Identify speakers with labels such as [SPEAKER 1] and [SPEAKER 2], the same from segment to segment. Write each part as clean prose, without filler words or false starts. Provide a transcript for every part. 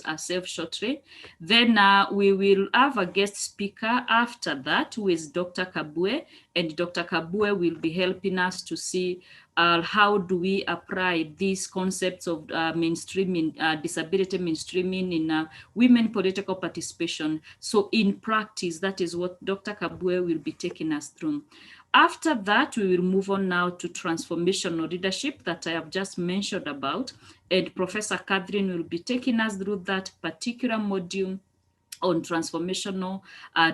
[SPEAKER 1] herself shortly. Then we will have a guest speaker after that, who is Dr. Kabue, and Dr. Kabue will be helping us to see how do we apply these concepts of mainstreaming, disability mainstreaming in women political participation. So in practice, that is what Dr. Kabue will be taking us through. After that, we will move on now to transformational leadership that I have just mentioned about, and Professor Catherine will be taking us through that particular module on transformational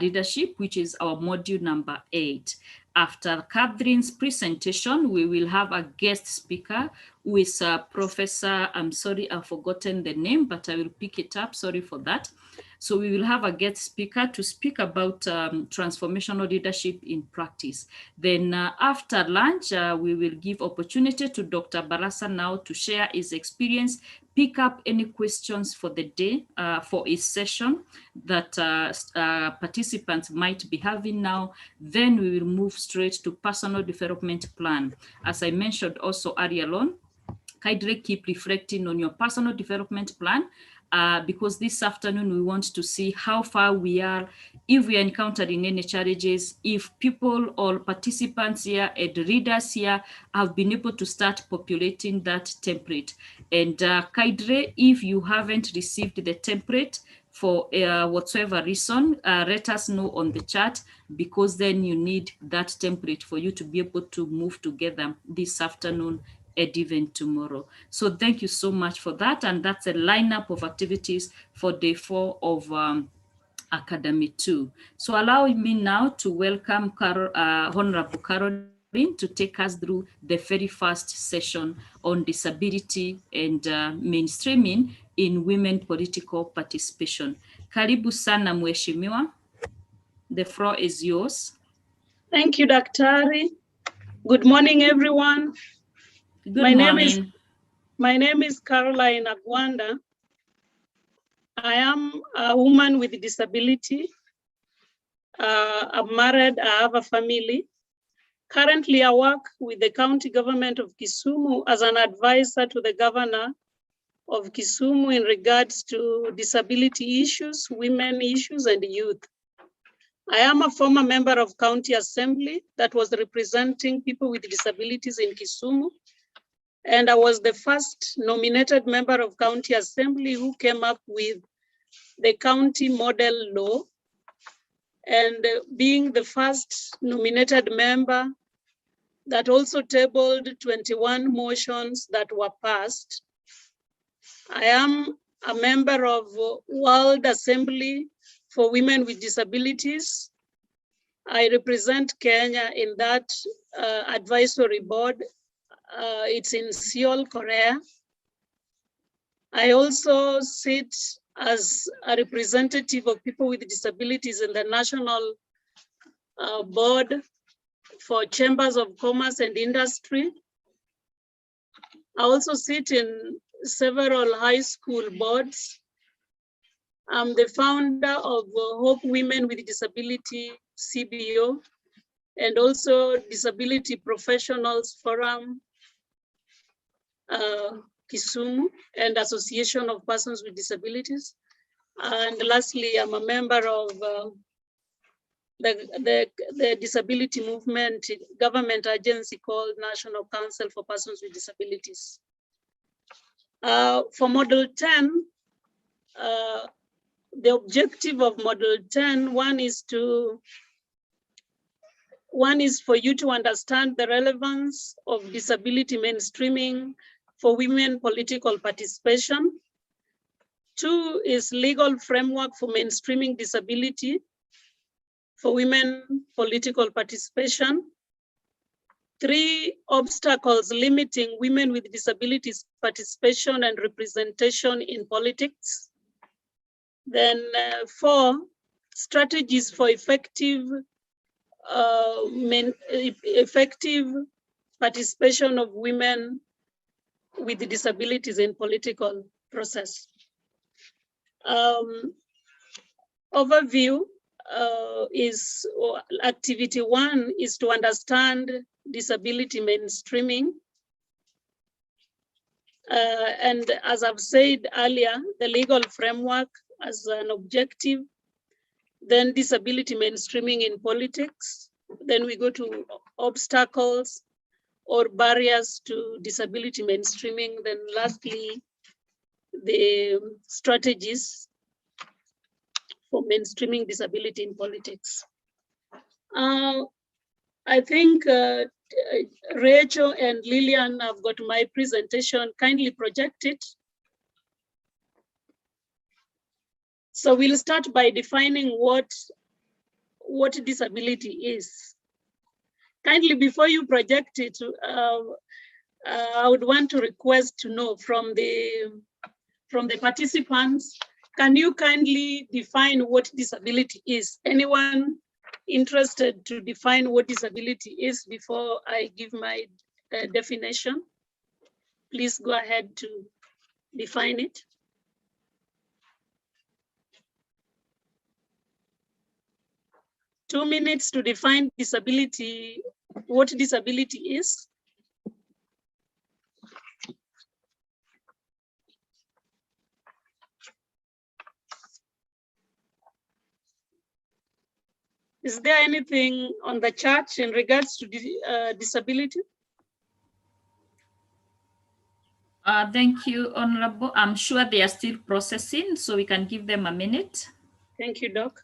[SPEAKER 1] leadership, which is our module number 8. After Catherine's presentation, we will have a guest speaker who is Professor, I'm sorry, I've forgotten the name, but I will pick it up, sorry for that. So we will have a guest speaker to speak about transformational leadership in practice. Then after lunch, we will give opportunity to Dr. Barasa now to share his experience, pick up any questions for the day, for his session that participants might be having now. Then we will move straight to personal development plan. As I mentioned also earlier on, kindly keep reflecting on your personal development plan, because this afternoon we want to see how far we are, if we are encountering any challenges, if people or participants here and readers here have been able to start populating that template. And kindly, if you haven't received the template for whatsoever reason, let us know on the chat, because then you need that template for you to be able to move together this afternoon and even tomorrow. So thank you so much for that. And that's a lineup of activities for day 4 of Academy 2. So allow me now to welcome Honorable Caroline to take us through the very first session on disability and mainstreaming in women political participation. Karibu sana mheshimiwa. The floor is yours.
[SPEAKER 2] Thank you, Daktari. Good morning, everyone.
[SPEAKER 1] Good morning.
[SPEAKER 2] My name is Caroline Agwanda. I am a woman with a disability. I'm married, I have a family. Currently, I work with the county government of Kisumu as an advisor to the governor of Kisumu in regards to disability issues, women issues, and youth. I am a former member of County Assembly that was representing people with disabilities in Kisumu. And I was the first nominated member of County Assembly who came up with the county model law. And being the first nominated member that also tabled 21 motions that were passed. I am a member of World Assembly for Women with Disabilities. I represent Kenya in that advisory board. It's in Seoul, Korea. I also sit as a representative of people with disabilities in the National Board for Chambers of Commerce and Industry. I also sit in several high school boards. I'm the founder of Hope Women with Disability, CBO, and also Disability Professionals Forum, Kisumu, and Association of Persons with Disabilities. And lastly, I'm a member of the disability movement government agency called National Council for Persons with Disabilities. For Model 10, the objective of Model 10, one is for you to understand the relevance of disability mainstreaming for women political participation. 2 is legal framework for mainstreaming disability for women political participation. 3, obstacles limiting women with disabilities participation and representation in politics. Then 4, strategies for effective participation of women with disabilities in political process. Overview is activity 1 is to understand disability mainstreaming. And as I've said earlier, the legal framework as an objective, then disability mainstreaming in politics, then we go to obstacles or barriers to disability mainstreaming, then lastly, the strategies for mainstreaming disability in politics. I think Rachel and Lillian have got my presentation. Kindly project it. So we'll start by defining what disability is. Kindly, before you project it, I would want to request to know from the participants, can you kindly define what disability is? Anyone interested to define what disability is before I give my definition? Please go ahead to define it. Two minutes to define disability, what disability is. Is there anything on the chart in regards to disability?
[SPEAKER 1] Thank you, Honorable. I'm sure they are still processing, so we can give them a minute.
[SPEAKER 2] Thank you, Doc.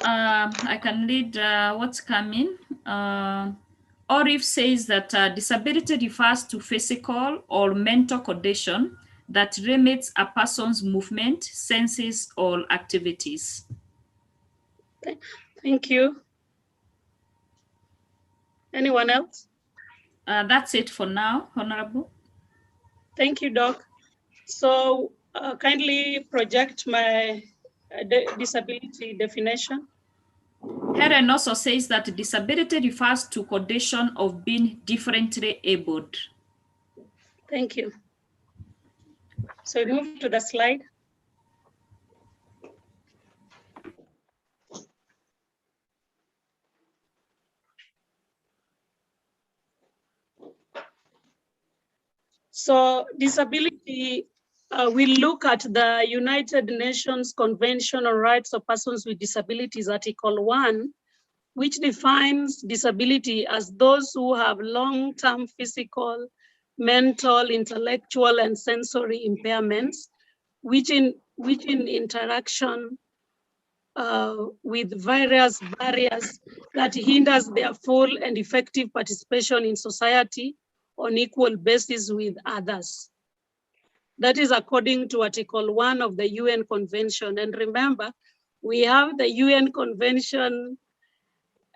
[SPEAKER 1] I can read what's coming. Orif says that disability refers to physical or mental condition that limits a person's movement, senses, or activities.
[SPEAKER 2] Thank you. Anyone else?
[SPEAKER 1] That's it for now, Honorable.
[SPEAKER 2] Thank you, Doc. So kindly project my disability definition.
[SPEAKER 1] Helen also says that disability refers to condition of being differently abled.
[SPEAKER 2] Thank you. So we move to the slide. So disability, we look at the United Nations Convention on Rights of Persons with Disabilities, Article 1, which defines disability as those who have long-term physical, mental, intellectual, and sensory impairments, which in interaction with various barriers that hinders their full and effective participation in society on equal basis with others. That is according to Article 1 of the UN Convention. And remember, we have the UN Convention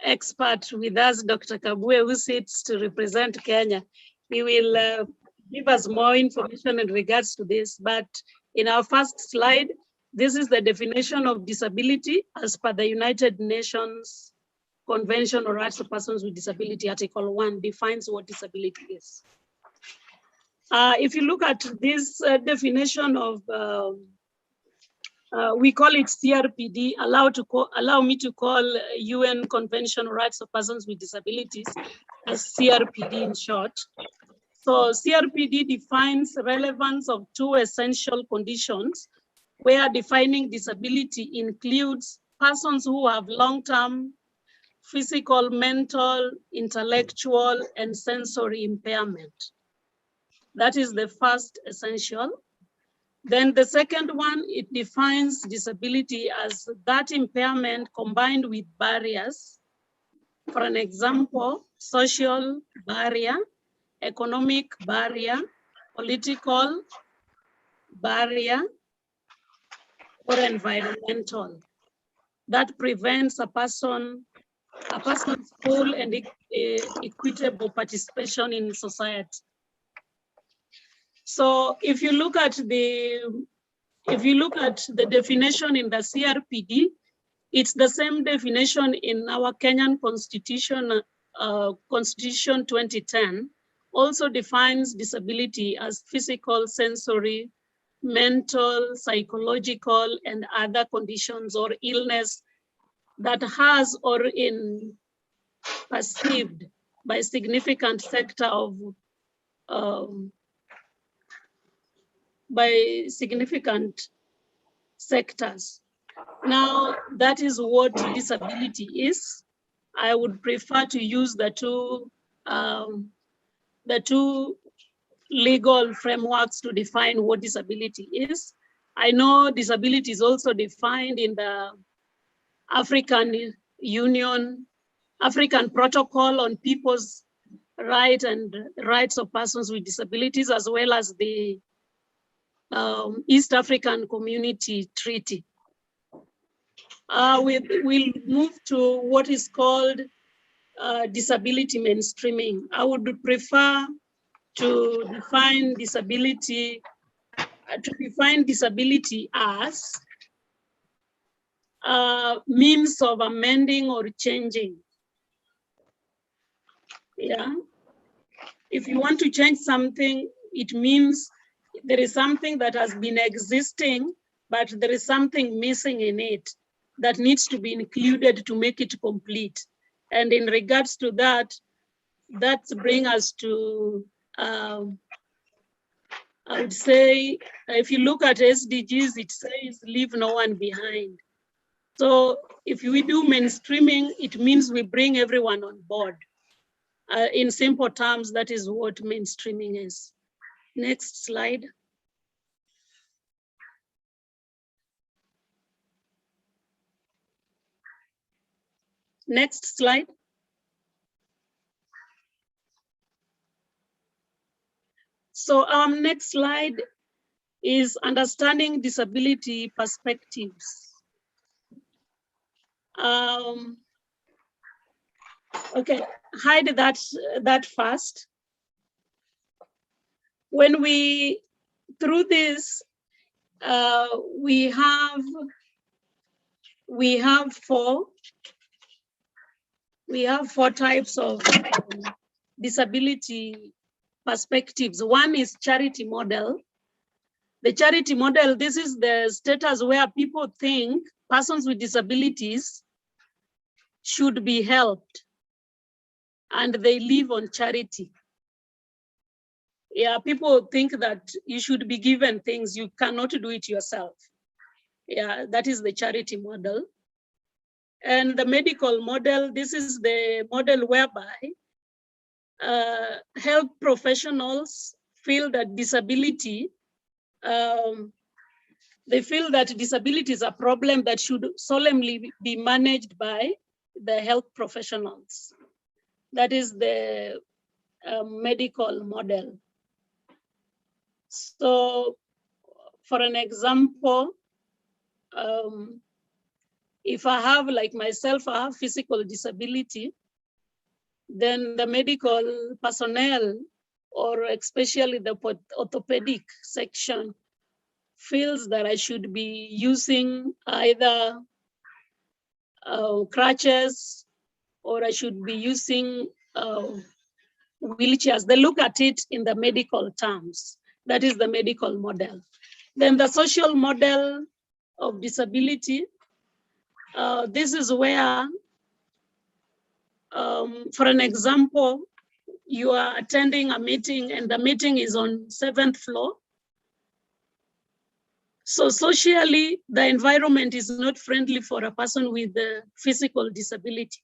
[SPEAKER 2] expert with us, Dr. Kabwe, who sits to represent Kenya. He will give us more information in regards to this. But in our first slide, this is the definition of disability as per the United Nations Convention on Rights of Persons with Disability. Article 1 defines what disability is. If you look at this definition of, we call it CRPD, allow me to call UN Convention on Rights of Persons with Disabilities as CRPD in short. So CRPD defines relevance of two essential conditions where defining disability includes persons who have long-term physical, mental, intellectual, and sensory impairment. That is the first essential. Then the second one, it defines disability as that impairment combined with barriers. For an example, social barrier, economic barrier, political barrier, or environmental, that prevents a person's full and equitable participation in society. So if you look at the definition in the CRPD, It's the same definition in our Kenyan Constitution, Constitution 2010, also defines disability as physical, sensory, mental, psychological, and other conditions or illness that has or in perceived by significant sector of by significant sectors. Now, that is what disability is. I would prefer to use the two legal frameworks to define what disability is. I know disability is also defined in the African Union, African Protocol on People's Rights and Rights of Persons with Disabilities, as well as the East African Community Treaty. We'll move to what is called disability mainstreaming. I would prefer to define disability as means of amending or changing. Yeah. If you want to change something, it means there is something that has been existing, but there is something missing in it that needs to be included to make it complete. And in regards to that, that brings us to, I would say, if you look at SDGs, it says leave no one behind. So if we do mainstreaming, it means we bring everyone on board. In simple terms, that is what mainstreaming is. Next slide. Next slide. So next slide is understanding disability perspectives. Okay, hide that first. When we, through this, we have four types of disability perspectives. One is charity model. The charity model, this is the status where people think persons with disabilities should be helped and they live on charity. Yeah, people think that you should be given things, you cannot do it yourself. Yeah, that is the charity model. And the medical model, this is the model whereby health professionals feel that disability, they feel that disability is a problem that should solemnly be managed by the health professionals. That is the medical model. So for an example, if I have, like myself, I have physical disability, then the medical personnel, or especially the orthopedic section, feels that I should be using either crutches or I should be using wheelchairs. They look at it in the medical terms. That is the medical model. Then the social model of disability, this is where, for an example, you are attending a meeting and the meeting is on 7th floor. So socially, the environment is not friendly for a person with a physical disability.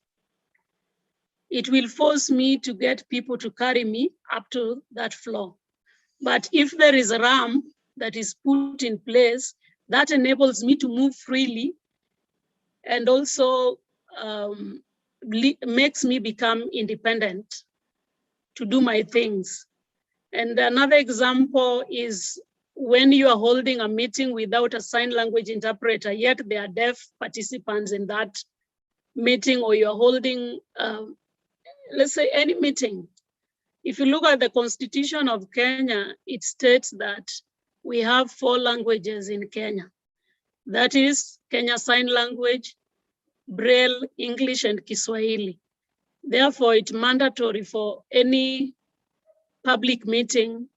[SPEAKER 2] It will force me to get people to carry me up to that floor. But if there is a ramp that is put in place, that enables me to move freely and also makes me become independent to do my things. And another example is when you are holding a meeting without a sign language interpreter, yet there are deaf participants in that meeting, or you're holding, let's say, any meeting. If you look at the Constitution of Kenya, it states that we have 4 languages in Kenya. That is Kenya Sign Language, Braille, English, and Kiswahili. Therefore, it's mandatory for any public meeting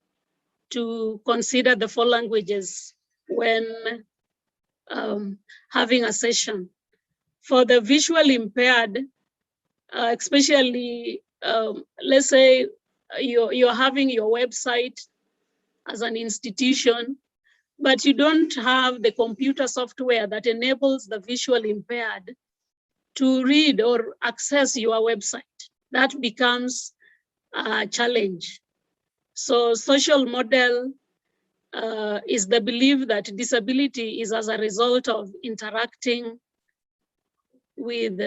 [SPEAKER 2] to consider the 4 languages when having a session. For the visually impaired, especially, let's say you're having your website as an institution, but you don't have the computer software that enables the visually impaired to read or access your website. That becomes a challenge. So social model is the belief that disability is as a result of interacting with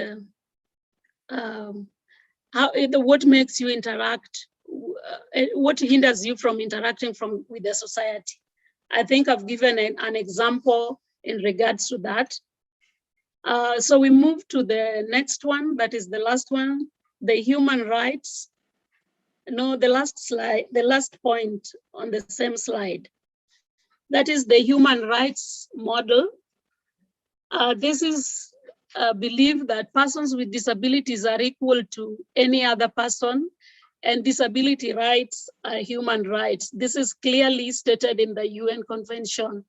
[SPEAKER 2] what makes you interact, what hinders you from interacting with the society. I think I've given an example in regards to that. So we move to the next one, that is the last one, the human rights. No, the last slide, the last point on the same slide. That is the human rights model. This is a belief that persons with disabilities are equal to any other person, and disability rights are human rights. This is clearly stated in the UN Convention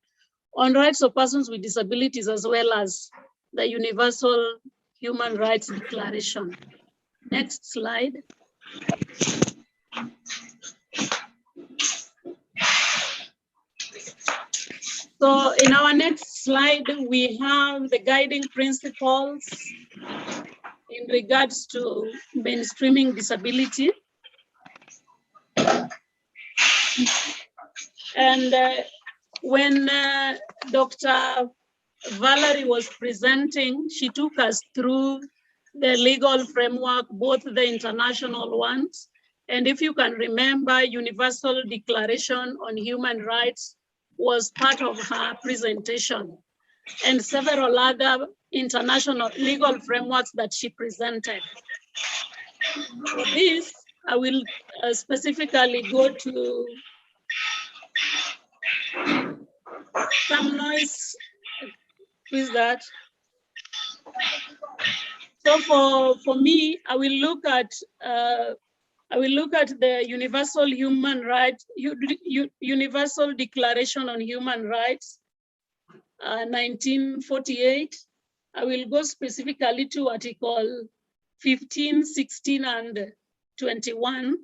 [SPEAKER 2] on Rights of Persons with Disabilities, as well as the Universal Human Rights Declaration. Next slide. So in our next slide, we have the guiding principles in regards to mainstreaming disability. And when Dr. Valerie was presenting, she took us through the legal framework, both the international ones, and if you can remember, Universal Declaration on Human Rights was part of her presentation, and several other international legal frameworks that she presented. For this, I will specifically go to some noise. Who is that? So for me, I will look at the Universal Human Rights, Universal Declaration on Human Rights, 1948. I will go specifically to Article 15, 16, and 21.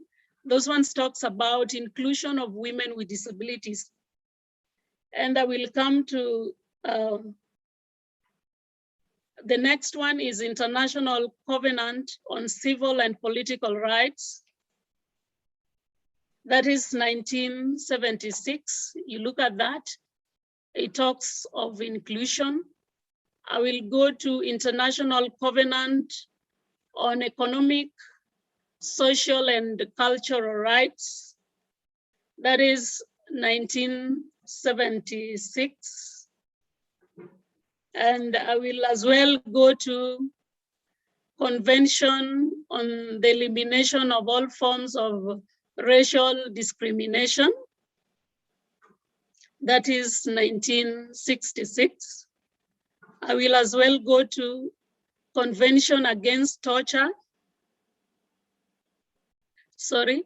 [SPEAKER 2] Those ones talks about inclusion of women with disabilities. And I will come to the next one is International Covenant on Civil and Political Rights. That is 1976. You look at that, it talks of inclusion. I will go to International Covenant on Economic, Social, and Cultural Rights. That is 1976. And I will as well go to Convention on the Elimination of All Forms of Racial Discrimination. That is 1966. I will as well go to Convention Against Torture.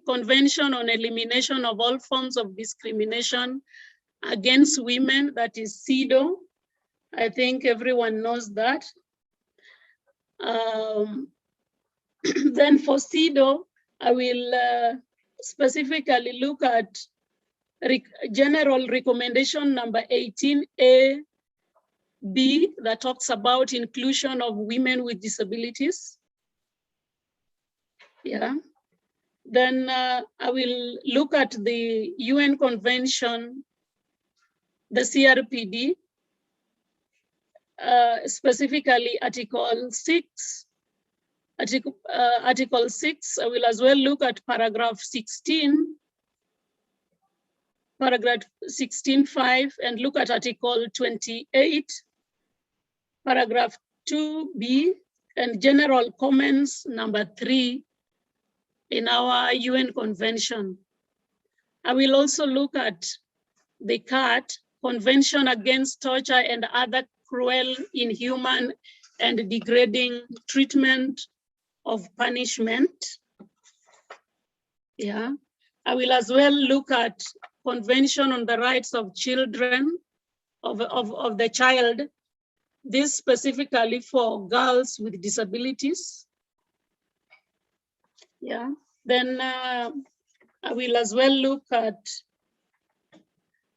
[SPEAKER 2] Convention on Elimination of All Forms of Discrimination Against Women, that is CEDAW. I think everyone knows that. Then for CEDAW, I will specifically look at General Recommendation number 18A, B, that talks about inclusion of women with disabilities. Yeah. Then I will look at the UN Convention, the CRPD, specifically Article 6. Article 6, I will as well look at paragraph 16, paragraph 16.5, and look at Article 28, paragraph 2B, and general comments number 3 in our UN Convention. I will also look at the CAT, Convention Against Torture and Other Cruel, Inhuman, and degrading treatment of punishment. Yeah, I will as well look at Convention on the Rights of Children, of the Child, this specifically for girls with disabilities. Yeah, then I will as well look at,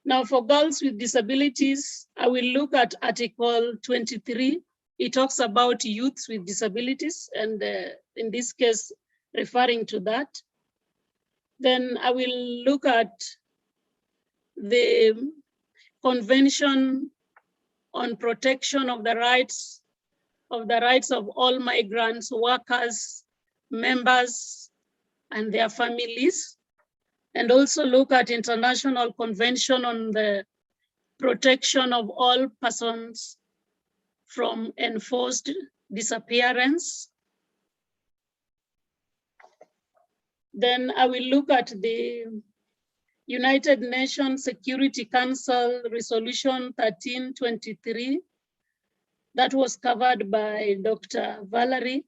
[SPEAKER 2] now for girls with disabilities, I will look at Article 23. It talks about youths with disabilities, and in this case, referring to that. Then I will look at the Convention on Protection of the Rights of all migrants, workers, members, and their families, and also look at International Convention on the Protection of all persons from enforced disappearance. Then I will look at the United Nations Security Council Resolution 1323 that was covered by Dr. Valerie.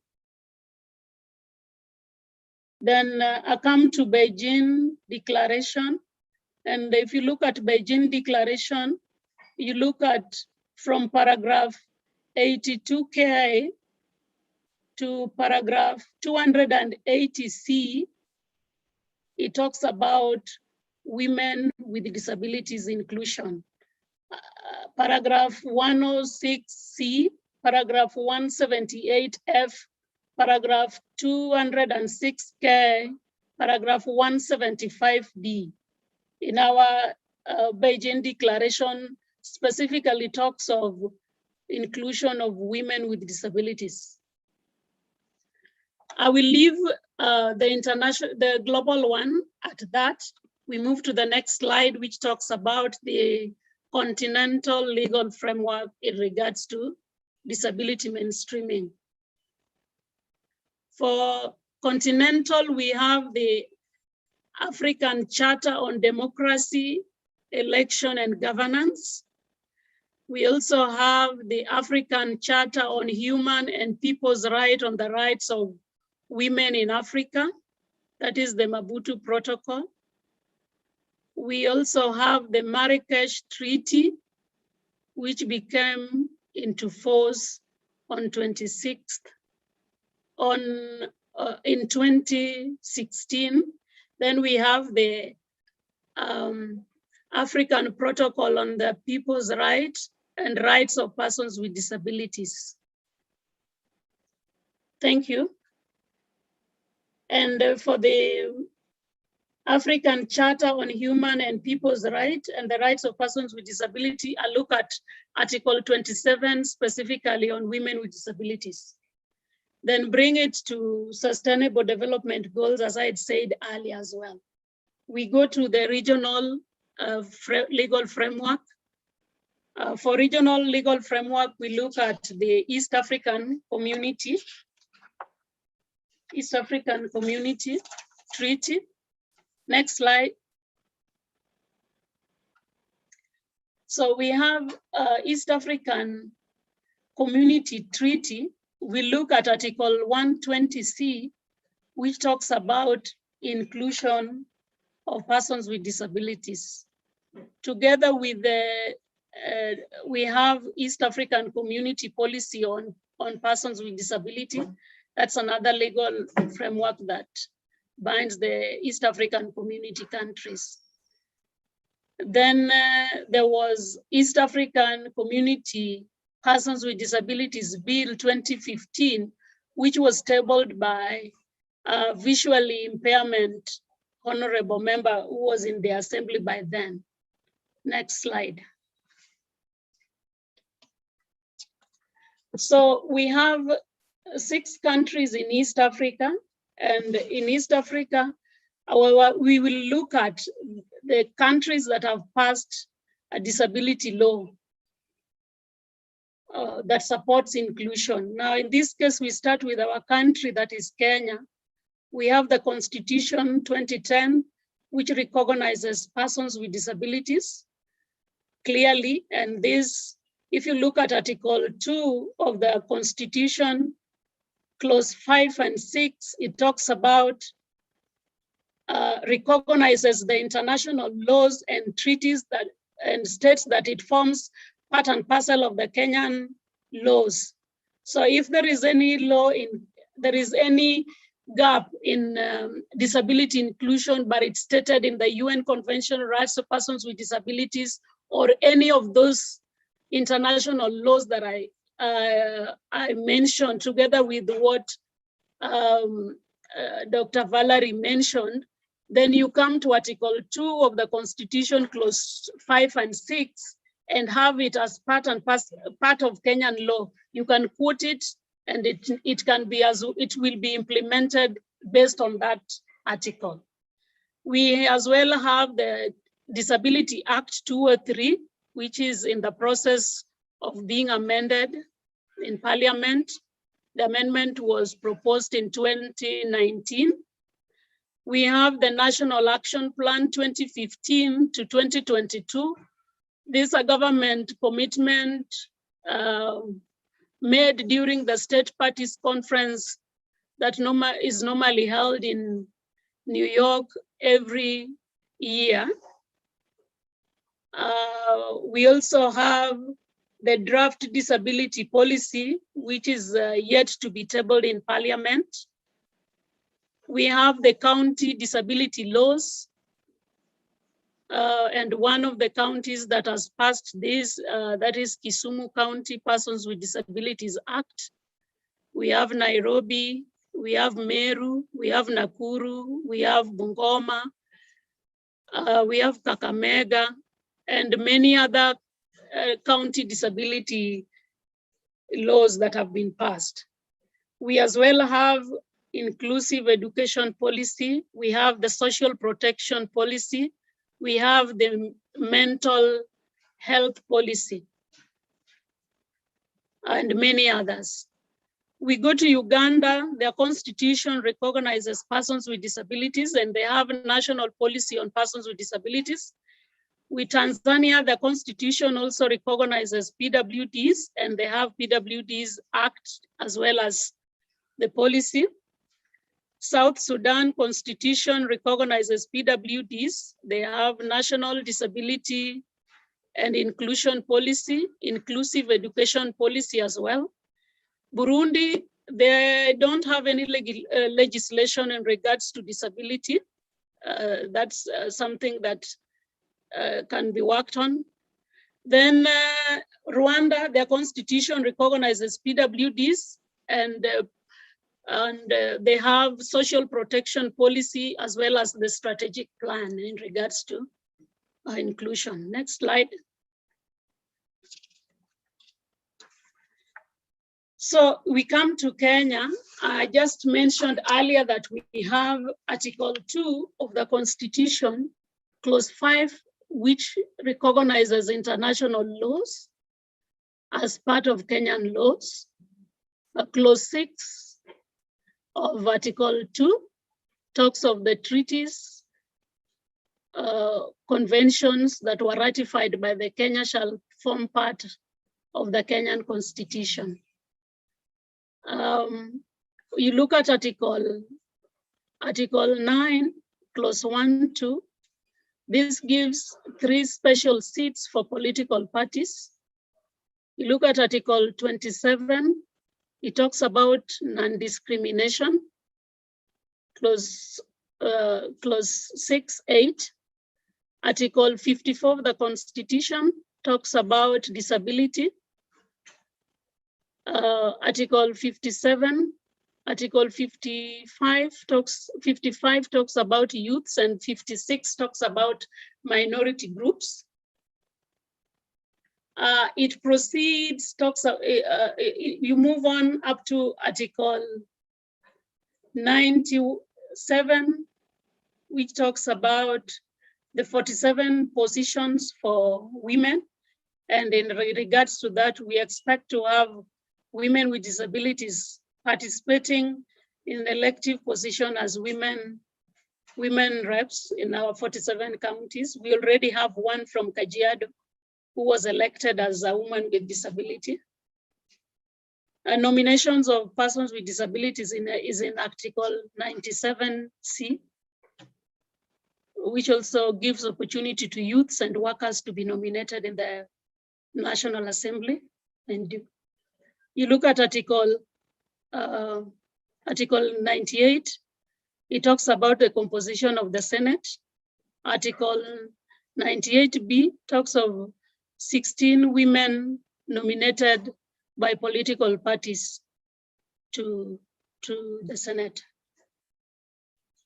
[SPEAKER 2] Then I come to Beijing Declaration. And if you look at Beijing Declaration, you look at from paragraph 82K to paragraph 280C, it talks about women with disabilities inclusion. Paragraph 106C, paragraph 178F, paragraph 206K, paragraph 175D. In our Beijing Declaration specifically talks of inclusion of women with disabilities. I will leave the global one at that. We move to the next slide, which talks about the continental legal framework in regards to disability mainstreaming. For continental, we have the African Charter on Democracy, Election and Governance. We also have the African Charter on Human and People's Right on the Rights of Women in Africa. That is the Maputo Protocol. We also have the Marrakesh Treaty, which became into force on 26th in 2016. Then we have the African Protocol on the People's Rights and Rights of Persons with Disabilities. Thank you. And for the African Charter on Human and People's Rights and the Rights of Persons with Disability, I look at Article 27 specifically on women with disabilities. Then bring it to Sustainable Development Goals, as I had said earlier as well. We go to the regional legal framework. For regional legal framework, we look at the East African Community Treaty. Next slide. So we have East African Community Treaty. We look at Article 120C, which talks about inclusion of persons with disabilities. Together with the, we have East African Community Policy on persons with disability. That's another legal framework that binds the East African community countries. Then there was East African Community Persons with Disabilities Bill 2015, which was tabled by a visually impairment honorable member who was in the assembly by then. Next slide. So we have 6 countries in East Africa, and in East Africa, we will look at the countries that have passed a disability law that supports inclusion. Now, in this case, we start with our country, that is Kenya. We have the Constitution 2010, which recognizes persons with disabilities clearly, and this If you look at Article 2 of the Constitution, Clause 5 and 6, it talks about recognizes the international laws and treaties that and states that it forms part and parcel of the Kenyan laws. So if there is any there is any gap in disability inclusion, but it's stated in the UN Convention on Rights of Persons with Disabilities or any of those international laws that I mentioned, together with what Dr. Valerie mentioned, then you come to Article 2 of the Constitution, Clause 5 and 6, and have it as part of Kenyan law. You can quote it, and it will be implemented based on that article. We as well have the Disability Act 203, which is in the process of being amended in Parliament. The amendment was proposed in 2019. We have the National Action Plan 2015 to 2022. This is a government commitment made during the State Parties Conference that is normally held in New York every year. We also have the draft disability policy, which is yet to be tabled in Parliament. We have the county disability laws, and one of the counties that has passed this, that is Kisumu County Persons with Disabilities Act. We have Nairobi, we have Meru, we have Nakuru, we have Bungoma, we have Kakamega, and many other county disability laws that have been passed. We as well have inclusive education policy. We have the social protection policy. We have the mental health policy, and many others. We go to Uganda, their constitution recognizes persons with disabilities, and they have a national policy on persons with disabilities. With Tanzania, the constitution also recognizes PWDs, and they have PWDs Act as well as the policy. South Sudan constitution recognizes PWDs. They have national disability and inclusion policy, inclusive education policy as well. Burundi, they don't have any legislation in regards to disability. That's something that can be worked on. Then Rwanda, their constitution recognizes PWDs, and they have social protection policy as well as the strategic plan in regards to inclusion. Next slide. So we come to Kenya. I just mentioned earlier that we have Article 2 of the Constitution, Clause 5, which recognizes international laws as part of Kenyan laws. Clause 6 of Article 2 talks of the treaties, conventions that were ratified by the Kenya shall form part of the Kenyan Constitution. You look at Article 9, Clause 1, 2. This gives 3 special seats for political parties. You look at Article 27, it talks about non-discrimination. Clause 6, 8. Article 54 of the Constitution talks about disability. Article 57, Article 55 talks about youths, and 56 talks about minority groups. It proceeds, you move on up to Article 97, which talks about the 47 positions for women. And in regards to that, we expect to have women with disabilities participating in elective position as women reps in our 47 counties. We already have one from Kajiado, who was elected as a woman with disability. Nominations of persons with disabilities is in Article 97C, which also gives opportunity to youths and workers to be nominated in the National Assembly. And you look at Article 98, it talks about the composition of the Senate. Article 98B talks of 16 women nominated by political parties to the Senate.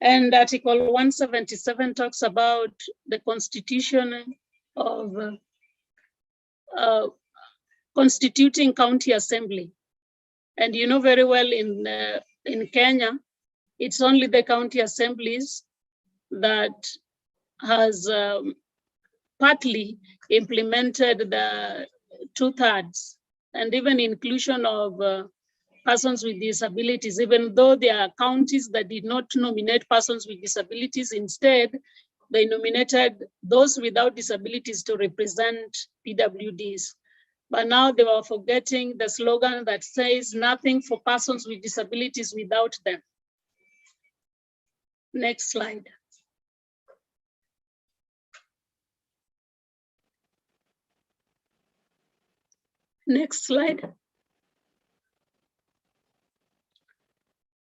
[SPEAKER 2] And Article 177 talks about the constitution of constituting county assembly. And you know very well in Kenya, it's only the county assemblies that has partly implemented the 2/3 and even inclusion of persons with disabilities, even though there are counties that did not nominate persons with disabilities. Instead, they nominated those without disabilities to represent PWDs. But now they were forgetting the slogan that says nothing for persons with disabilities without them. Next slide. Next slide.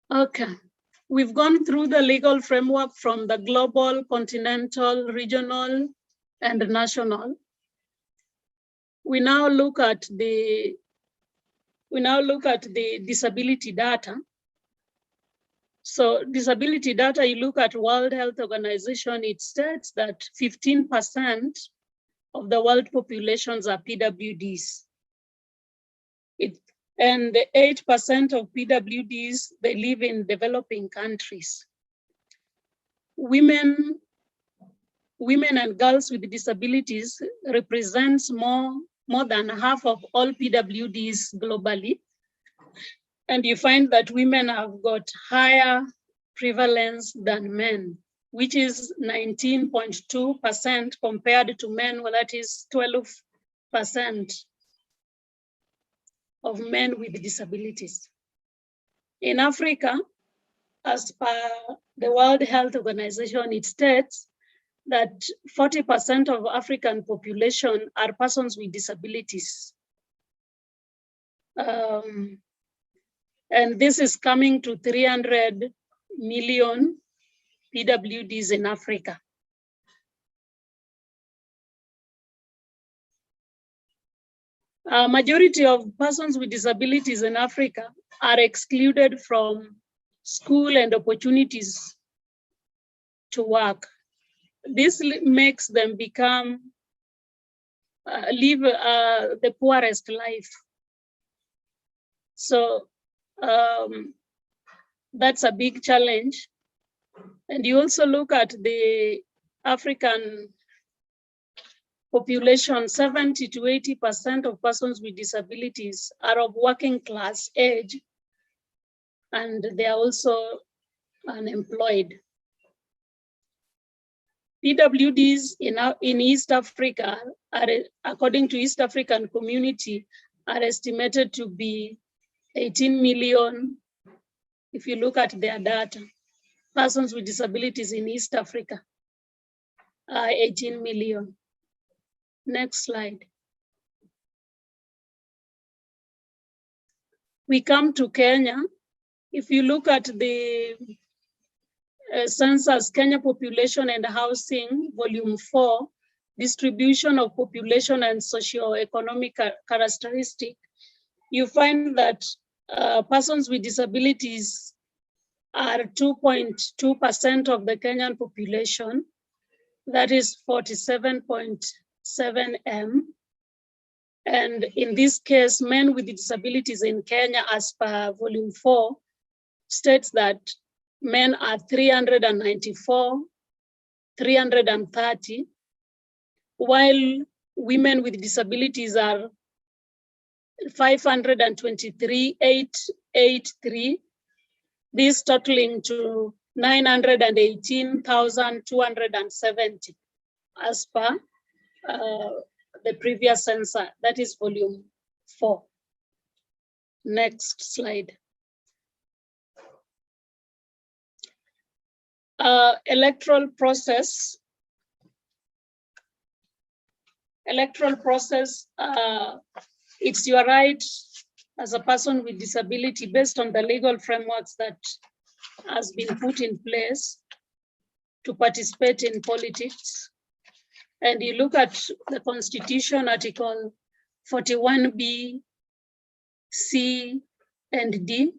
[SPEAKER 2] Okay, we've gone through the legal framework from the global, continental, regional, and national. We now look at the disability data. So disability data, you look at World Health Organization, it states that 15% of the world populations are PWDs. And 8% of PWDs, they live in developing countries. Women and girls with disabilities represents more than half of all PWDs globally. And you find that women have got higher prevalence than men, which is 19.2% compared to men, well, that is 12% of men with disabilities. In Africa, as per the World Health Organization, it states that 40% of African population are persons with disabilities. And this is coming to 300 million PWDs in Africa. Majority of persons with disabilities in Africa are excluded from school and opportunities to work. This makes them live the poorest life. So that's a big challenge. And you also look at the African population, 70 to 80% of persons with disabilities are of working class age, and they are also unemployed. PWDs in East Africa, according to East African Community, are estimated to be 18 million. If you look at their data, persons with disabilities in East Africa are 18 million. Next slide. We come to Kenya. If you look at the census, Kenya Population and Housing, Volume 4, Distribution of Population and Socio-Economic Characteristic, you find that persons with disabilities are 2.2% of the Kenyan population. That is 47.7 M. And in this case, men with disabilities in Kenya, as per Volume 4, states that men are 394, 330, while women with disabilities are 523, 883, this totaling to 918,270 as per the previous census, that is volume 4. Next slide. Electoral process. Electoral process, it's your right as a person with disability based on the legal frameworks that has been put in place to participate in politics. And you look at the Constitution, Article 41B, C, and D.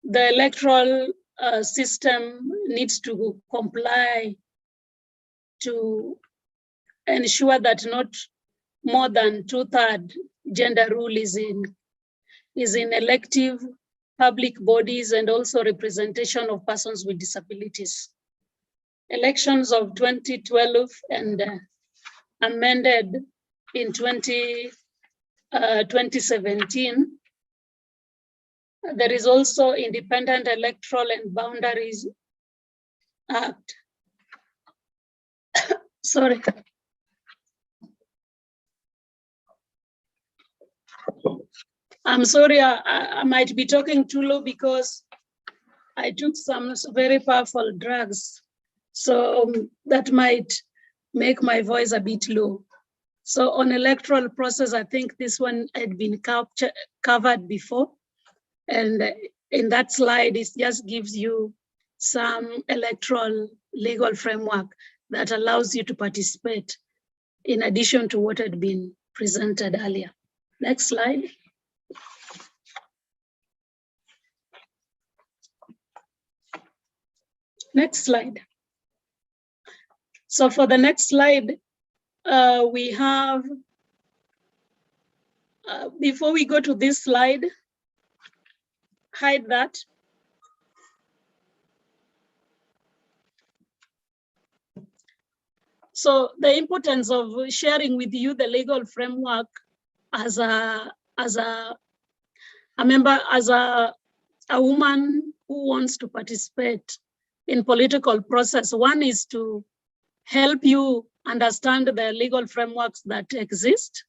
[SPEAKER 2] The electoral system needs to comply to ensure that not more than 2/3 gender rule is in elective public bodies and also representation of persons with disabilities. Elections of 2012 and amended in 2017. There is also Independent Electoral and Boundaries Act. Sorry. I'm sorry, I might be talking too low because I took some very powerful drugs. So that might make my voice a bit low. So on electoral process, I think this one had been covered before. And in that slide, it just gives you some electoral legal framework that allows you to participate in addition to what had been presented earlier. Next slide. Next slide. So for the next slide, we have, before we go to this slide, hide that. So the importance of sharing with you the legal framework as a member, as a woman who wants to participate in political process. One is to help you understand the legal frameworks that exist.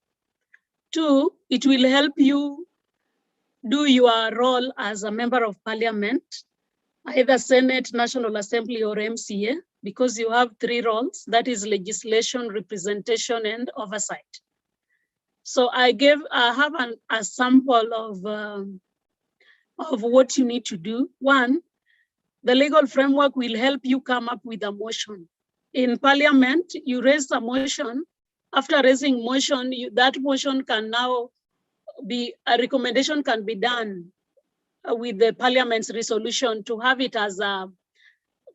[SPEAKER 2] Two, it will help you do your role as a member of parliament, either Senate, National Assembly, or MCA, because you have 3 roles, that is legislation, representation, and oversight. So I have a sample of what you need to do. One, the legal framework will help you come up with a motion. In parliament, you raise a motion. After raising motion, that motion can now be, a recommendation can be done with the parliament's resolution to have it as a,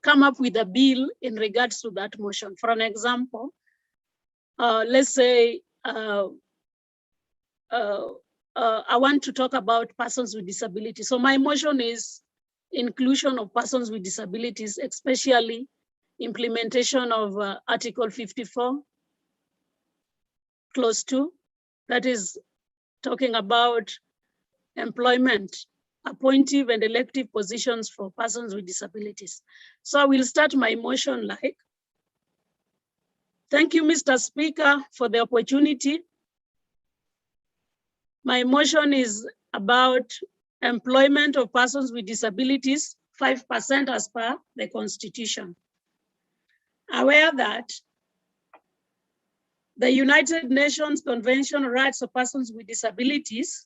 [SPEAKER 2] come up with a bill in regards to that motion. For an example, let's say I want to talk about persons with disabilities. So my motion is inclusion of persons with disabilities, especially implementation of Article 54, Clause 2, that is talking about employment, appointive and elective positions for persons with disabilities. So I will start my motion like, thank you, Mr. Speaker, for the opportunity. My motion is about employment of persons with disabilities, 5% as per the Constitution. Aware that the United Nations Convention on Rights of Persons with Disabilities,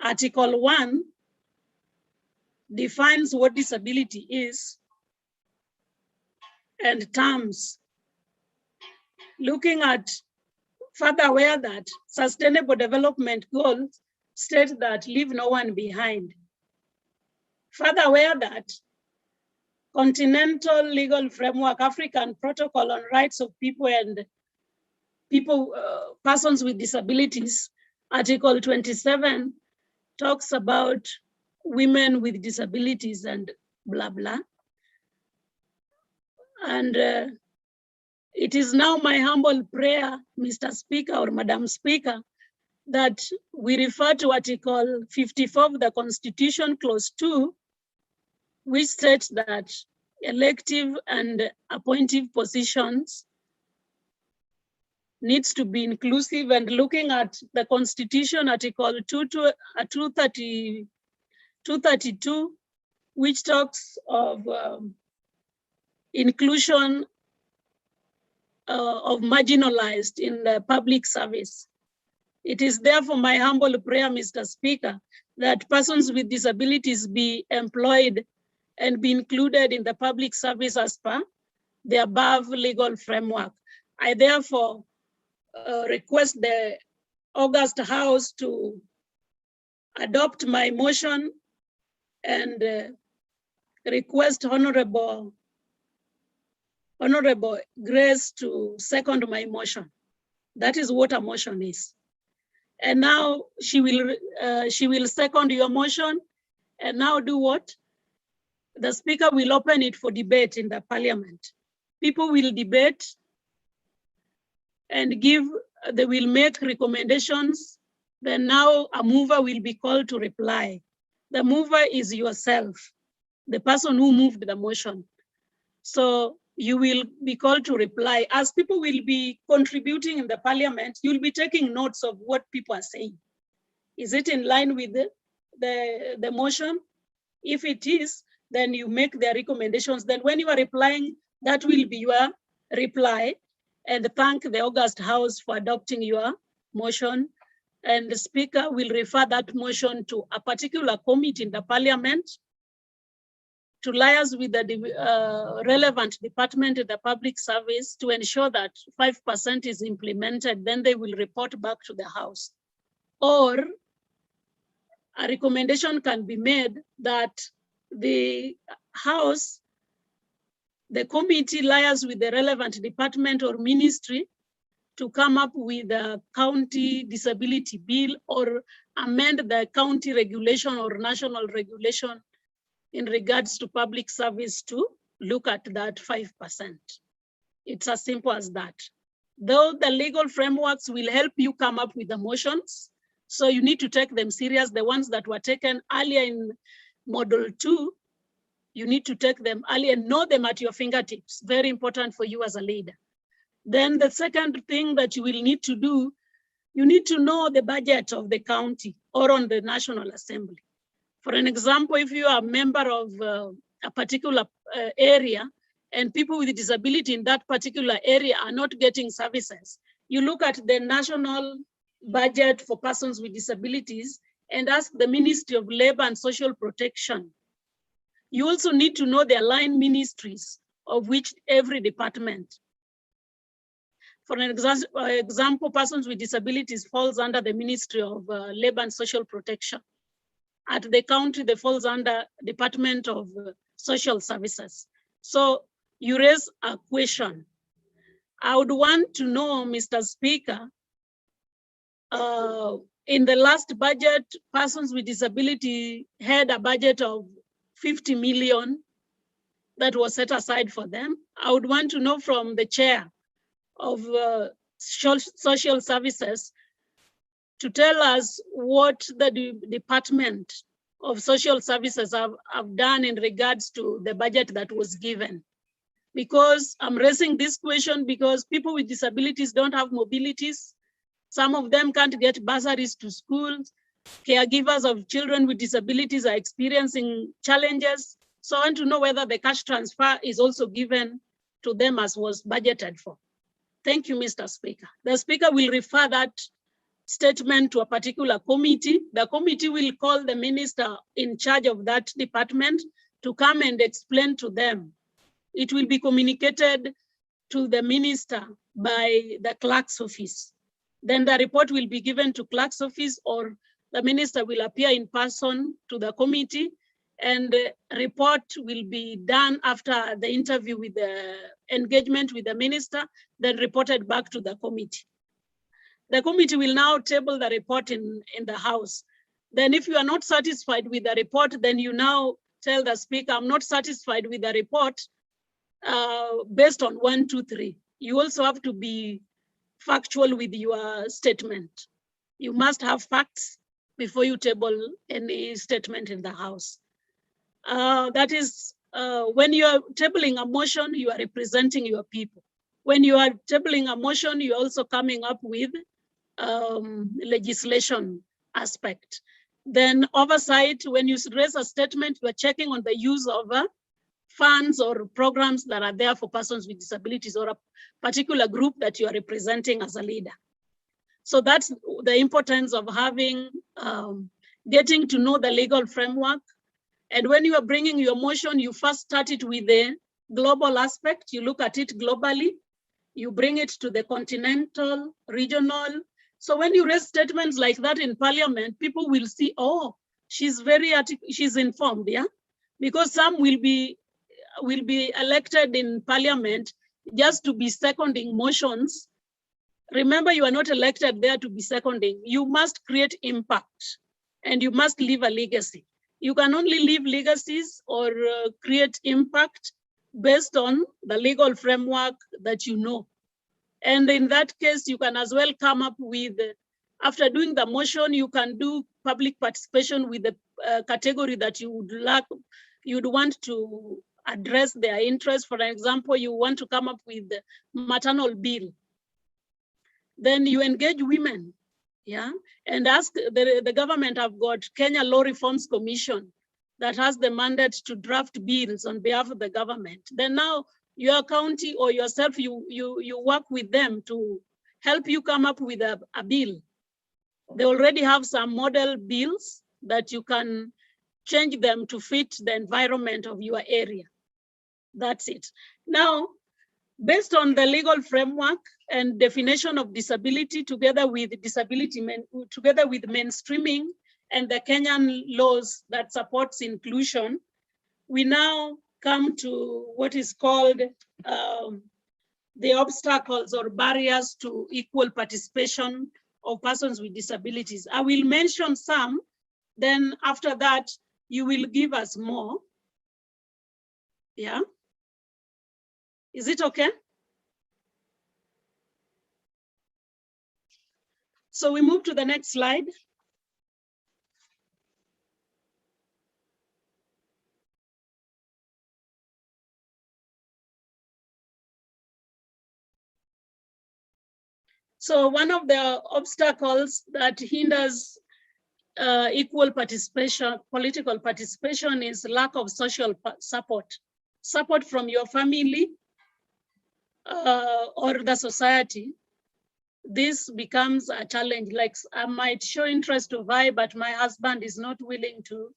[SPEAKER 2] Article 1, defines what disability is and terms. Looking at, further aware that Sustainable Development Goals state that leave no one behind. Further aware that Continental Legal Framework, African Protocol on Rights of People and Persons with Disabilities, Article 27, talks about women with disabilities and blah, blah. And it is now my humble prayer, Mr. Speaker or Madam Speaker, that we refer to Article 54 of the Constitution, Clause 2, which states that elective and appointive positions needs to be inclusive, and looking at the Constitution, Article 232, which talks of inclusion of marginalized in the public service. It is therefore my humble prayer, Mr. Speaker, that persons with disabilities be employed and be included in the public service as per the above legal framework. I therefore request the August House to adopt my motion and request Honorable Grace to second my motion. That is what a motion is. And now she will second your motion. And now do what? The Speaker will open it for debate in the Parliament. People will debate and they will make recommendations. Then now a mover will be called to reply. The mover is yourself, the person who moved the motion. So you will be called to reply. As people will be contributing in the Parliament, you'll be taking notes of what people are saying. Is it in line with the motion? If it is, then you make their recommendations. Then when you are replying, that will be your reply. And thank the August House for adopting your motion. And the Speaker will refer that motion to a particular committee in the Parliament to liaise with the relevant department in the public service to ensure that 5% is implemented. Then they will report back to the House. Or a recommendation can be made that the House, the committee liaise with the relevant department or ministry to come up with a county disability bill or amend the county regulation or national regulation in regards to public service to look at that 5%. It's as simple as that. Though the legal frameworks will help you come up with the motions, so you need to take them serious. The ones that were taken earlier in Model 2, you need to take them early and know them at your fingertips. Very important for you as a leader. Then the second thing that you will need to do, you need to know the budget of the county or on the National Assembly. For an example, if you are a member of a particular area and people with disability in that particular area are not getting services, you look at the national budget for persons with disabilities and ask the Ministry of Labor and Social Protection. You also need to know the aligned ministries of which every department. For an example, persons with disabilities falls under the Ministry of Labor and Social Protection. At the county, they falls under Department of Social Services. So you raise a question. I would want to know, Mr. Speaker, in the last budget, persons with disability had a budget of 50 million that was set aside for them. I would want to know from the chair of social services to tell us what the Department of Social Services have done in regards to the budget that was given. Because I'm raising this question because people with disabilities don't have mobilities. Some of them can't get bursaries to schools. Caregivers of children with disabilities are experiencing challenges. So I want to know whether the cash transfer is also given to them as was budgeted for. Thank you, Mr. Speaker. The Speaker will refer that statement to a particular committee. The committee will call the minister in charge of that department to come and explain to them. It will be communicated to the minister by the clerk's office. Then the report will be given to clerk's office, or the minister will appear in person to the committee, and the report will be done after the interview with the engagement with the minister, then reported back to the committee. The committee will now table the report in the House. Then if you are not satisfied with the report, then you now tell the Speaker, I'm not satisfied with the report based on 1, 2, 3. You also have to be factual with your statement. You must have facts before you table any statement in the House. That is, when you are tabling a motion, you are representing your people. when you are tabling a motion, you're also coming up with legislation aspect. Then oversight, when you raise a statement, you are checking on the use of funds or programs that are there for persons with disabilities or a particular group that you are representing as a leader. So that's the importance of having, getting to know the legal framework. And when you are bringing your motion, you first start it with the global aspect. You look at it globally. You bring it to the continental, regional. So when you raise statements like that in parliament, people will see, oh, she's she's informed, yeah? Because some will be elected in parliament just to be seconding motions. Remember, you are not elected there to be seconding. You must create impact and you must leave a legacy. You can only leave legacies or create impact based on the legal framework that you know. And in that case, you can as well come up with, after doing the motion, you can do public participation with the category that you would like, you'd want to address their interest. For example, you want to come up with the maternal bill. Then you engage women, yeah, and ask the government have got Kenya Law Reforms Commission that has the mandate to draft bills on behalf of the government. Then now your county or yourself, you work with them to help you come up with a bill. They already have some model bills that you can change them to fit the environment of your area. That's it. Now, based on the legal framework and definition of disability, together with mainstreaming and the Kenyan laws that supports inclusion, we now come to what is called the obstacles or barriers to equal participation of persons with disabilities. I will mention some, then after that, you will give us more. Yeah. Is it okay? So we move to the next slide. So one of the obstacles that hinders equal participation, political participation, is lack of social support. Support from your family or the society. This becomes a challenge. Like, I might show interest to vie, but my husband is not willing to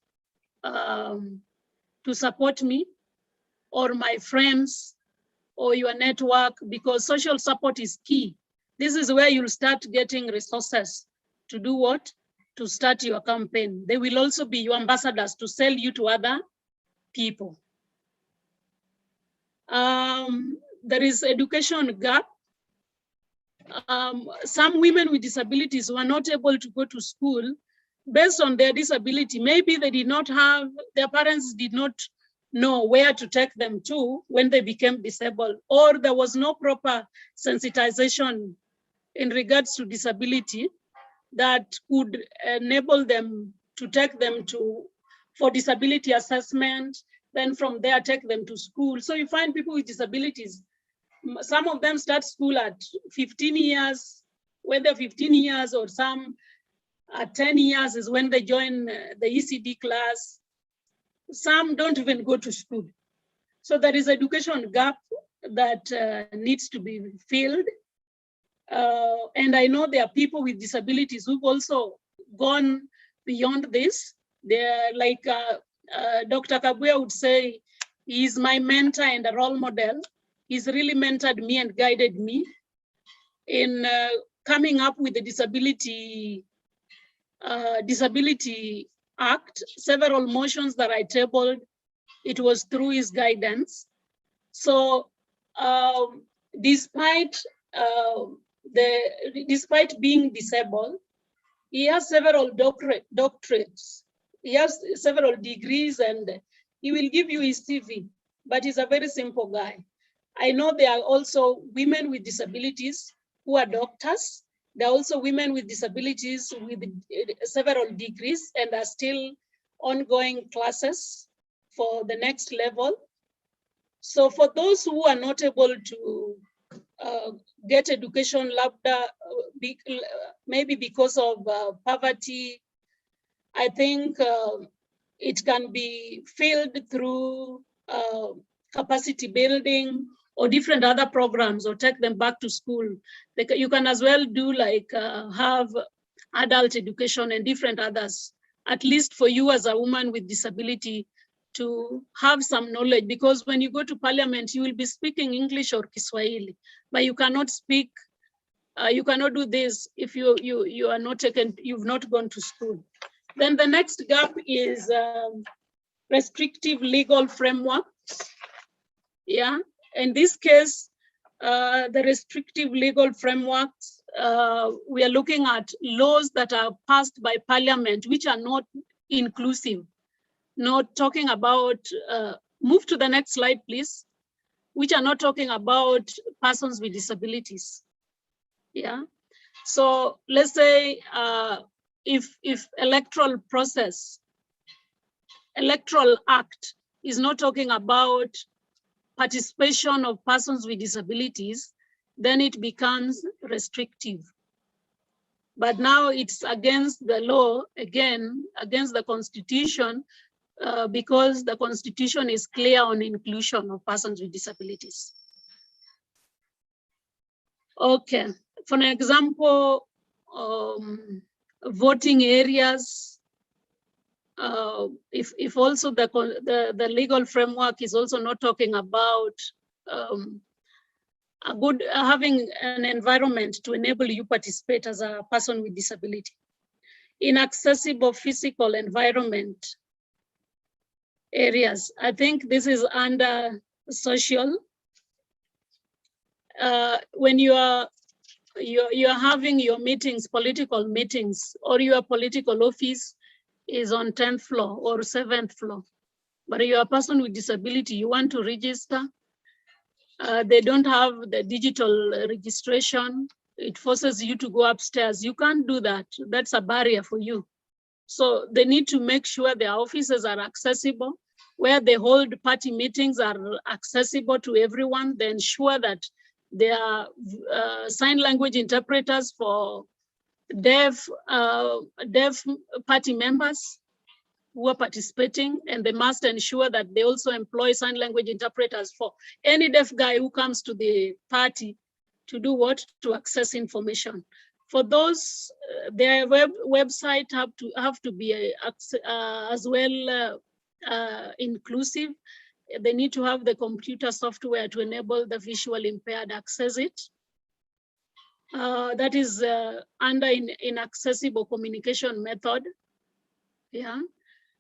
[SPEAKER 2] support me, or my friends, or your network, because social support is key. This is where you'll start getting resources to do what? To start your campaign. They will also be your ambassadors to sell you to other people. There is education gap. Some women with disabilities were not able to go to school based on their disability. Maybe they did not have, their parents did not know where to take them to when they became disabled, or there was no proper sensitization in regards to disability that could enable them to take them for disability assessment, then from there take them to school. So you find people with disabilities, some of them start school at 15 years, whether 15 years or some at 10 years is when they join the ECD class. Some don't even go to school. So there is education gap that needs to be filled. And I know there are people with disabilities who've also gone beyond this. They're like Dr. Kabwe would say, he's my mentor and a role model. He's really mentored me and guided me in coming up with the Disability Act. Several motions that I tabled, it was through his guidance. So despite being disabled, he has several doctorates. He has several degrees, and he will give you his CV, but he's a very simple guy. I know there are also women with disabilities who are doctors. There are also women with disabilities with several degrees and are still ongoing classes for the next level. So for those who are not able to get education, maybe because of poverty. I think it can be filled through capacity building or different other programs, or take them back to school. You can as well do like have adult education and different others, at least for you as a woman with disability to have some knowledge, because when you go to parliament, you will be speaking English or Kiswahili, but you cannot speak, you cannot do this if you are not taken, you've not gone to school. Then the next gap is restrictive legal framework. Yeah, in this case, the restrictive legal frameworks, we are looking at laws that are passed by parliament, which are not inclusive, not talking about, move to the next slide, please, which are not talking about persons with disabilities. Yeah, so let's say if electoral act is not talking about participation of persons with disabilities, then it becomes restrictive. But now it's against the law, again, against the constitution, because the constitution is clear on inclusion of persons with disabilities. Okay, for an example, voting areas, if also the legal framework is also not talking about having an environment to enable you participate as a person with disability. Inaccessible physical environment areas, I think this is under social. When you're having your meetings, political meetings, or your political office is on 10th floor or 7th floor, but you're a person with disability, you want to register, they don't have the digital registration, it forces you to go upstairs. You can't do that. That's a barrier for you. So they need to make sure their offices are accessible, where they hold party meetings are accessible to everyone. They ensure that there are sign language interpreters for deaf party members who are participating, and they must ensure that they also employ sign language interpreters for any deaf guy who comes to the party to do what? To access information. For those, their website have to be as well inclusive. They need to have the computer software to enable the visually impaired access it. That is under inaccessible communication method. Yeah,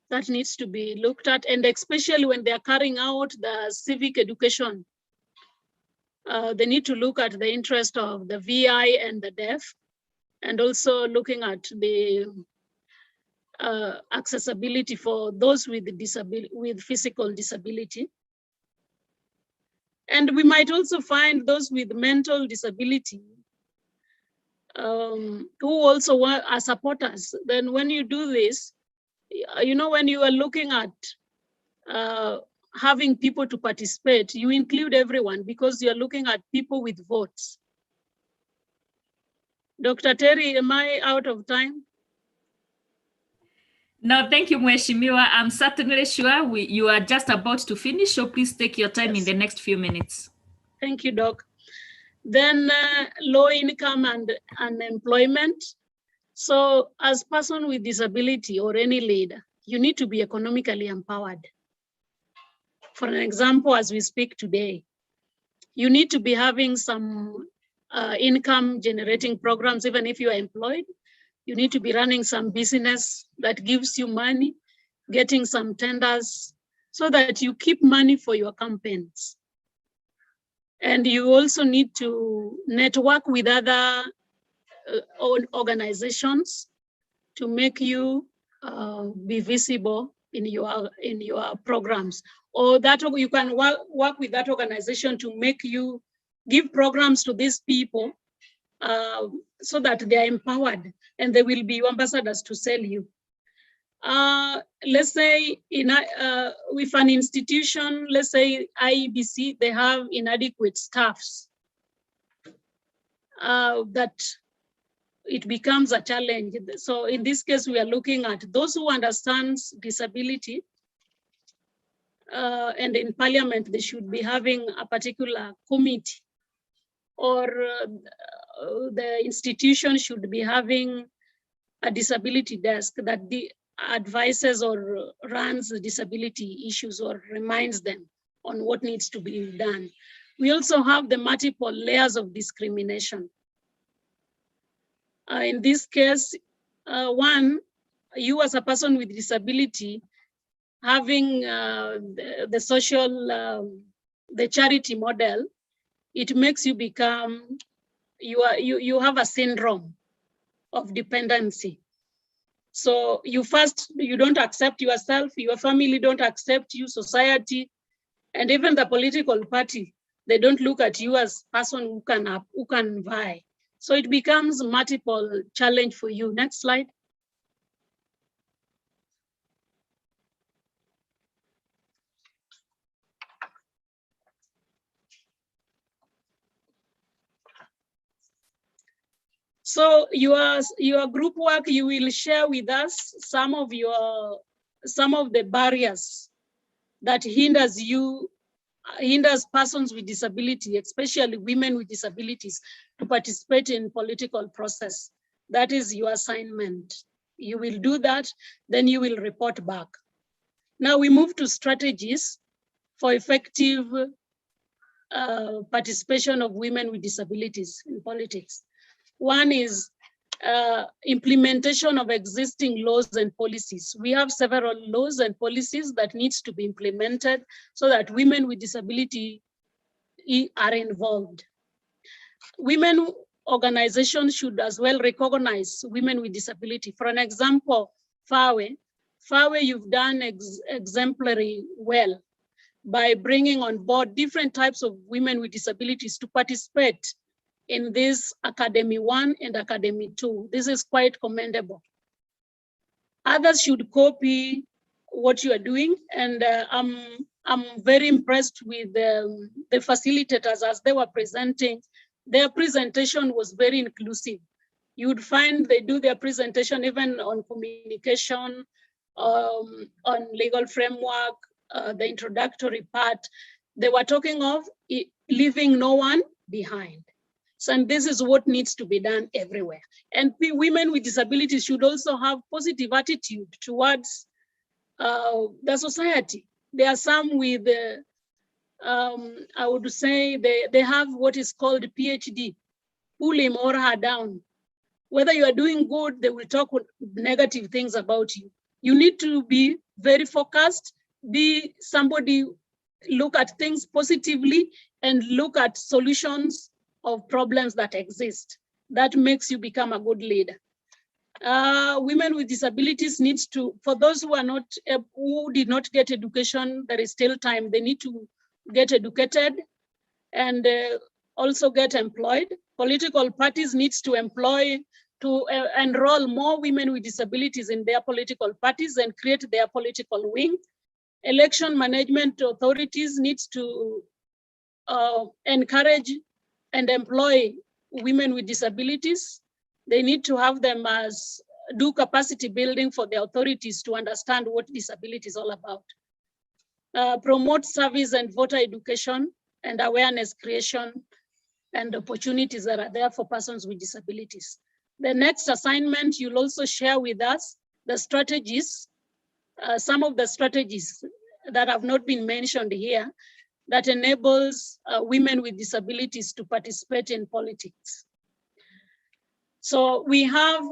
[SPEAKER 2] that needs to be looked at, and especially when they are carrying out the civic education, they need to look at the interest of the VI and the deaf, and also looking at the accessibility for those with physical disability. And we might also find those with mental disability who also are supporters. Then when you do this, you know, when you are looking at having people to participate, you include everyone because you're looking at people with votes. Dr. Terry, am I out of time?
[SPEAKER 1] No, thank you, Mheshimiwa. I'm certainly sure you are just about to finish, so please take your time in the next few minutes.
[SPEAKER 2] Thank you, Doc. Then low income and unemployment. So as person with disability or any leader, you need to be economically empowered. For an example, as we speak today, you need to be having some income generating programs. Even if you are employed, you need to be running some business that gives you money, getting some tenders so that you keep money for your campaigns. And you also need to network with other organizations to make you be visible in your programs, or that you can work with that organization to make you give programs to these people so that they are empowered and they will be ambassadors to sell you. Let's say with an institution, let's say IEBC, they have inadequate staffs. that it becomes a challenge. So in this case, we are looking at those who understand disability, and in parliament, they should be having a particular committee, or the institution should be having a disability desk that advises or runs the disability issues or reminds them on what needs to be done. We also have the multiple layers of discrimination. In this case, one, you as a person with disability, having the social, the charity model, it makes you become, you have a syndrome of dependency. So you don't accept yourself, your family don't accept you, society, and even the political party, they don't look at you as person who can vie. So it becomes multiple challenge for you. Next slide. So your group work, you will share with us some of the barriers that hinders persons with disability, especially women with disabilities, to participate in political process. That is your assignment. You will do that, then you will report back. Now we move to strategies for effective participation of women with disabilities in politics. One is implementation of existing laws and policies. We have several laws and policies that needs to be implemented so that women with disability are involved. Women organizations should as well recognize women with disability. For an example, FAWE, you've done exemplary well by bringing on board different types of women with disabilities to participate in this Academy 1 and Academy 2. This is quite commendable. Others should copy what you are doing, and I'm very impressed with the facilitators as they were presenting. Their presentation was very inclusive. You would find they do their presentation even on communication, on legal framework, the introductory part. They were talking of leaving no one behind. So, and this is what needs to be done everywhere. And women with disabilities should also have positive attitude towards the society. There are some with, I would say, they have what is called PhD, pull him or her down. Whether you are doing good, they will talk negative things about you. You need to be very focused, be somebody, look at things positively and look at solutions of problems that exist. That makes you become a good leader. Women with disabilities needs to, for those who are not, who did not get education, there is still time. They need to get educated and also get employed. Political parties needs to enroll more women with disabilities in their political parties and create their political wing. Election management authorities needs to encourage and employ women with disabilities. They need to have them do capacity building for the authorities to understand what disability is all about. Promote service and voter education and awareness creation and opportunities that are there for persons with disabilities. The next assignment, you'll also share with us the strategies, some of the strategies that have not been mentioned here that enables women with disabilities to participate in politics. So we have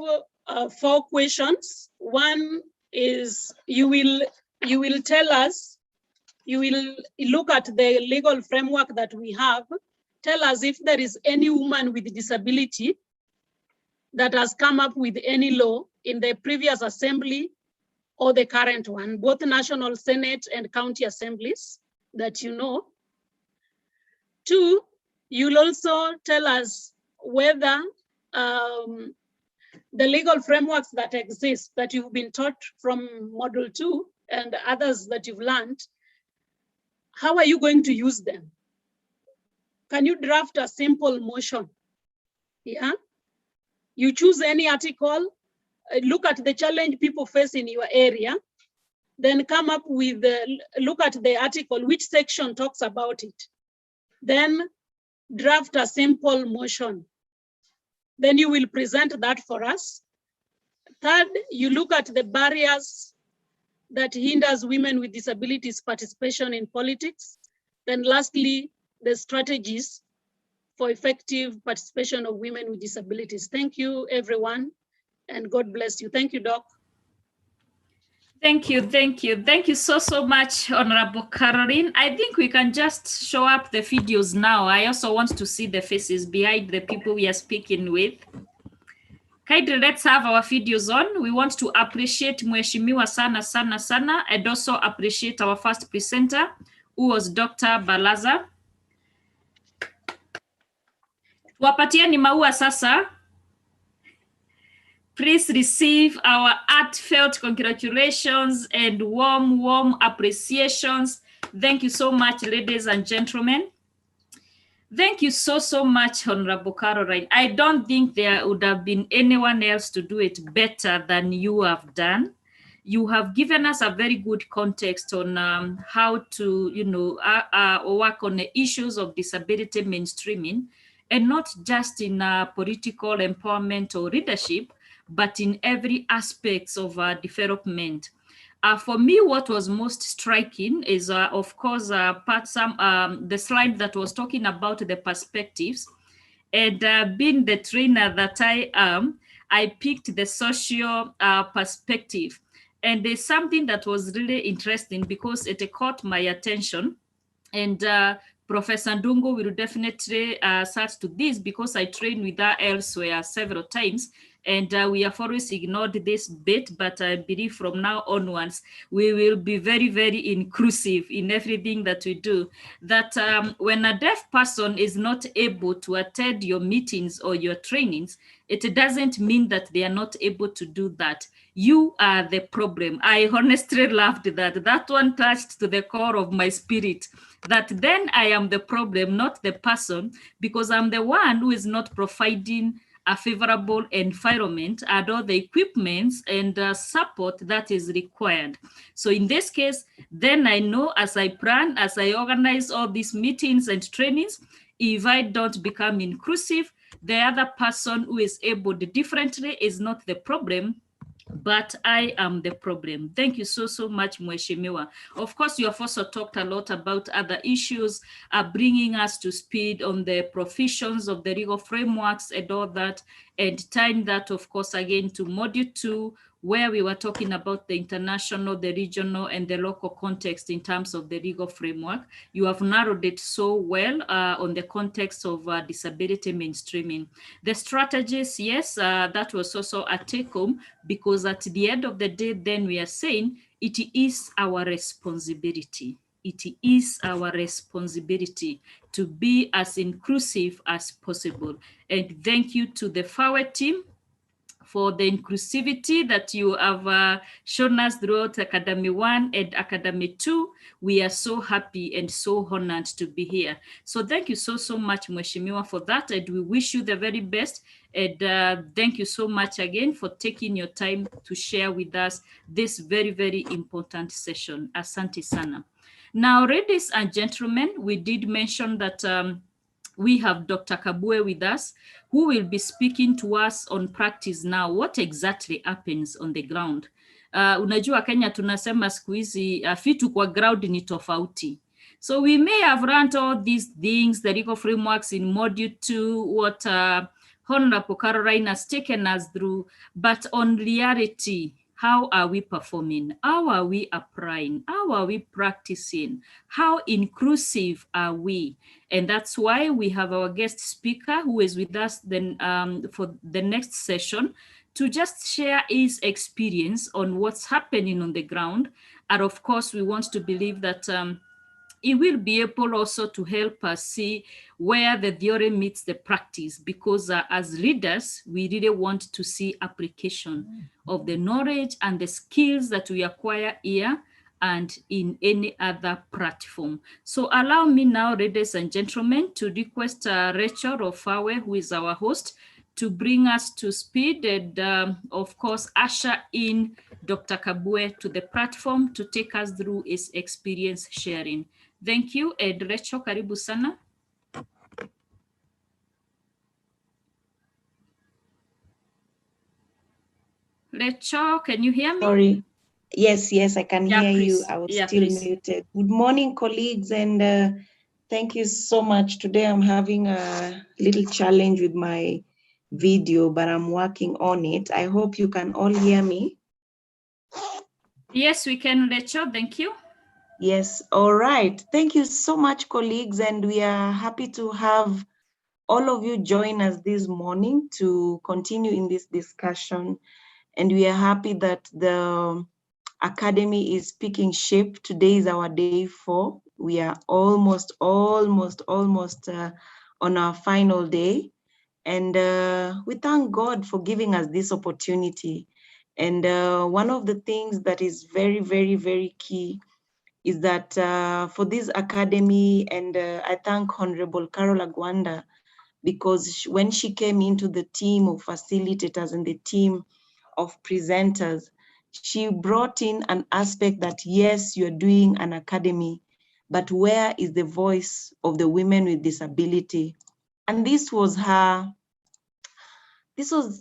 [SPEAKER 2] 4 questions. One is you will tell us, you will look at the legal framework that we have. Tell us if there is any woman with disability that has come up with any law in the previous assembly or the current one, both National Senate and county assemblies that you know. 2, you'll also tell us whether the legal frameworks that exist that you've been taught from Module 2 and others that you've learned, how are you going to use them? Can you draft a simple motion Yeah. You choose any article, look at the challenge people face in your area, then come up with, look at the article, which section talks about it. Then draft a simple motion. Then you will present that for us. Third, you look at the barriers that hinders women with disabilities participation in politics. Then lastly, the strategies for effective participation of women with disabilities. Thank you, everyone, and God bless you. Thank you, Doc.
[SPEAKER 1] Thank you, thank you. Thank you so much, Honorable Caroline. I think we can just show up the videos now. I also want to see the faces behind the people we are speaking with. Kindly, let's have our videos on. We want to appreciate Mheshimiwa sana, and also appreciate our first presenter, who was Dr. Balaza. Tuwapatieni maua sasa. Please receive our heartfelt congratulations and warm appreciations. Thank you so much, ladies and gentlemen. Thank you so much, Honorable Caroline. I don't think there would have been anyone else to do it better than you have done. You have given us a very good context on how to, work on the issues of disability mainstreaming, and not just in political empowerment or leadership, but in every aspect of development. For me, what was most striking is, of course, the slide that was talking about the perspectives. And being the trainer that I am, I picked the social perspective. And there's something that was really interesting because it caught my attention. And Professor Ndungo will definitely start to this because I trained with her elsewhere several times. And we have always ignored this bit, but I believe from now onwards, we will be very inclusive in everything that we do. That when a deaf person is not able to attend your meetings or your trainings, it doesn't mean that they are not able to do that. You are the problem. I honestly loved that. That one touched to the core of my spirit, that then I am the problem, not the person, because I'm the one who is not providing a favorable environment and all the equipments and support that is required. So in this case, then I know as I plan, as I organize all these meetings and trainings, if I don't become inclusive, the other person who is abled differently is not the problem, but I am the problem. Thank you so much, Mheshimiwa. Of course, you have also talked a lot about other issues, bringing us to speed on the provisions of the legal frameworks and all that, and tying that, of course, again to Module 2, where we were talking about the international, the regional, and the local context in terms of the legal framework. You have narrowed it so well on the context of disability mainstreaming. The strategies, yes, that was also a take-home, because at the end of the day, then we are saying it is our responsibility. It is our responsibility to be as inclusive as possible. And thank you to the FAWE team for the inclusivity that you have shown us throughout Academy 1 and Academy 2. We are so happy and so honored to be here. So thank you so much, Mheshimiwa, for that. And we wish you the very best. And thank you so much again for taking your time to share with us this very important session. Asante sana. Now, ladies and gentlemen, we did mention that we have Dr. Kabwe with us, who will be speaking to us on practice now. What exactly happens on the ground? Unajua Kenya tunasema siku hizi vitu kwa ground ni tofauti. So we may have learned all these things, the legal frameworks in Module 2, what Honorable Caroline has taken us through, but on reality, how are we performing? How are we applying? How are we practicing? How inclusive are we? And that's why we have our guest speaker who is with us then for the next session to just share his experience on what's happening on the ground. And of course, we want to believe that it will be able also to help us see where the theory meets the practice, because as leaders, we really want to see application of the knowledge and the skills that we acquire here and in any other platform. So allow me now, ladies and gentlemen, to request Rachel of FAWE, who is our host, to bring us to speed and, of course, usher in Dr. Kabwe to the platform to take us through his experience sharing. Thank you. And Rachel, karibu sana. Rachel, can you hear me?
[SPEAKER 3] Sorry. Yes, I can hear
[SPEAKER 1] please.
[SPEAKER 3] you. I was still
[SPEAKER 1] please.
[SPEAKER 3] muted. Good morning, colleagues, and thank you so much. Today I'm having a little challenge with my video, but I'm working on it. I hope you can all hear me.
[SPEAKER 1] Yes, we can, Rachel. Thank you.
[SPEAKER 3] Yes, all right. Thank you so much, colleagues, and we are happy to have all of you join us this morning to continue in this discussion. And we are happy that the Academy is picking shape. Today is our day 4. We are almost on our final day. And we thank God for giving us this opportunity. And one of the things that is very, very, very key is that for this Academy, and I thank Honorable Carol Agwanda, because when she came into the team of facilitators and the team of presenters, she brought in an aspect that, yes, you're doing an academy, but where is the voice of the women with disability? And this was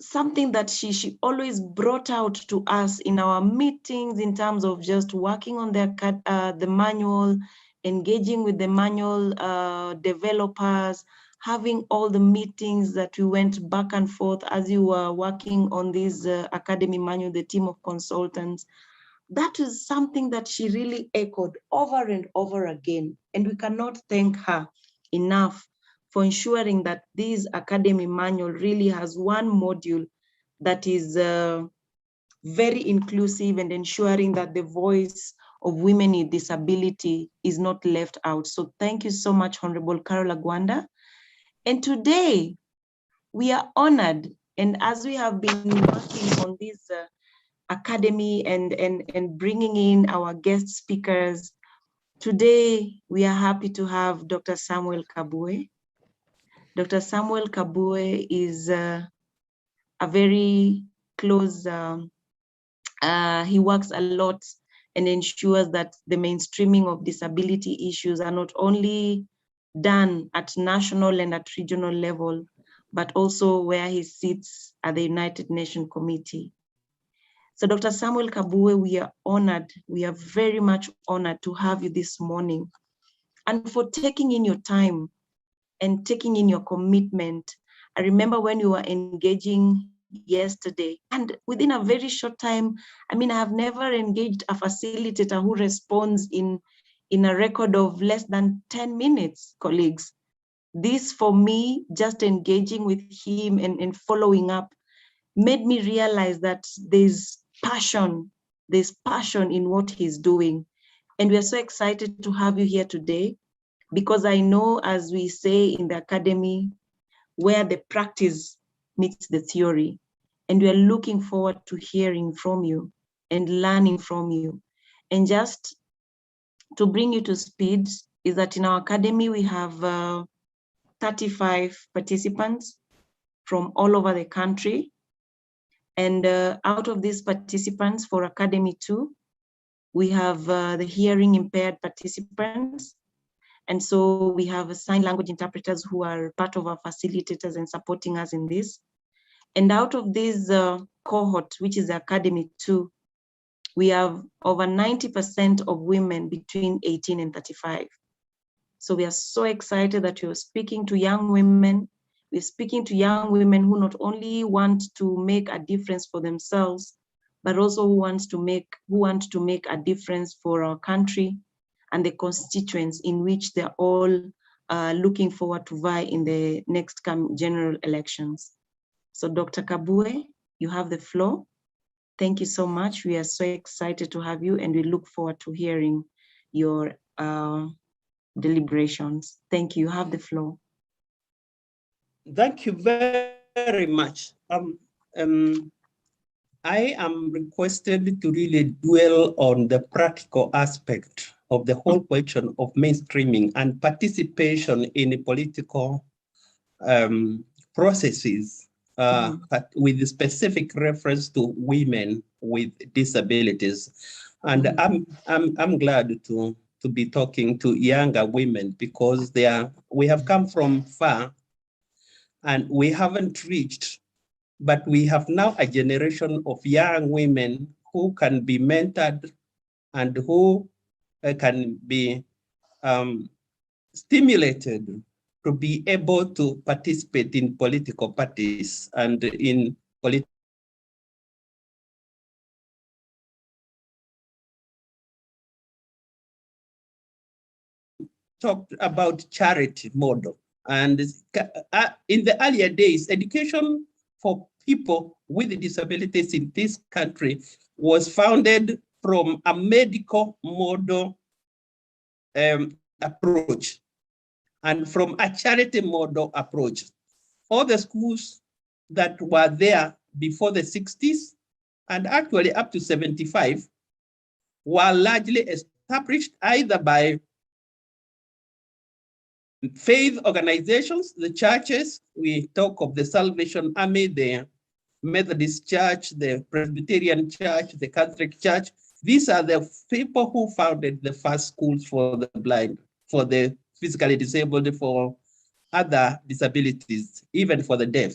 [SPEAKER 3] something that she always brought out to us in our meetings in terms of just working on the manual, engaging with the manual developers, having all the meetings that we went back and forth as you were working on this academy manual, the team of consultants. That is something that she really echoed over and over again. And we cannot thank her enough for ensuring that this academy manual really has one module that is very inclusive and ensuring that the voice of women with disability is not left out. So thank you so much, Honorable Carol Agwanda. And today we are honored, and as we have been working on this academy and bringing in our guest speakers, today we are happy to have Dr. Samuel Kabwe. Dr. Samuel Kabwe is a very close, he works a lot and ensures that the mainstreaming of disability issues are not only done at national and at regional level, but also where he sits at the United Nations Committee. So Dr. Samuel Kabwe, we are honored, we are very much honored to have you this morning, and for taking in your time and taking in your commitment. I remember when you were engaging yesterday, and within a very short time, I mean, I have never engaged a facilitator who responds in a record of less than 10 minutes, colleagues. This, for me, just engaging with him and following up, made me realize that there's passion in what he's doing. And we are so excited to have you here today, because I know, as we say in the academy, where the practice meets the theory. And we are looking forward to hearing from you and learning from you. And just to bring you to speed, is that in our academy, we have 35 participants from all over the country. And out of these participants for Academy 2, we have the hearing impaired participants. And so we have sign language interpreters who are part of our facilitators and supporting us in this. And out of this cohort, which is Academy 2, we have over 90% of women between 18 and 35. So we are so excited that you're speaking to young women. We're speaking to young women who not only want to make a difference for themselves, but also who want to make a difference for our country and the constituents in which they're all looking forward to vie in the next general elections. So Dr. Kabwe, you have the floor. Thank you so much. We are so excited to have you, and we look forward to hearing your deliberations. Thank you. You have the floor.
[SPEAKER 4] Thank you very much. I am requested to really dwell on the practical aspect of the whole question of mainstreaming and participation in the political processes but with specific reference to women with disabilities. And I'm glad to be talking to younger women because we have come from far and we haven't reached, but we have now a generation of young women who can be mentored and who can be stimulated to be able to participate in political parties and in political talked about charity model. And in the earlier days, education for people with disabilities in this country was founded from a medical model approach and from a charity model approach. All the schools that were there before the 60s and actually up to 75 were largely established either by faith organizations, the churches. We talk of the Salvation Army, the Methodist Church, the Presbyterian Church, the Catholic Church. These are the people who founded the first schools for the blind, for the physically disabled, for other disabilities, even for the deaf.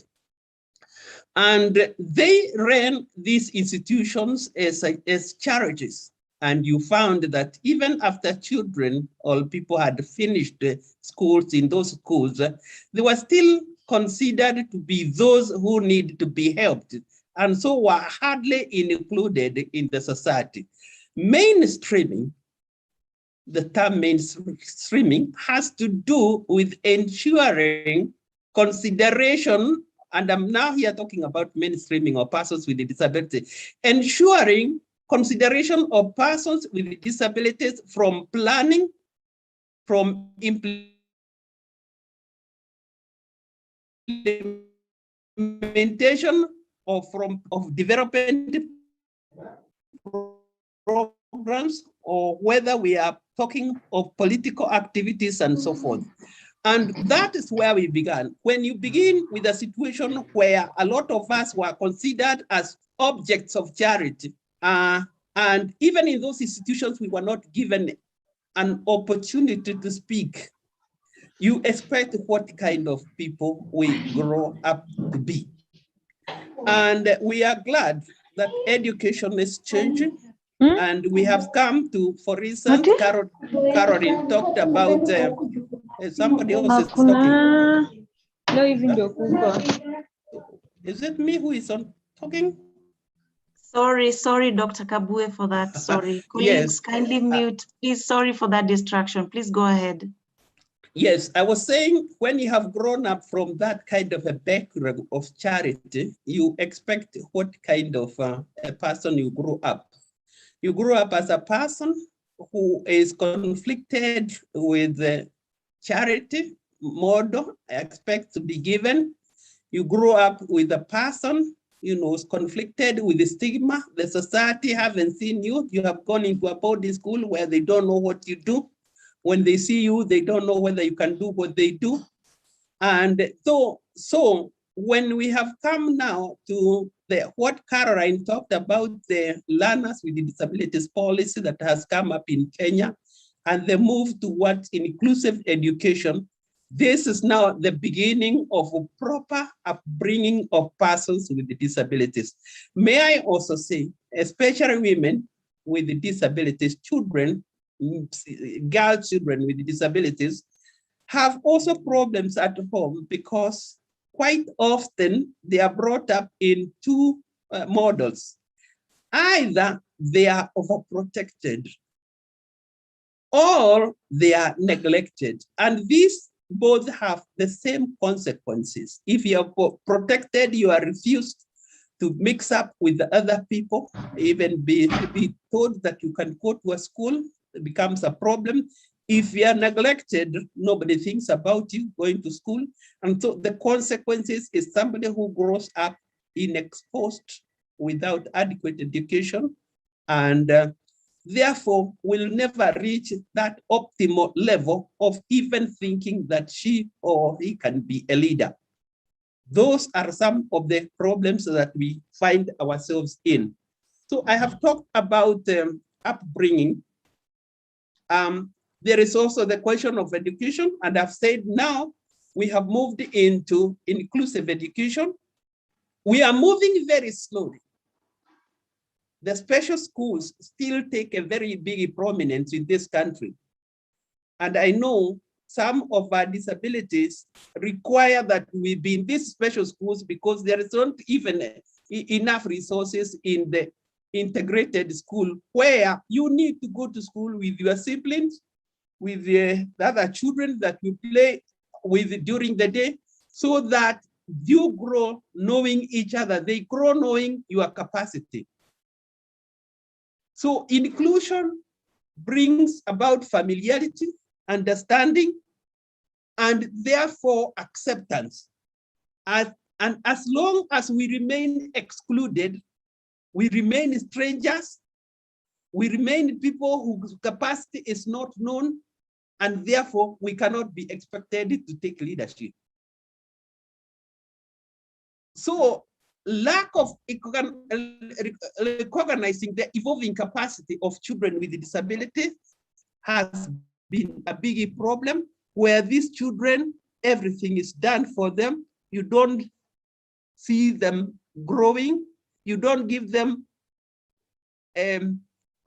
[SPEAKER 4] And they ran these institutions as charities. And you found that even after children or people had finished schools in those schools, they were still considered to be those who need to be helped, and so were hardly included in the society. Mainstreaming, the term mainstreaming, has to do with ensuring consideration, and I'm now here talking about mainstreaming or persons with disability, ensuring consideration of persons with disabilities from planning, from implementation, or of development programs, or whether we are talking of political activities and so forth. And that is where we began. When you begin with a situation where a lot of us were considered as objects of charity, and even in those institutions, we were not given an opportunity to speak, you expect what kind of people we grow up to be. And we are glad that education is changing. And we have come to, for instance, Caroline talked about, somebody else is talking.
[SPEAKER 5] No, even
[SPEAKER 4] Is it me who is talking?
[SPEAKER 3] Sorry, Dr. Kabue, for that. Sorry. Colleagues,
[SPEAKER 4] Yes.
[SPEAKER 3] kindly mute. Please, sorry for that distraction. Please go ahead.
[SPEAKER 4] Yes, I was saying when you have grown up from that kind of a background of charity, you expect what kind of a person you grew up. You grew up as a person who is conflicted with the charity model, expect to be given. You grew up with a person, is conflicted with the stigma. The society haven't seen you. You have gone into a boarding school where they don't know what you do. When they see you, they don't know whether you can do what they do. And so when we have come now to what Caroline talked about, the learners with disabilities policy that has come up in Kenya, and the move towards inclusive education, this is now the beginning of a proper upbringing of persons with disabilities. May I also say, especially women with disabilities, children, girl children with disabilities, have also problems at home because quite often they are brought up in two models. Either they are overprotected or they are neglected. And these both have the same consequences. If you are protected, you are refused to mix up with the other people, even be told that you can go to a school, it becomes a problem. If you are neglected, nobody thinks about you going to school. And so the consequences is somebody who grows up inexposed without adequate education, and therefore will never reach that optimal level of even thinking that she or he can be a leader. Those are some of the problems that we find ourselves in. So I have talked about upbringing. There is also the question of education, and I've said now we have moved into inclusive education. We are moving very slowly. The special schools still take a very big prominence in this country. And I know some of our disabilities require that we be in these special schools because there isn't even enough resources in the integrated school where you need to go to school with your siblings, with the other children that you play with during the day, so that you grow knowing each other. They grow knowing your capacity. So inclusion brings about familiarity, understanding, and therefore acceptance. And as long as we remain excluded, we remain strangers, we remain people whose capacity is not known, and therefore we cannot be expected to take leadership. So lack of recognizing the evolving capacity of children with disabilities has been a big problem, where these children, everything is done for them. You don't see them growing. You don't give them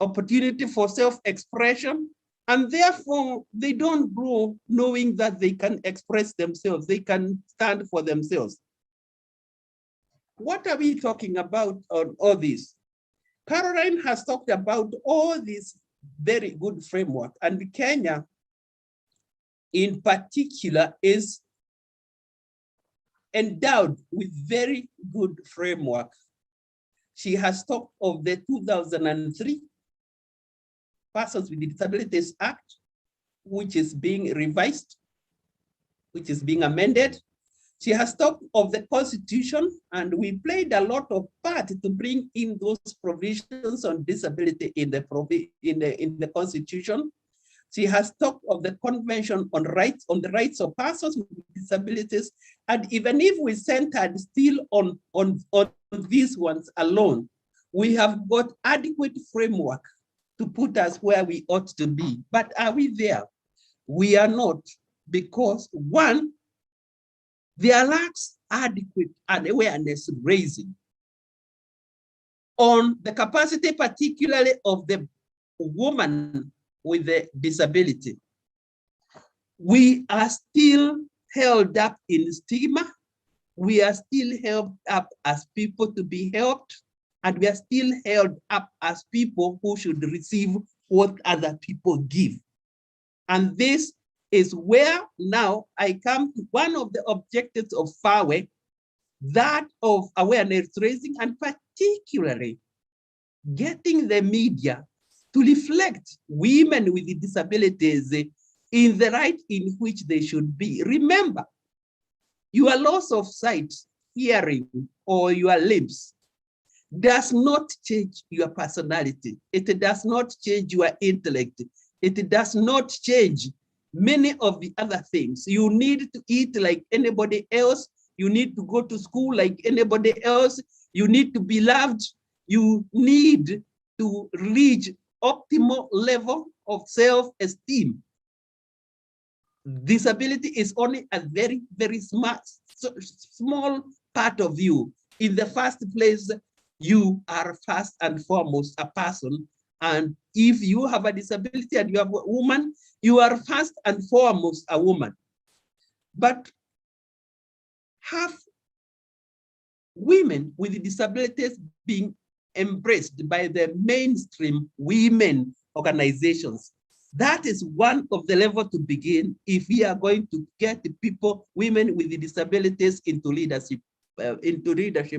[SPEAKER 4] opportunity for self-expression. And therefore, they don't grow knowing that they can express themselves. They can stand for themselves. What are we talking about on all this? Caroline has talked about all this very good framework, and Kenya in particular is endowed with very good framework. She has talked of the 2003 Persons with Disabilities Act, which is being revised, which is being amended. She has talked of the Constitution, and we played a lot of part to bring in those provisions on disability in the Constitution. She has talked of the Convention on the Rights of Persons with Disabilities, and even if we centered still on these ones alone, we have got adequate framework to put us where we ought to be. But are we there? We are not, because one, there lacks adequate awareness raising on the capacity, particularly of the woman with the disability. We are still held up in stigma. We are still held up as people to be helped, and we are still held up as people who should receive what other people give. And this is where now I come to one of the objectives of FAWE, that of awareness raising, and particularly getting the media to reflect women with disabilities in the right in which they should be. Remember, your loss of sight, hearing, or your limbs does not change your personality. It does not change your intellect. It does not change many of the other things. You need to eat like anybody else. You need to go to school like anybody else. You need to be loved. You need to reach optimal level of self-esteem. Disability is only a very, very small part of you. In the first place, you are first and foremost a person. And if you have a disability and you are a woman, you are first and foremost a woman. But have women with disabilities being embraced by the mainstream women organizations? That is one of the levels to begin if we are going to get the people, women with disabilities into leadership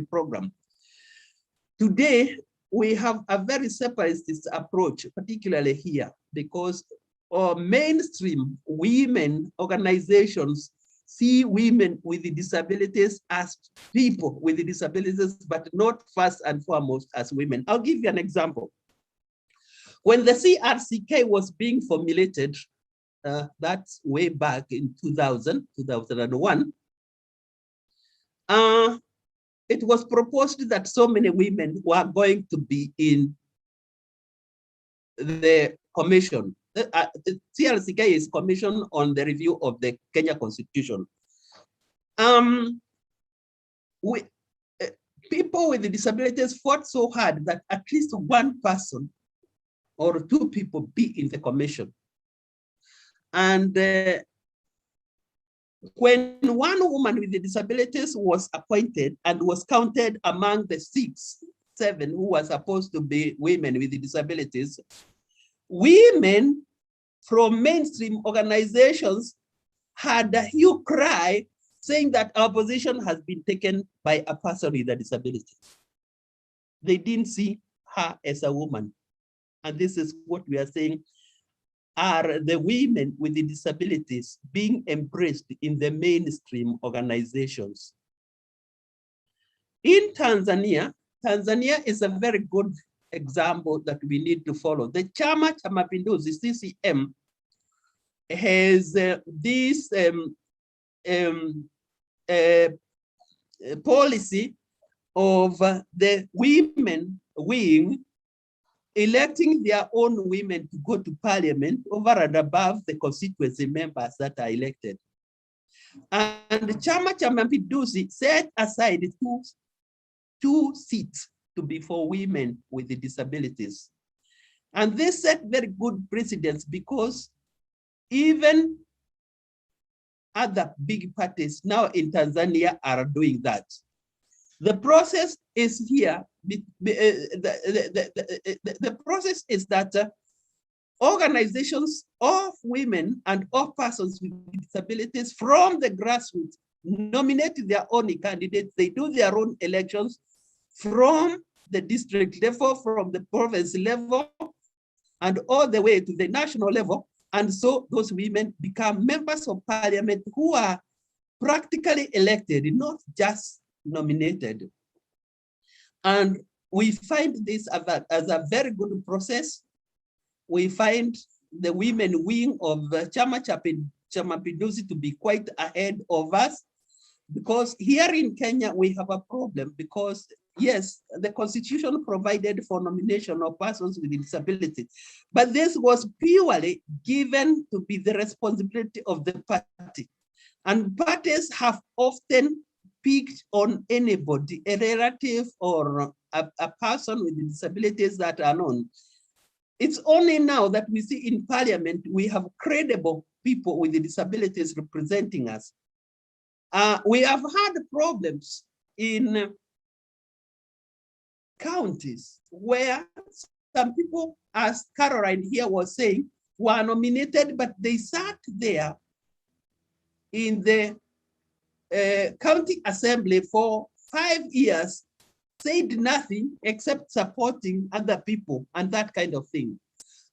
[SPEAKER 4] program. Today, we have a very separatist approach, particularly here, because our mainstream women organizations see women with disabilities as people with disabilities, but not first and foremost as women. I'll give you an example. When the CRCK was being formulated, that's way back in 2001, it was proposed that so many women were going to be in the commission. The CLCK is Commission on the Review of the Kenya Constitution. People with disabilities fought so hard that at least one person or two people be in the commission. And when one woman with disabilities was appointed and was counted among the 6, 7 who were supposed to be women with disabilities, women from mainstream organizations had a huge cry saying that our position has been taken by a person with a disability. They didn't see her as a woman. And this is what we are saying. Are the women with the disabilities being embraced in the mainstream organizations? In Tanzania, Tanzania is a very good example that we need to follow. The Chama cha Mapinduzi, CCM, has this policy of the women wing electing their own women to go to parliament over and above the constituency members that are elected. And Chama cha Mapinduzi set aside two seats to be for women with disabilities. And they set very good precedents because even other big parties now in Tanzania are doing that. The process is here. The process is that organizations of women and of persons with disabilities from the grassroots nominate their own candidates. They do their own elections from the district level, from the province level, and all the way to the national level. And so those women become members of parliament who are practically elected, not just nominated. And we find this as a very good process. We find the women wing of Chama cha Mapinduzi to be quite ahead of us, because here in Kenya, we have a problem because, yes, the constitution provided for nomination of persons with disability, but this was purely given to be the responsibility of the party. And parties have often picked on anybody, a relative or a person with disabilities that are known. It's only now that we see in parliament, we have credible people with disabilities representing us. We have had problems in counties where some people, as Caroline here was saying, were nominated, but they sat there in the county assembly for 5 years, said nothing except supporting other people and that kind of thing.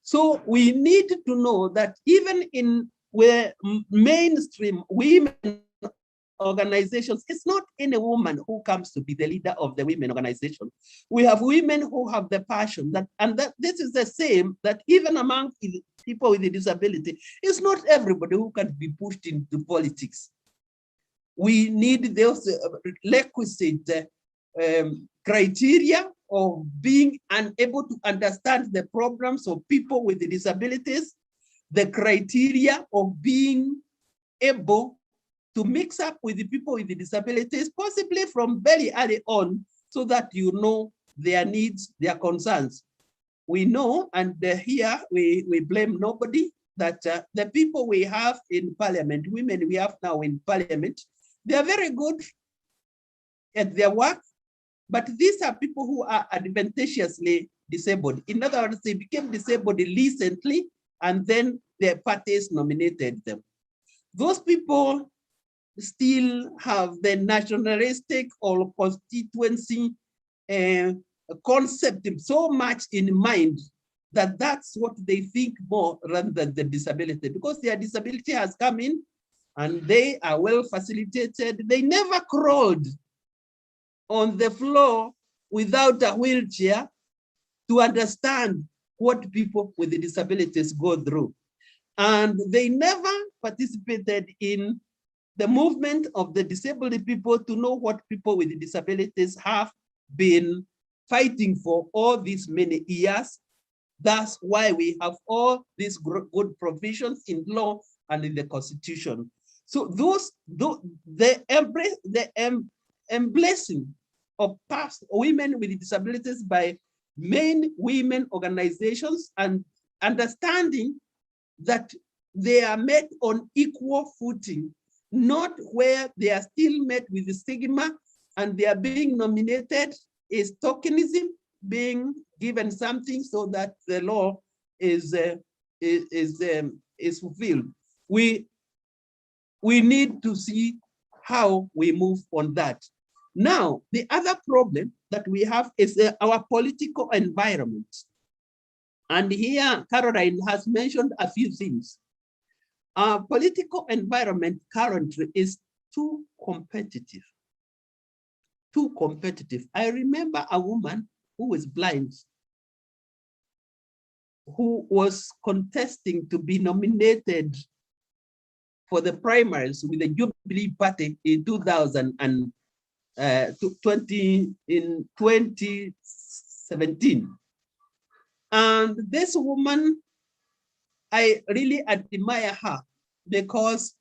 [SPEAKER 4] So we need to know that even in where mainstream women organizations, it's not any woman who comes to be the leader of the women organization. We have women who have the passion that, and that this is the same, that even among people with a disability, it's not everybody who can be pushed into politics. We need those requisite criteria of being unable to understand the problems of people with disabilities, the criteria of being able to mix up with the people with disabilities, possibly from very early on, so that you know their needs, their concerns. We know, and here we blame nobody, that the people we have in parliament, women we have now in parliament, they are very good at their work, but these are people who are advantageously disabled. In other words, they became disabled recently, and then their parties nominated them. Those people still have the nationalistic or constituency concept so much in mind that that's what they think more rather than the disability, because their disability has come in and they are well facilitated. They never crawled on the floor without a wheelchair to understand what people with disabilities go through. And they never participated in the movement of the disabled people to know what people with disabilities have been fighting for all these many years. That's why we have all these good provisions in law and in the Constitution. So the embracing of past women with disabilities by main women organizations and understanding that they are met on equal footing, not where they are still met with the stigma and they are being nominated is tokenism, being given something so that the law is fulfilled. We need to see how we move on that. Now, the other problem that we have is our political environment. And here, Caroline has mentioned a few things. Our political environment currently is too competitive. Too competitive. I remember a woman who was blind, who was contesting to be nominated for the primaries with the Jubilee Party in 2017. And this woman, I really admire her because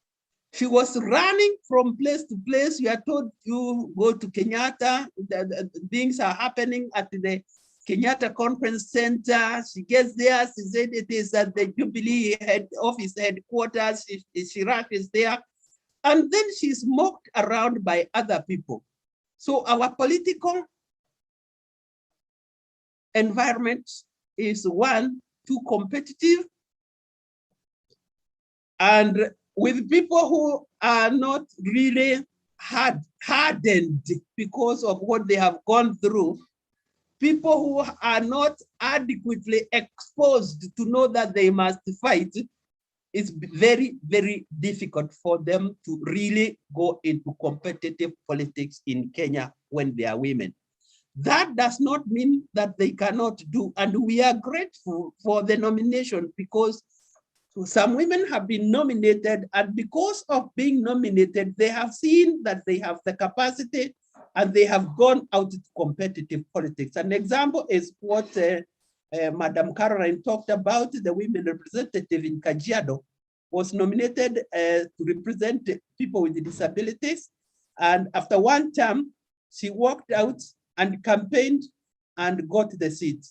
[SPEAKER 4] she was running from place to place. You are told you go to Kenyatta, things are happening at the Kenyatta Conference Center. She gets there, she said it is at the Jubilee office headquarters. She rushes there. And then she's mocked around by other people. So our political environment is one, too competitive, and with people who are not really hardened because of what they have gone through, people who are not adequately exposed to know that they must fight, it's very, very difficult for them to really go into competitive politics in Kenya when they are women. That does not mean that they cannot do, and we are grateful for the nomination because some women have been nominated, and because of being nominated, they have seen that they have the capacity and they have gone out to competitive politics. An example is what Madam Caroline talked about. The women representative in Kajiado was nominated to represent people with disabilities. And after one term, she walked out and campaigned and got the seat.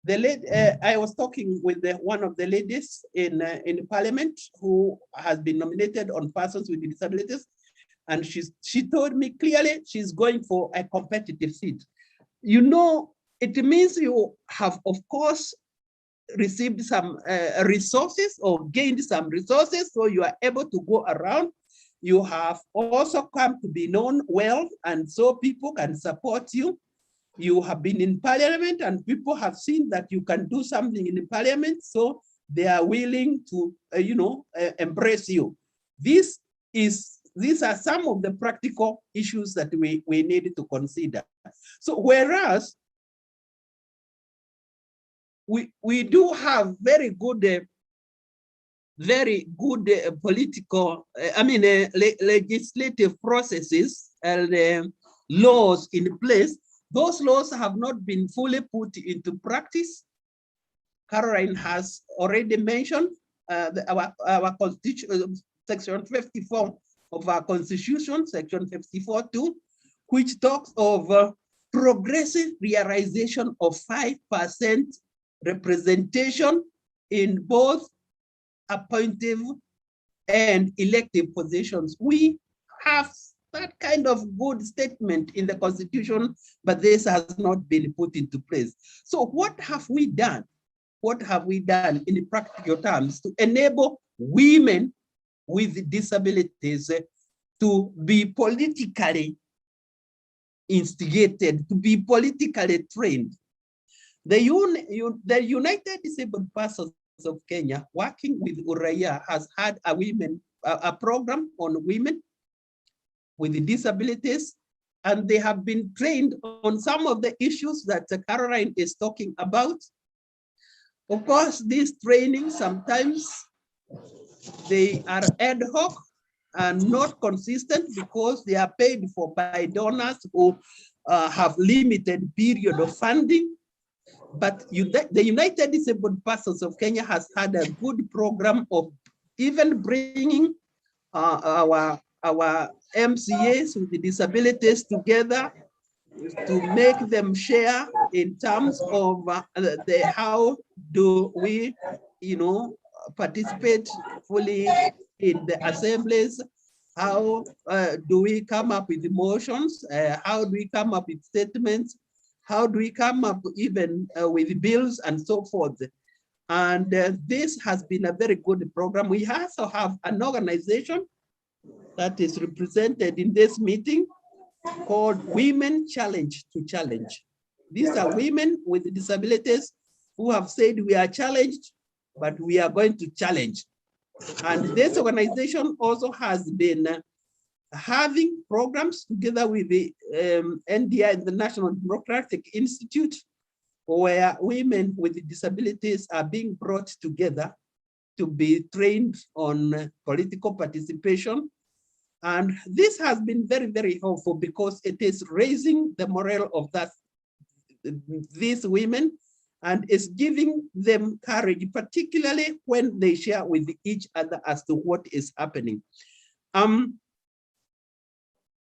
[SPEAKER 4] The lady, I was talking with one of the ladies in parliament who has been nominated on persons with disabilities, and she told me clearly she's going for a competitive seat. You know, it means you have, of course, received some resources or gained some resources, so you are able to go around. You have also come to be known well, and so people can support you. You have been in parliament and people have seen that you can do something in the parliament, so they are willing to, embrace you. These are some of the practical issues that we need to consider. So whereas we do have very good political, legislative processes and laws in place, those laws have not been fully put into practice. Caroline has already mentioned our constitution, section 54 of our constitution, section 54.2, which talks of progressive realization of 5% representation in both appointive and elective positions. We have that kind of good statement in the constitution, but this has not been put into place. So what have we done? What have we done in practical terms to enable women with disabilities to be politically instigated, to be politically trained? The United Disabled Persons of Kenya, working with Uraya, has had a program on women with disabilities, and they have been trained on some of the issues that Caroline is talking about. Of course, these trainings, sometimes they are ad hoc, are not consistent because they are paid for by donors who have limited period of funding. But the United Disabled Persons of Kenya has had a good program of even bringing our MCAs with the disabilities together to make them share in terms of how do we, participate fully in the assemblies. How do we come up with motions? How do we come up with statements? How do we come up even with bills and so forth? And this has been a very good program. We also have an organization that is represented in this meeting called Women Challenge to Challenge. These are women with disabilities who have said we are challenged, but we are going to challenge. And this organization also has been having programs together with the NDI, the National Democratic Institute, where women with disabilities are being brought together to be trained on political participation. And this has been very, very helpful because it is raising the morale of these women and is giving them courage, particularly when they share with each other as to what is happening.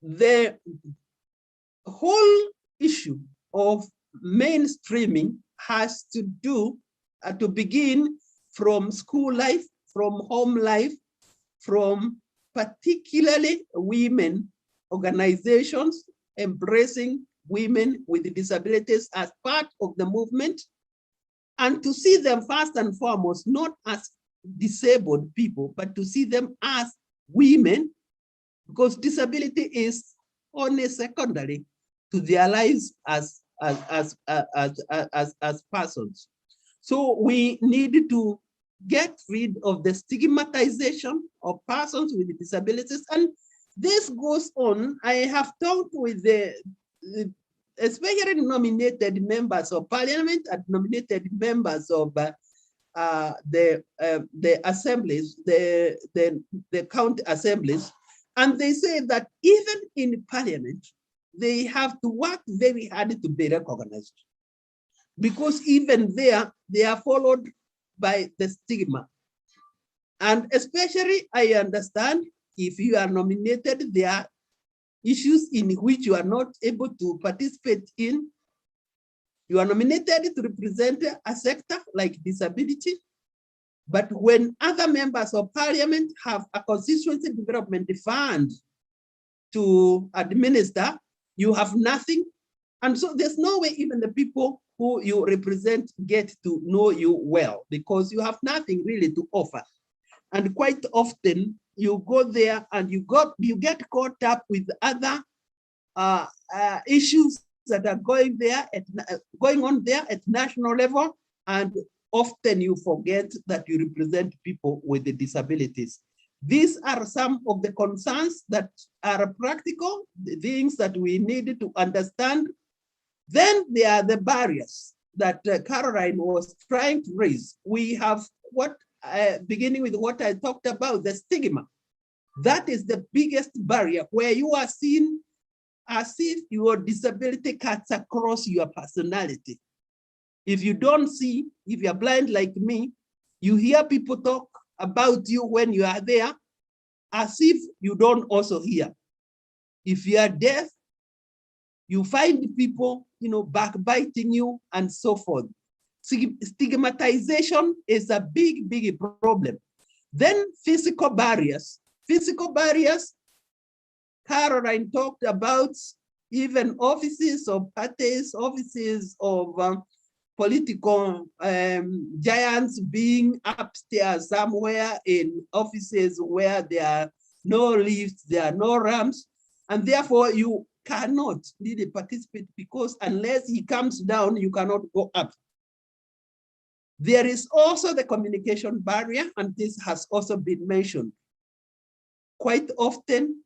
[SPEAKER 4] The whole issue of mainstreaming has to do, to begin from school life, from home life, from particularly women organizations embracing women with disabilities as part of the movement, and to see them first and foremost, not as disabled people, but to see them as women, because disability is only secondary to their lives as persons. So we need to get rid of the stigmatization of persons with disabilities. And this goes on. I have talked with the especially nominated members of parliament and nominated members of the assemblies, the county assemblies, and they say that even in parliament, they have to work very hard to be recognized, because even there, they are followed by the stigma. And especially, I understand if you are nominated, there are issues in which you are not able to participate in. You are nominated to represent a sector like disability, but when other members of parliament have a constituency development fund to administer, you have nothing. And so there's no way even the people who you represent get to know you well, because you have nothing really to offer. And quite often you go there and you get caught up with other issues that are going on there at national level, and often you forget that you represent people with the disabilities. These are some of the concerns that are practical, the things that we need to understand. Then there are the barriers that Caroline was trying to raise. We have beginning with what I talked about, the stigma. That is the biggest barrier, where you are seen as if your disability cuts across your personality. If you don't see, if you're blind like me, you hear people talk about you when you are there as if you don't also hear. If you are deaf, you find people, backbiting you and so forth. Stigmatization is a big, big problem. Then physical barriers. Physical barriers, Caroline talked about even offices of parties, offices of political giants being upstairs somewhere in offices where there are no lifts, there are no ramps, and therefore you cannot really participate, because unless he comes down, you cannot go up. There is also the communication barrier, and this has also been mentioned. Quite often,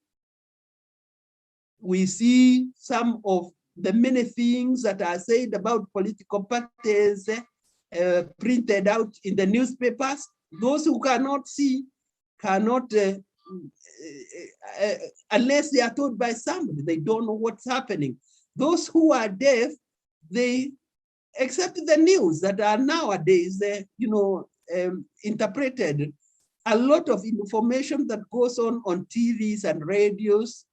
[SPEAKER 4] we see some of the many things that are said about political parties printed out in the newspapers. Those who cannot see cannot unless they are told by somebody, they don't know what's happening. Those who are deaf, they accept the news that are nowadays, interpreted. A lot of information that goes on TVs and radios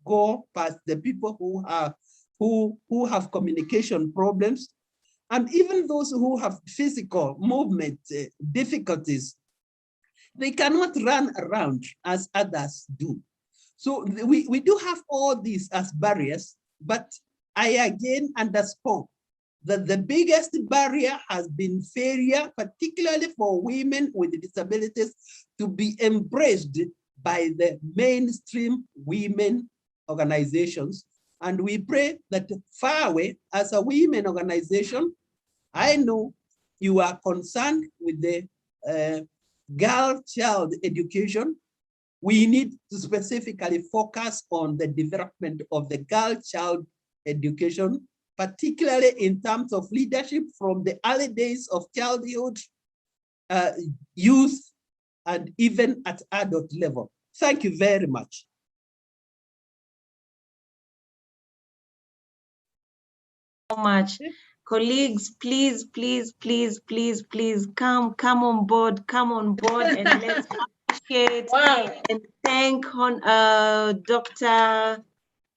[SPEAKER 4] go past the people who have communication problems, and even those who have physical movement difficulties. They cannot run around as others do. So we do have all these as barriers, but I again underscore that the biggest barrier has been failure, particularly for women with disabilities, to be embraced by the mainstream women organizations. And we pray that FAWE, as a women organization, I know you are concerned with the girl-child education. We need to specifically focus on the development of the girl-child education, particularly in terms of leadership from the early days of childhood, youth, and even at adult level. Thank you very much.
[SPEAKER 3] So much. Colleagues, please, please, please, please, please come on board, and let's appreciate and thank Dr.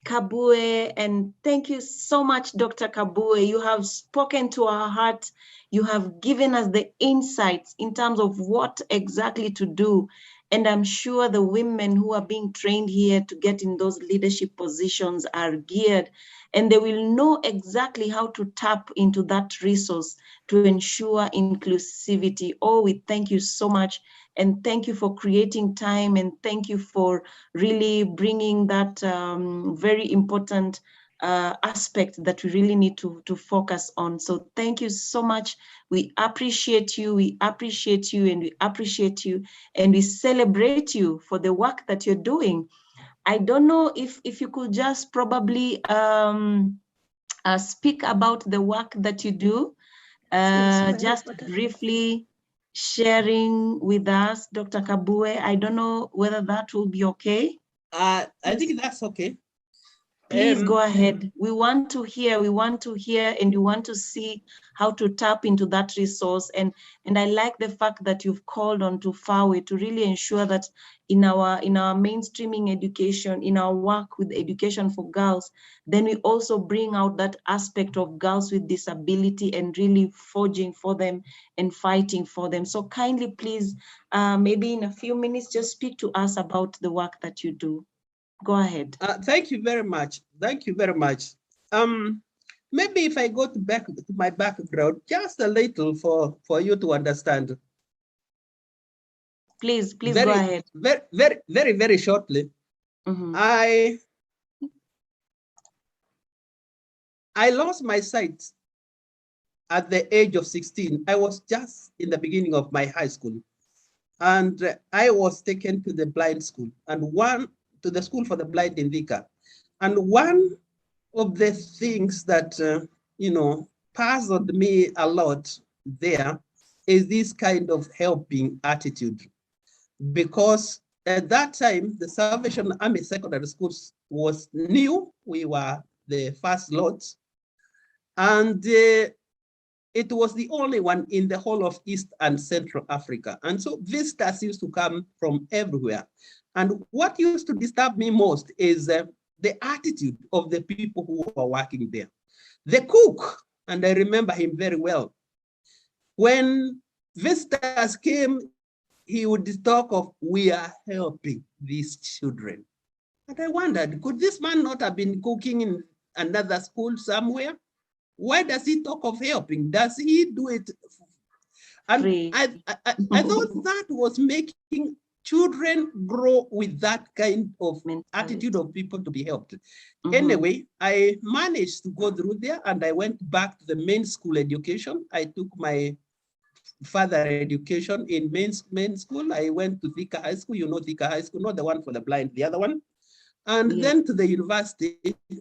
[SPEAKER 3] Kabue, and thank you so much, Dr. Kabue. You have spoken to our heart. You have given us the insights in terms of what exactly to do. And I'm sure the women who are being trained here to get in those leadership positions are geared, and they will know exactly how to tap into that resource to ensure inclusivity. Oh, we thank you so much. And thank you for creating time, and thank you for really bringing that very important aspect that we really need to focus on. So thank you so much. We appreciate you, and we appreciate you, and we celebrate you for the work that you're doing. I don't know if you could just probably speak about the work that you do, just briefly sharing with us, Dr. Kabue. I don't know whether that will be okay.
[SPEAKER 4] I think that's okay.
[SPEAKER 3] Please go ahead. We want to hear, and we want to see how to tap into that resource. And I like the fact that you've called on to FAWE to really ensure that in our mainstreaming education, in our work with education for girls, then we also bring out that aspect of girls with disability and really forging for them and fighting for them. So kindly, please, maybe in a few minutes, just speak to us about the work that you do. Go ahead.
[SPEAKER 4] Thank you very much. Thank you very much. Maybe if I go back to my background just a little for you to understand.
[SPEAKER 3] Please go ahead.
[SPEAKER 4] Very shortly.
[SPEAKER 3] Mm-hmm.
[SPEAKER 4] I lost my sight at the age of 16. I was just in the beginning of my high school, and I was taken to the blind school to the school for the blind in Thika. And one of the things that, puzzled me a lot there is this kind of helping attitude. Because at that time, the Salvation Army Secondary School was new. We were the first lot. And it was the only one in the whole of East and Central Africa. And so visitors used to come from everywhere. And what used to disturb me most is the attitude of the people who were working there. The cook, and I remember him very well, when visitors came, he would talk of, we are helping these children. And I wondered, could this man not have been cooking in another school somewhere? Why does he talk of helping? Does he do it? And I thought that was making children grow with that kind of attitude of people to be helped. Mm-hmm. Anyway, I managed to go through there, and I went back to the main school education. I took my further education in main school. I went to Thika High School, you know Thika High School, not the one for the blind, the other one. And then to the university.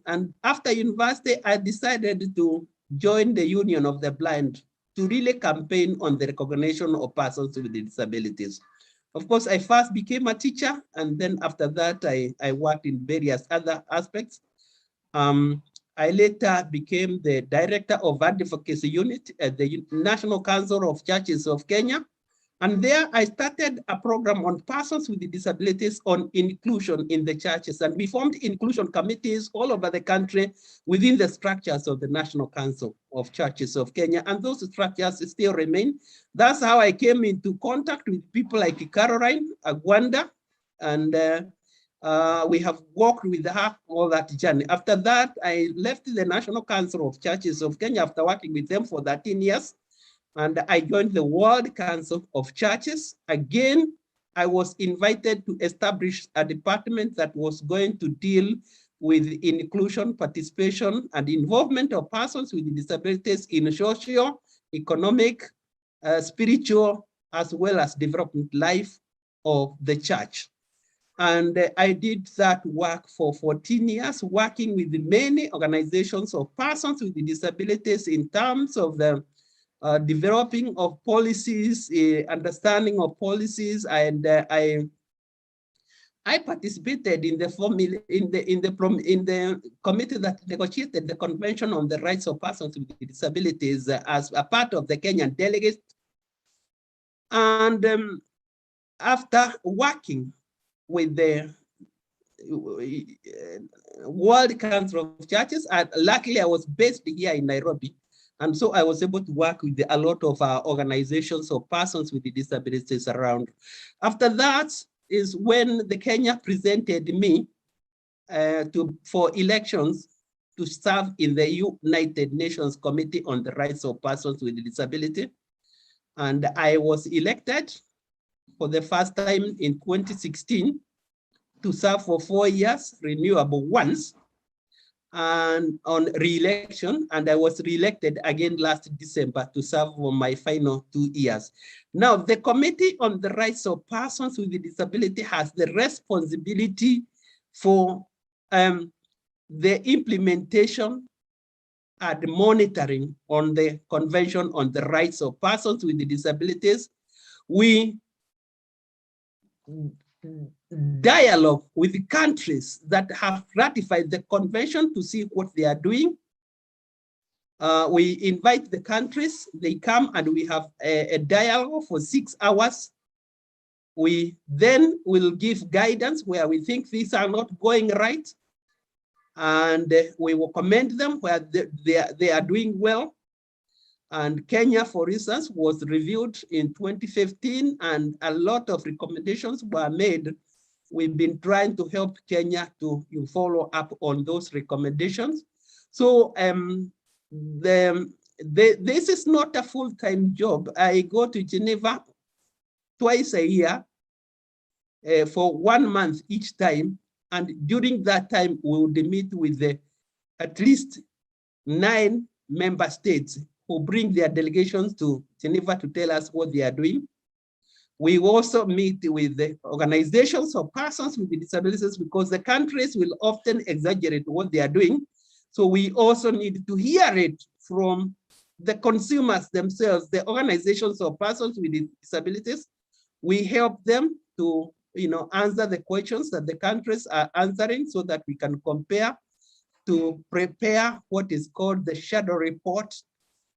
[SPEAKER 4] And after university, I decided to join the Union of the Blind to really campaign on the recognition of persons with disabilities. Of course, I first became a teacher, and then after that, I worked in various other aspects. I later became the director of advocacy unit at the National Council of Churches of Kenya. And there I started a program on persons with disabilities on inclusion in the churches. And we formed inclusion committees all over the country within the structures of the National Council of Churches of Kenya. And those structures still remain. That's how I came into contact with people like Caroline Agwanda. And we have walked with her all that journey. After that, I left the National Council of Churches of Kenya after working with them for 13 years. And I joined the World Council of Churches. Again, I was invited to establish a department that was going to deal with inclusion, participation, and involvement of persons with disabilities in social, economic, spiritual, as well as development life of the church. And I did that work for 14 years, working with many organizations of persons with disabilities in terms of the developing of policies, understanding of policies, and I participated in the committee that negotiated the Convention on the Rights of Persons with Disabilities as a part of the Kenyan delegates. And after working with the World Council of Churches, and luckily I was based here in Nairobi. And so I was able to work with a lot of organizations of persons with disabilities around. After that is when the Kenya presented me for elections to serve in the United Nations Committee on the Rights of Persons with Disability. And I was elected for the first time in 2016 to serve for 4 years, renewable once, and on re-election, and I was re-elected again last December to serve for my final 2 years. Now, the Committee on the Rights of Persons with Disability has the responsibility for the implementation and monitoring on the Convention on the Rights of Persons with Disabilities. We dialogue with countries that have ratified the convention to see what they are doing. We invite the countries, they come and we have a dialogue for 6 hours. We then will give guidance where we think these are not going right. And we will commend them where they are doing well. And Kenya, for instance, was reviewed in 2015 and a lot of recommendations were made. We've been trying to help Kenya to follow up on those recommendations. So this is not a full-time job. I go to Geneva twice a year for 1 month each time. And during that time, we would meet with at least 9 member states who bring their delegations to Geneva to tell us what they are doing. We also meet with the organizations of persons with disabilities because the countries will often exaggerate what they are doing. So we also need to hear it from the consumers themselves, the organizations of persons with disabilities. We help them to answer the questions that the countries are answering so that we can compare to prepare what is called the shadow report.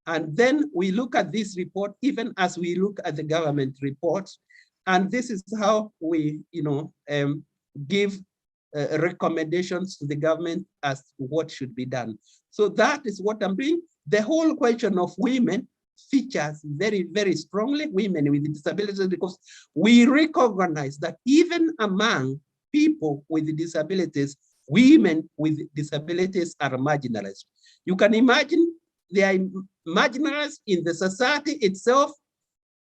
[SPEAKER 4] And then we look at this report even as we look at the government reports. And this is how we give recommendations to the government as to what should be done. So that is what I'm doing. The whole question of women features very, very strongly women with disabilities because we recognize that even among people with disabilities, women with disabilities are marginalized. You can imagine they are marginalized in the society itself,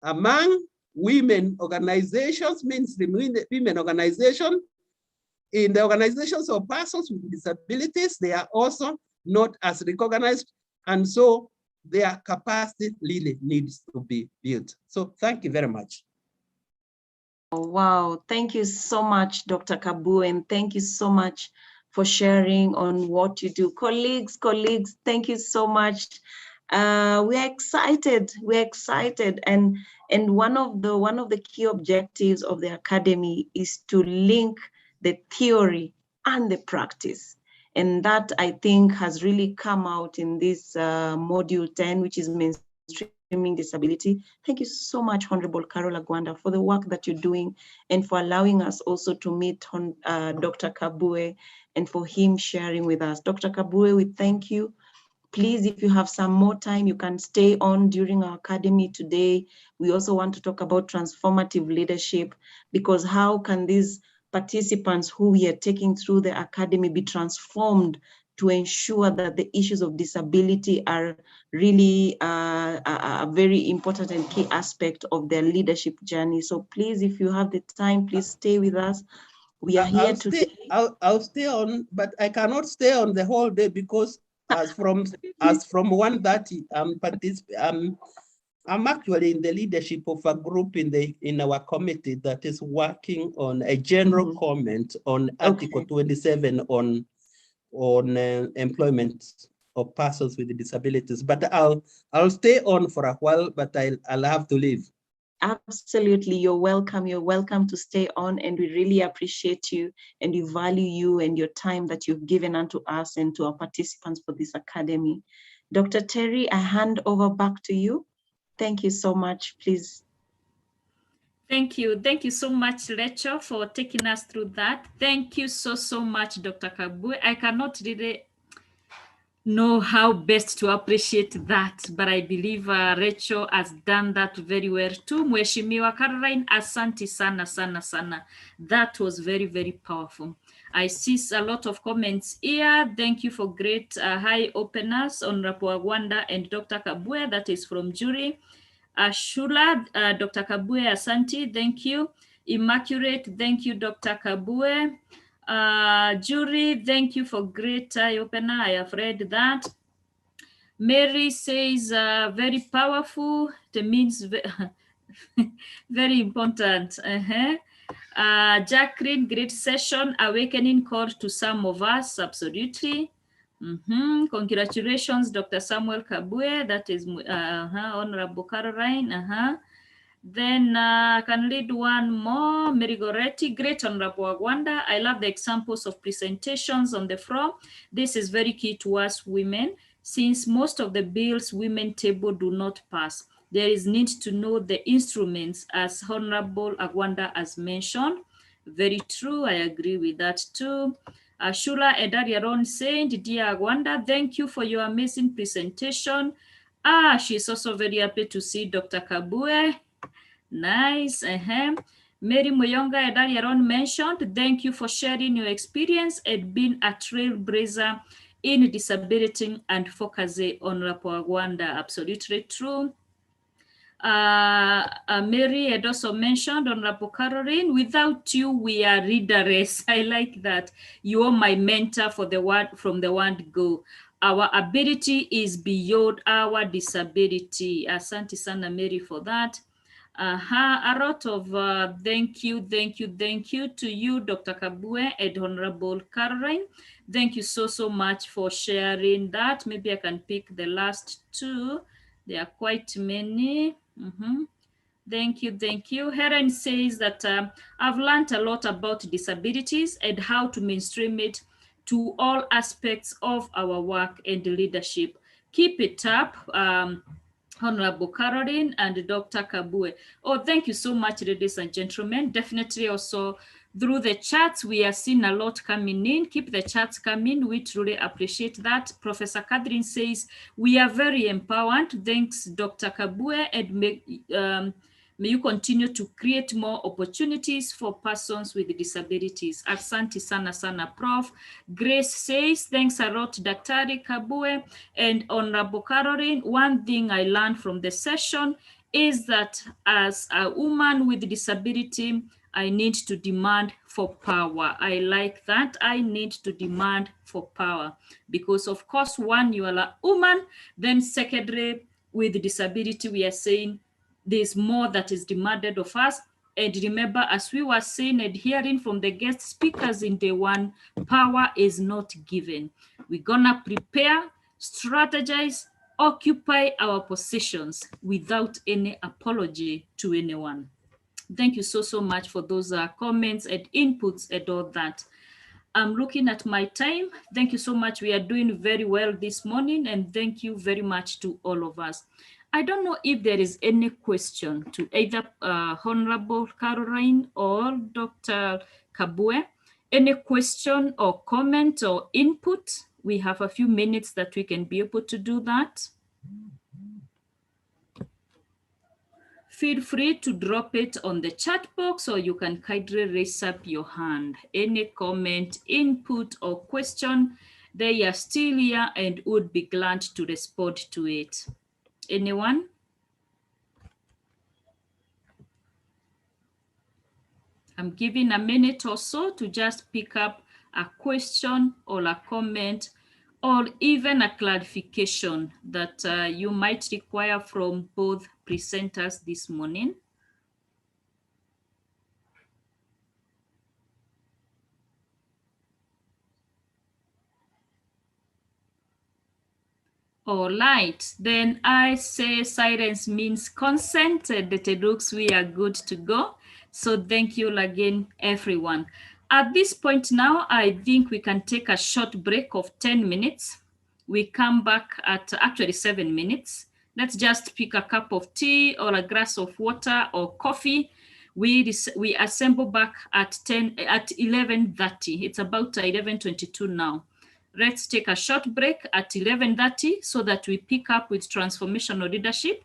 [SPEAKER 4] among women organizations, mainstream women organization, in the organizations of persons with disabilities, they are also not as recognized. And so their capacity really needs to be built. So thank you very much.
[SPEAKER 3] Wow, thank you so much, Dr. Kabu, and thank you so much for sharing on what you do. Colleagues, thank you so much. we're excited. We're excited, and one of the key objectives of the academy is to link the theory and the practice, and that I think has really come out in this module 10, which is mainstreaming disability. Thank you so much, Honorable Carol Agwanda, for the work that you're doing and for allowing us also to meet Dr. Kabue and for him sharing with us. Dr. Kabue, we thank you. Please, if you have some more time, you can stay on during our academy today. We also want to talk about transformative leadership, because how can these participants who we are taking through the academy be transformed to ensure that the issues of disability are really a very important and key aspect of their leadership journey. So please, if you have the time, please stay with us. We are here today.
[SPEAKER 4] I'll stay on, but I cannot stay on the whole day because as from 1:30, I'm actually in the leadership of a group in our committee that is working on a general comment on Article 27 on employment of persons with disabilities. But I'll stay on for a while, but I'll have to leave.
[SPEAKER 3] Absolutely, you're welcome. You're welcome to stay on, and we really appreciate you, and we value you and your time that you've given unto us and to our participants for this academy. Dr. Terry, I hand over back to you. Thank you so much, please.
[SPEAKER 1] Thank you. Thank you so much, Rachel, for taking us through that. Thank you so much, Dr. Kabue. I cannot really know how best to appreciate that, but I believe Rachel has done that very well too. Mheshimiwa Caroline, asante sana sana sana. That was very powerful. I see a lot of comments here. Thank you for great high openers on Agwanda and Dr. Kabue. That is from jury. Shula, Dr. Kabue, asante, thank you. Immaculate, thank you, Dr. Kabue. Jury, thank you for great eye opener. I have read that. Mary says, very powerful. It means very important. Jacqueline, great session. Awakening call to some of us. Absolutely. Congratulations, Dr. Samuel Kabue. That is Honorable Caroline. Then I can read one more. Mary Goretti, great Honorable Agwanda. I love the examples of presentations on the floor. This is very key to us women, since most of the bills women table do not pass. There is need to know the instruments, as Honorable Agwanda has mentioned. Very true, I agree with that too. Shula Edariaron saying, dear Agwanda, thank you for your amazing presentation. She's also very happy to see Dr. Kabue. Nice. Mary Moyonga Edariaron mentioned, thank you for sharing your experience and being a trailblazer in disability and focusing on Agwanda. Absolutely true. Mary had also mentioned on Caroline, without you, we are readerless. I like that. You are my mentor for the word from the word go. Our ability is beyond our disability. Asante sana, Mary, for that. A lot of thank you to you, Dr. Kabue and Honorable Caroline. Thank you so much for sharing that. Maybe I can pick the last two. There are quite many. Thank you. Helen says that I've learned a lot about disabilities and how to mainstream it to all aspects of our work and leadership. Keep it up, Honorable Caroline and Dr. Kabue. Oh, thank you so much, ladies and gentlemen. Definitely also through the chats, we are seeing a lot coming in. Keep the chats coming. We truly appreciate that. Professor Catherine says, we are very empowered. Thanks, Dr. Kabue, and may you continue to create more opportunities for persons with disabilities. Asante sana sana, Prof. Grace says, thanks a lot, Dr. Kabue and Honorable Caroline. One thing I learned from the session is that as a woman with disability, I need to demand for power. I like that. I need to demand for power because, of course, one, you are a woman. Then secondly, with disability, we are saying there's more that is demanded of us. And remember, as we were saying and hearing from the guest speakers in day one, power is not given. We're gonna prepare, strategize, occupy our positions without any apology to anyone. Thank you so much for those comments and inputs and all that. I'm looking at my time. Thank you so much. We are doing very well this morning, and thank you very much to all of us. I don't know if there is any question to either Honorable Caroline or Dr. Kabue. Any question or comment or input? We have a few minutes that we can be able to do that. Feel free to drop it on the chat box, or you can kindly raise up your hand. Any comment, input, or question, they are still here and would be glad to respond to it. Anyone? I'm giving a minute or so to just pick up a question or a comment or even a clarification that you might require from both presenters this morning. All right, then I say silence means consent, and it looks we are good to go. So thank you again, everyone. At this point now, I think we can take a short break of 10 minutes. We come back at actually 7 minutes. Let's just pick a cup of tea or a glass of water or coffee. We assemble back at 11:30. It's about 11:22 now. Let's take a short break at 11:30 so that we pick up with transformational leadership.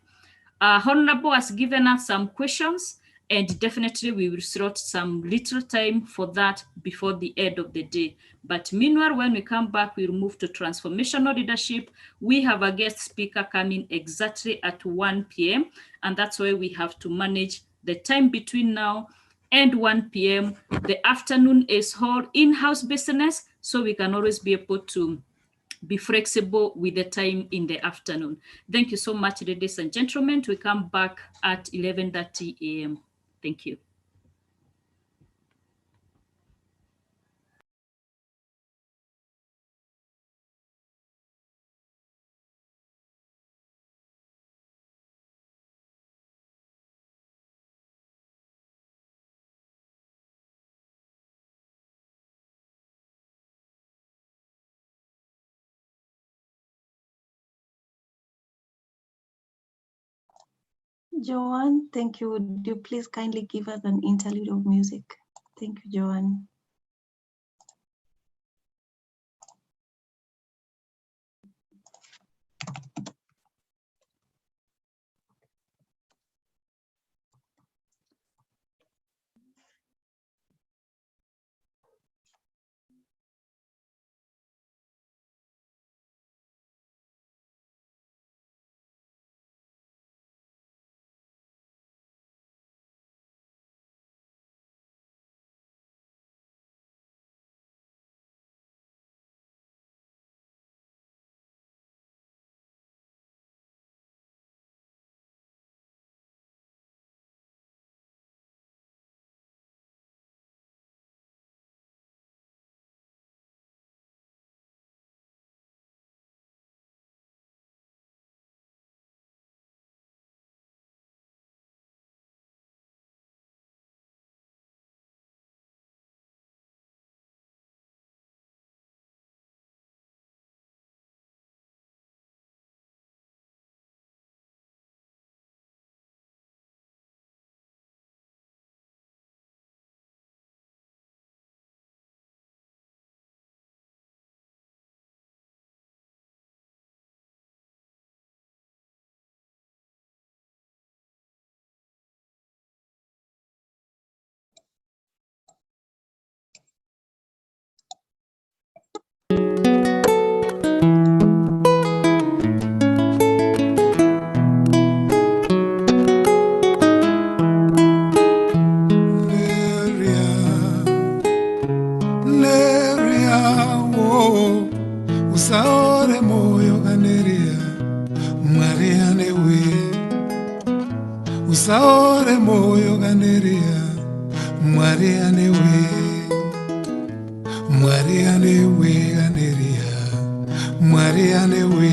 [SPEAKER 1] Honorable has given us some questions, and definitely we will slot some little time for that before the end of the day. But meanwhile, when we come back, we'll move to transformational leadership. We have a guest speaker coming exactly at 1 p.m. And that's why we have to manage the time between now and 1 p.m. The afternoon is all in-house business, so we can always be able to be flexible with the time in the afternoon. Thank you so much, ladies and gentlemen. We come back at 11:30 a.m. Thank you.
[SPEAKER 3] Joanne, thank you. Would you please kindly give us an interlude of music? Thank you, Joanne.
[SPEAKER 5] Usaore moyo ganeria Maria newe Usaore moyo ganeria Maria newe Maria newe ganeria Maria newe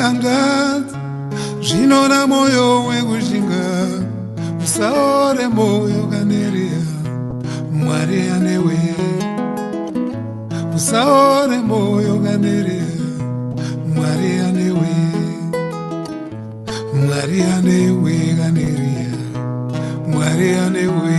[SPEAKER 5] handat zvinona moyo wekushinga usaore moyo kaneria Mwari anewe usaore moyo kaneria Mwari anewe Mwari anewe kaneria Mwari anewe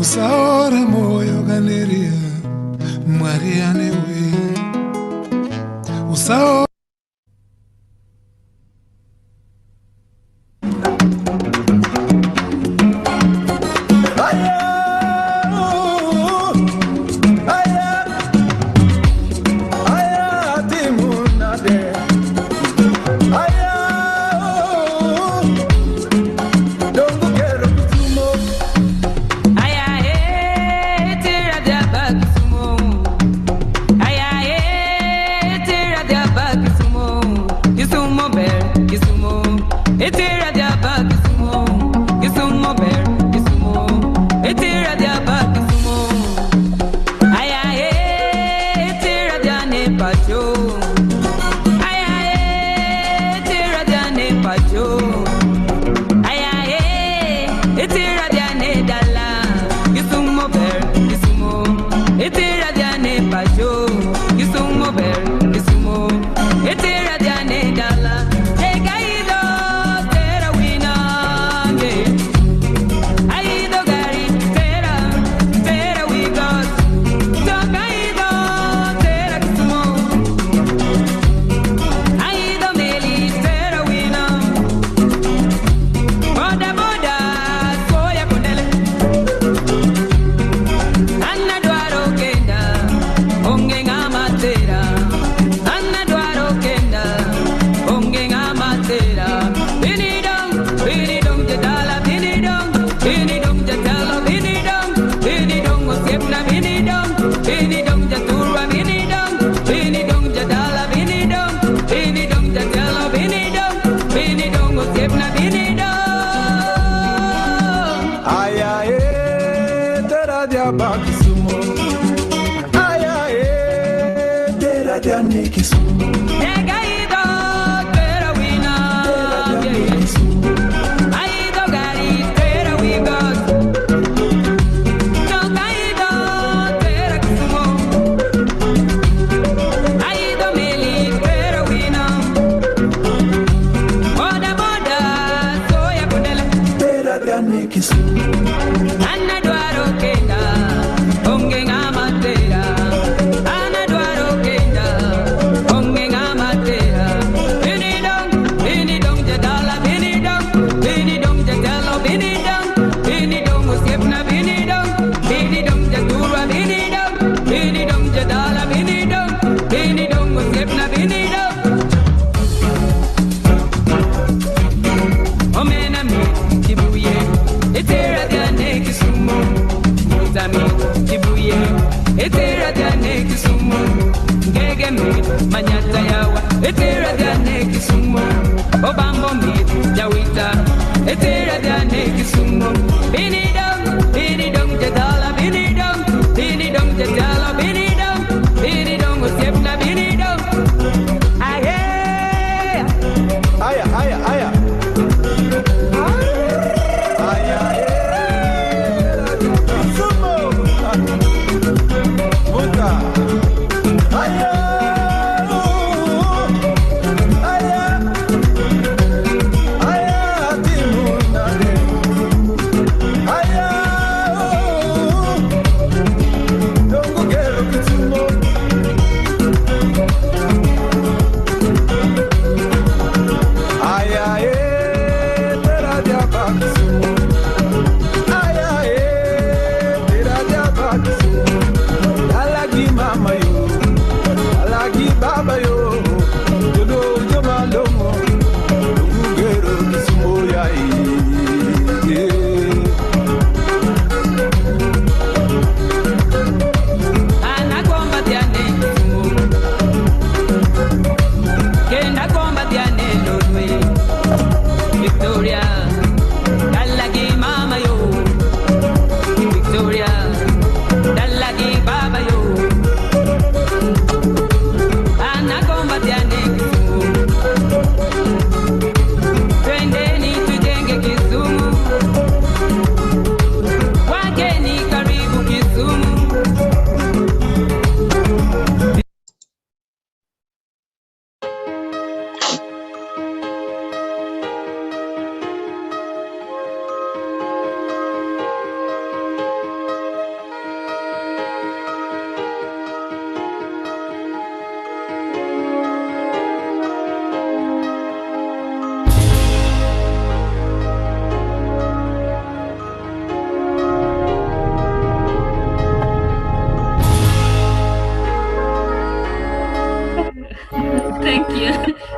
[SPEAKER 5] usaore moyo kaneria Mwari anewe usaore
[SPEAKER 6] Aya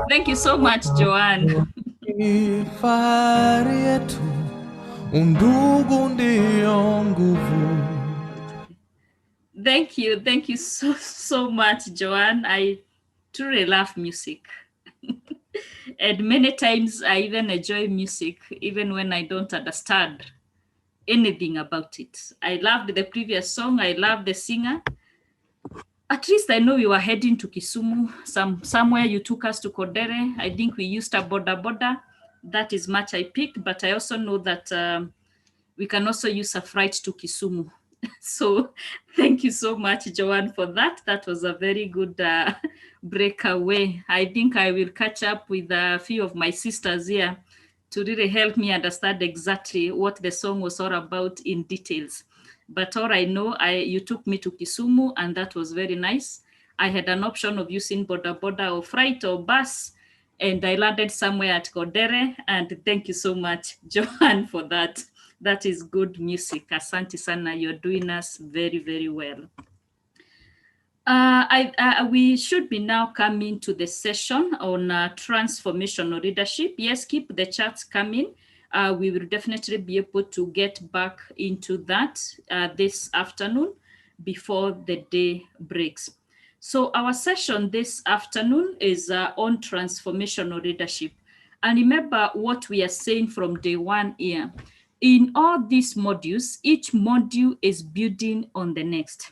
[SPEAKER 1] Thank you so much, Joanne.
[SPEAKER 5] Fahari yetu, undugu ndio nguvu.
[SPEAKER 1] Thank you so much, Joanne. I truly love music. And many times I even enjoy music, even when I don't understand anything about it. I loved the previous song. I love the singer. At least I know we were heading to Kisumu. Somewhere you took us to Kodere. I think we used a boda. That is much I picked, but I also know that we can also use a flight to Kisumu. So thank you so much, Joanne, for that. That was a very good breakaway. I think I will catch up with a few of my sisters here to really help me understand exactly what the song was all about in details. But all I know, you took me to Kisumu, and that was very nice. I had an option of using boda or freight or bus, and I landed somewhere at Kodere. And thank you so much, Joanne, for that. That is good music. Asante sana, you're doing us very, very well. We should be now coming to the session on transformational leadership. Yes, keep the chats coming. We will definitely be able to get back into that this afternoon before the day breaks. So our session this afternoon is on transformational leadership. And remember what we are saying from day one here. In all these modules, each module is building on the next.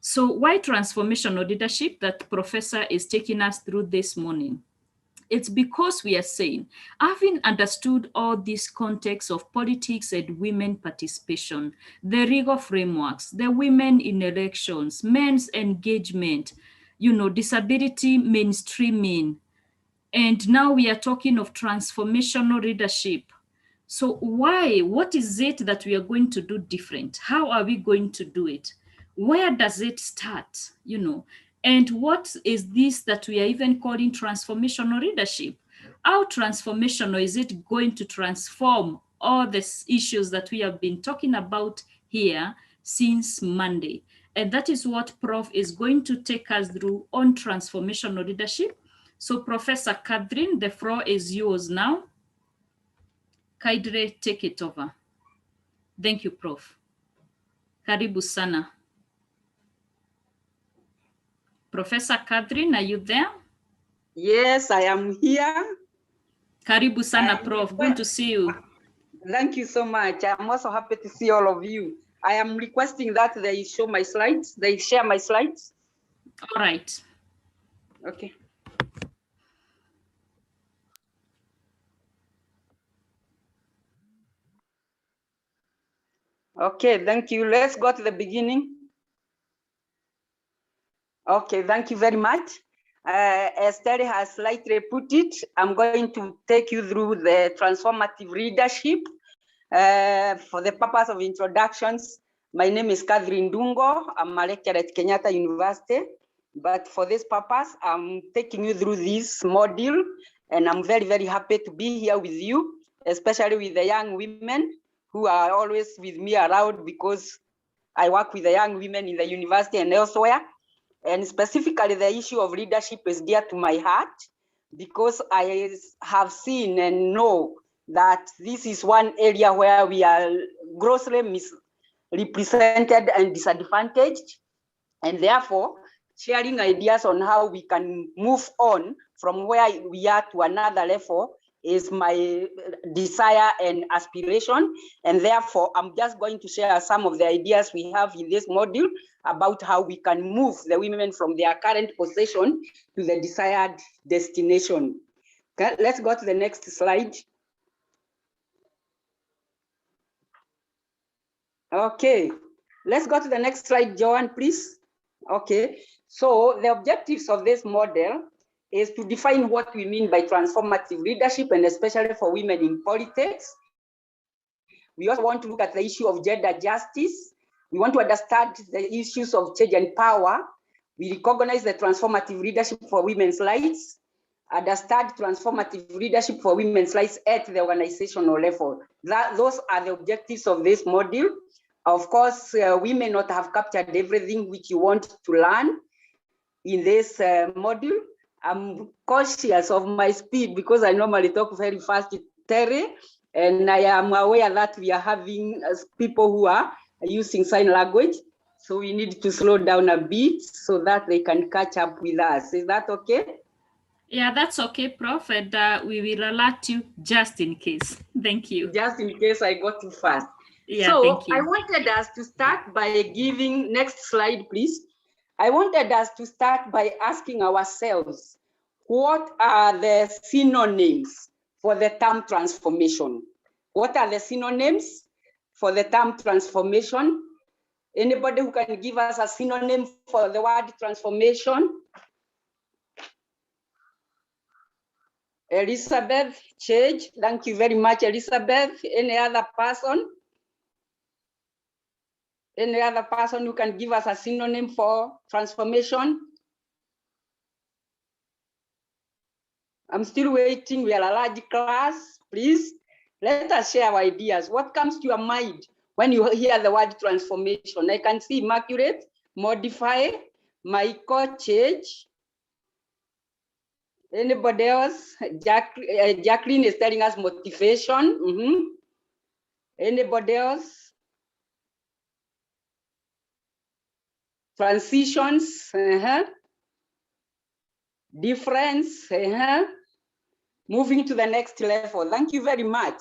[SPEAKER 1] So why transformational leadership that Professor is taking us through this morning? It's because we are saying, having understood all these contexts of politics and women participation, the rigor frameworks, the women in elections, men's engagement, disability mainstreaming, and now we are talking of transformational leadership. So why? What is it that we are going to do different? How are we going to do it? Where does it start? And what is this that we are even calling transformational leadership? How transformational is it going to transform all the issues that we have been talking about here since Monday? And that is what Prof is going to take us through on transformational leadership. So Professor Catherine, the floor is yours now. Kindly take it over. Thank you, Prof. Karibu sana. Professor Catherine, are you there?
[SPEAKER 6] Yes, I am here.
[SPEAKER 1] Karibu sana, Prof. Good to see you.
[SPEAKER 6] Thank you so much. I'm also happy to see all of you. I am requesting that they show my slides. They share my slides.
[SPEAKER 1] All right.
[SPEAKER 6] Okay. Okay, thank you. Let's go to the beginning. Okay, thank you very much. As Terry has slightly put it, I'm going to take you through the transformative leadership. For the purpose of introductions, my name is Catherine Dungo. I'm a lecturer at Kenyatta University. But for this purpose, I'm taking you through this module, and I'm very, very happy to be here with you, especially with the young women who are always with me around, because I work with the young women in the university and elsewhere. And specifically, the issue of leadership is dear to my heart, because I have seen and know that this is one area where we are grossly misrepresented and disadvantaged. And therefore, sharing ideas on how we can move on from where we are to another level is my desire and aspiration. And therefore, I'm just going to share some of the ideas we have in this module about how we can move the women from their current position to the desired destination. Okay, let's go to the next slide. Okay, let's go to the next slide, Joanne, please. Okay, so the objectives of this model is to define what we mean by transformative leadership, and especially for women in politics. We also want to look at the issue of gender justice. We want to understand the issues of change and power. We recognize the transformative leadership for women's rights, understand transformative leadership for women's rights at the organizational level. Those are the objectives of this module. Of course, we may not have captured everything which you want to learn in this module, I'm cautious of my speed because I normally talk very fast, Terry, and I am aware that we are having people who are using sign language. So we need to slow down a bit so that they can catch up with us. Is that okay?
[SPEAKER 1] Yeah, that's okay, Prof. And we will alert you just in case. Thank you.
[SPEAKER 6] Just in case I go too fast.
[SPEAKER 1] Yeah,
[SPEAKER 6] so
[SPEAKER 1] thank you.
[SPEAKER 6] I wanted us to start by giving, next slide, please. I wanted us to start by asking ourselves, what are the synonyms for the term transformation? What are the synonyms for the term transformation? Anybody who can give us a synonym for the word transformation? Elizabeth, Chage, thank you very much, Elizabeth. Any other person? Any other person who can give us a synonym for transformation? I'm still waiting. We are a large class. Please, let us share our ideas. What comes to your mind when you hear the word transformation? I can see immaculate, modify, Michael, change. Anybody else? Jacqueline is telling us motivation. Anybody else? Transitions. Difference. Moving to the next level. Thank you very much.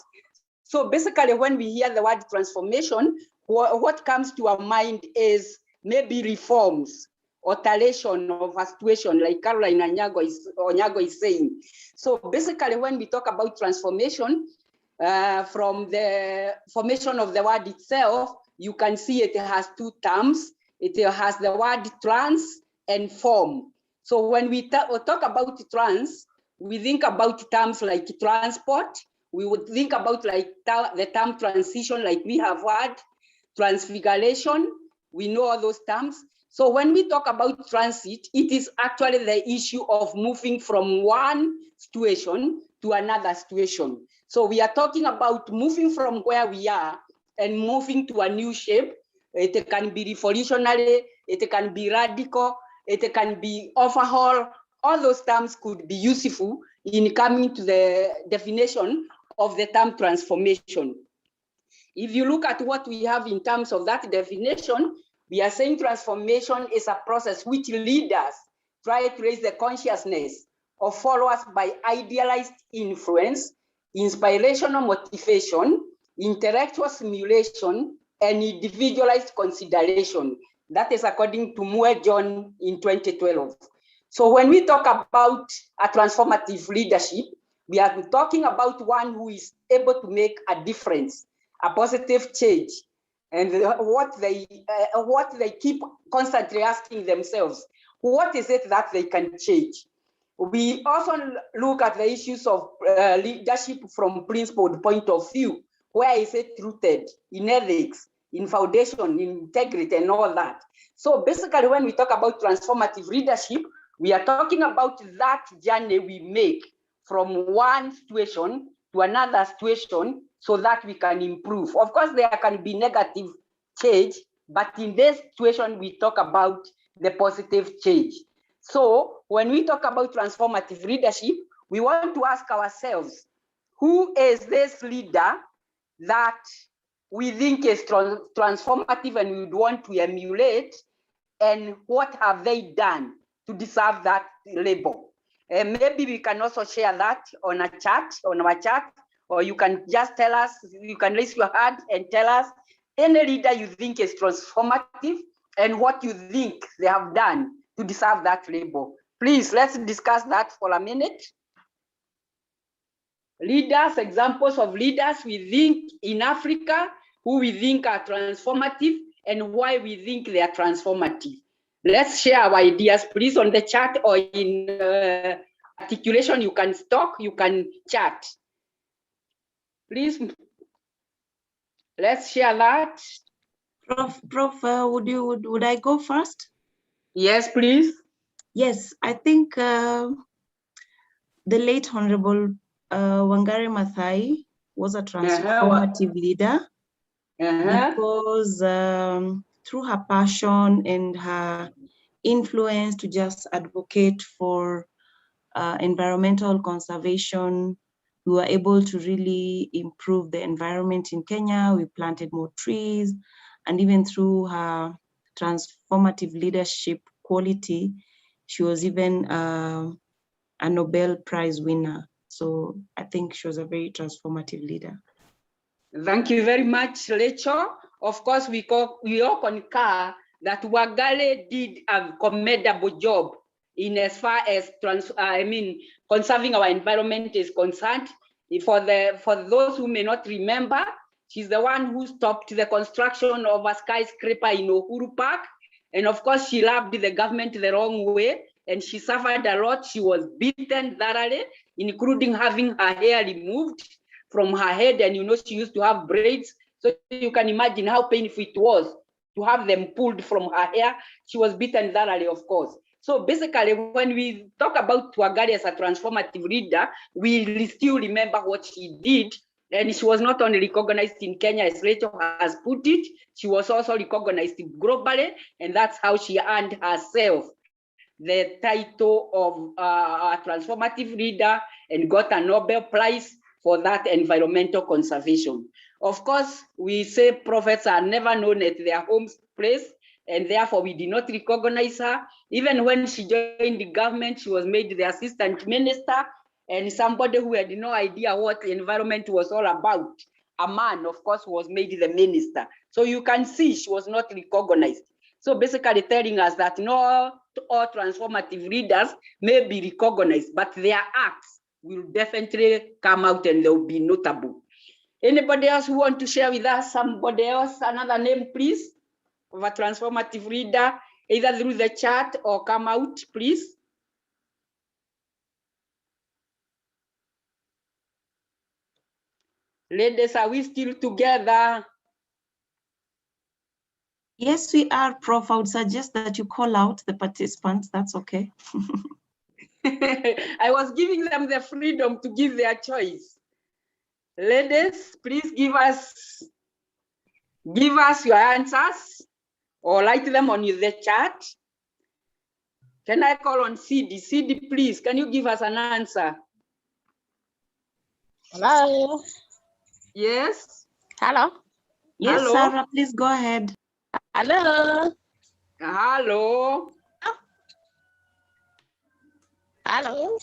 [SPEAKER 6] So basically, when we hear the word transformation, what comes to our mind is maybe reforms, alteration of a situation, like Caroline Onyago is saying. So basically, when we talk about transformation, from the formation of the word itself, you can see it has two terms. It has the word trans and form. So when we talk about trans, we think about terms like transport. We would think about like the term transition, like we have had, transfiguration. We know all those terms. So when we talk about transit, it is actually the issue of moving from one situation to another situation. So we are talking about moving from where we are and moving to a new shape. It can be revolutionary, it can be radical, it can be overhaul. All those terms could be useful in coming to the definition of the term transformation. If you look at what we have in terms of that definition, we are saying transformation is a process which leaders try to raise the consciousness of followers by idealized influence, inspirational motivation, intellectual stimulation, and individualized consideration. That is according to Moore John in 2012. So when we talk about a transformative leadership, we are talking about one who is able to make a difference, a positive change. And what they keep constantly asking themselves, what is it that they can change? We often look at the issues of leadership from principled point of view. Where is it rooted? In ethics, in foundation, in integrity, and all that. So basically, when we talk about transformative leadership, we are talking about that journey we make from one situation to another situation so that we can improve. Of course, there can be negative change, but in this situation, we talk about the positive change. So when we talk about transformative leadership, we want to ask ourselves, who is this leader that we think is transformative and we would want to emulate, and what have they done to deserve that label? Maybe we can also share that on our chat, or you can just tell us, you can raise your hand and tell us any leader you think is transformative and what you think they have done to deserve that label. Please, let's discuss that for a minute. Leaders, examples of leaders we think in Africa, who we think are transformative and why we think they are transformative. Let's share our ideas, please, on the chat or in articulation. You can talk, you can chat. Please, let's share that.
[SPEAKER 3] Prof, would I go first?
[SPEAKER 6] Yes, please.
[SPEAKER 3] Yes, I think the late Honorable Wangari Maathai was a transformative leader because through her passion and her influence to just advocate for environmental conservation. We were able to really improve the environment in Kenya. We planted more trees, and even through her transformative leadership quality, she was even a Nobel Prize winner. So I think she was a very transformative leader.
[SPEAKER 6] Thank you very much, Rachel. Of course, we all concur that Wangari did a commendable job in as far as conserving our environment is concerned. For those who may not remember, she's the one who stopped the construction of a skyscraper in Uhuru Park. And of course, she rubbed the government the wrong way, and she suffered a lot. She was beaten thoroughly, including having her hair removed from her head. And she used to have braids. So you can imagine how painful it was to have them pulled from her hair. She was beaten thoroughly, of course. So basically, when we talk about Wangari as a transformative leader, we still remember what she did. And she was not only recognized in Kenya, as Rachel has put it, she was also recognized globally. And that's how she earned herself the title of a transformative leader and got a Nobel Prize for that environmental conservation. Of course, we say prophets are never known at their home place, and therefore we did not recognize her. Even when she joined the government, she was made the assistant minister, and somebody who had no idea what the environment was all about, a man, of course, was made the minister. So you can see she was not recognized. So basically telling us that not all transformative leaders may be recognized, but their acts will definitely come out and they'll be notable. Anybody else who want to share with us somebody else, another name, please, of a transformative leader, either through the chat or come out, please? Ladies, are we still together?
[SPEAKER 3] Yes, we are, Prof. I would suggest that you call out the participants. That's okay.
[SPEAKER 6] I was giving them the freedom to give their choice. Ladies, please give us your answers or write them on the chat. Can I call on CD? CD, please, can you give us an answer?
[SPEAKER 7] Hello.
[SPEAKER 6] Yes.
[SPEAKER 7] Hello.
[SPEAKER 3] Yes,
[SPEAKER 6] Hello?
[SPEAKER 3] Sarah, please go ahead.
[SPEAKER 7] Hello.
[SPEAKER 6] Hello.
[SPEAKER 7] Hello.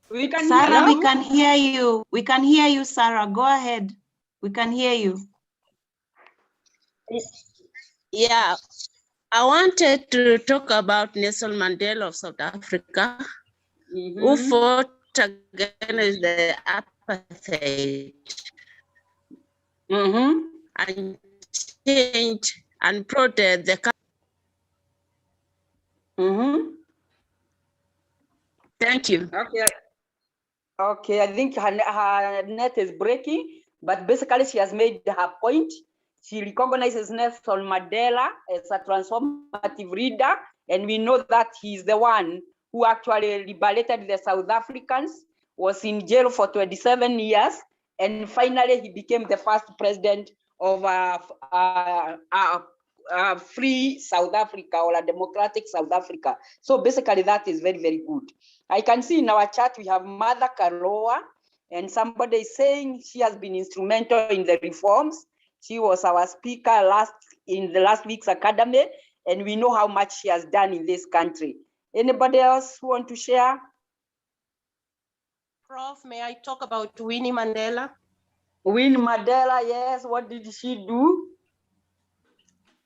[SPEAKER 6] We can
[SPEAKER 3] Sarah,
[SPEAKER 6] hear
[SPEAKER 3] we
[SPEAKER 6] you.
[SPEAKER 3] can hear you. We can hear you, Sarah. Go ahead. We can hear you.
[SPEAKER 7] Yeah, I wanted to talk about Nelson Mandela of South Africa, who fought against the apartheid and changed and protected the country. Thank you.
[SPEAKER 6] Okay, I think her net is breaking, but basically she has made her point. She recognizes Nelson Mandela as a transformative leader, and we know that he's the one who actually liberated the South Africans, was in jail for 27 years, and finally he became the first president of a free South Africa, or a democratic South Africa. So basically that is very, very good. I can see in our chat we have Mother Karoa, and somebody is saying she has been instrumental in the reforms. She was our speaker in the last week's academy, and we know how much she has done in this country. Anybody else want to share?
[SPEAKER 7] Prof, may I talk about Winnie Mandela?
[SPEAKER 6] Winnie Mandela, yes. What did she do?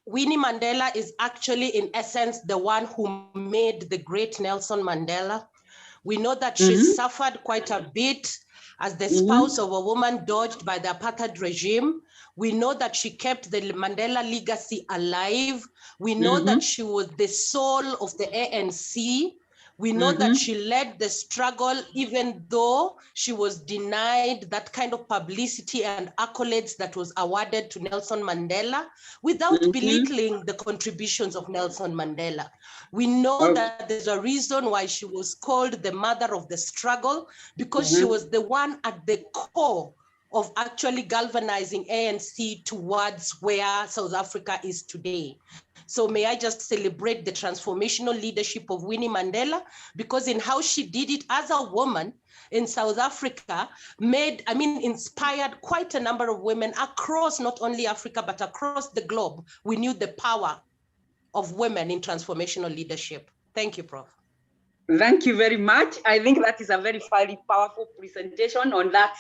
[SPEAKER 7] Winnie Mandela is actually, in essence, the one who made the great Nelson Mandela. We know that she suffered quite a bit as the spouse of a woman dodged by the apartheid regime. We know that she kept the Mandela legacy alive. We know that she was the soul of the ANC. We know that she led the struggle, even though she was denied that kind of publicity and accolades that was awarded to Nelson Mandela, without belittling the contributions of Nelson Mandela. We know that there's a reason why she was called the mother of the struggle, because she was the one at the core of actually galvanizing ANC towards where South Africa is today. So may I just celebrate the transformational leadership of Winnie Mandela, because in how she did it as a woman in South Africa inspired quite a number of women across not only Africa, but across the globe. We knew the power of women in transformational leadership. Thank you, Prof.
[SPEAKER 6] Thank you very much. I think that is a very powerful presentation on that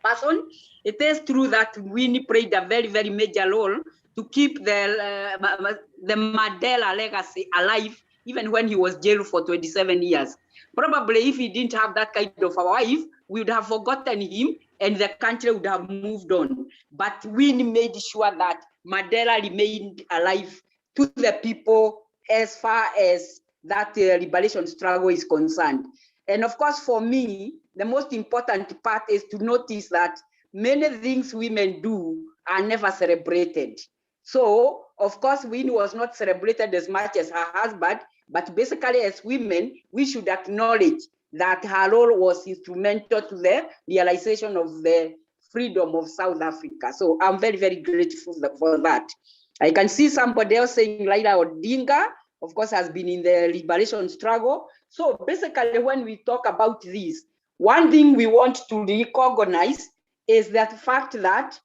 [SPEAKER 6] person. It is true that Winnie played a very, very major role to keep the Mandela legacy alive, even when he was jailed for 27 years. Probably if he didn't have that kind of a wife, we would have forgotten him and the country would have moved on. But Winnie made sure that Mandela remained alive to the people as far as that liberation struggle is concerned. And of course, for me, the most important part is to notice that many things women do are never celebrated. So, of course, Winnie was not celebrated as much as her husband, but basically as women, we should acknowledge that her role was instrumental to the realization of the freedom of South Africa. So I'm very, very grateful for that. I can see somebody else saying Raila Odinga, of course, has been in the liberation struggle. So basically, when we talk about this, one thing we want to recognize is that fact that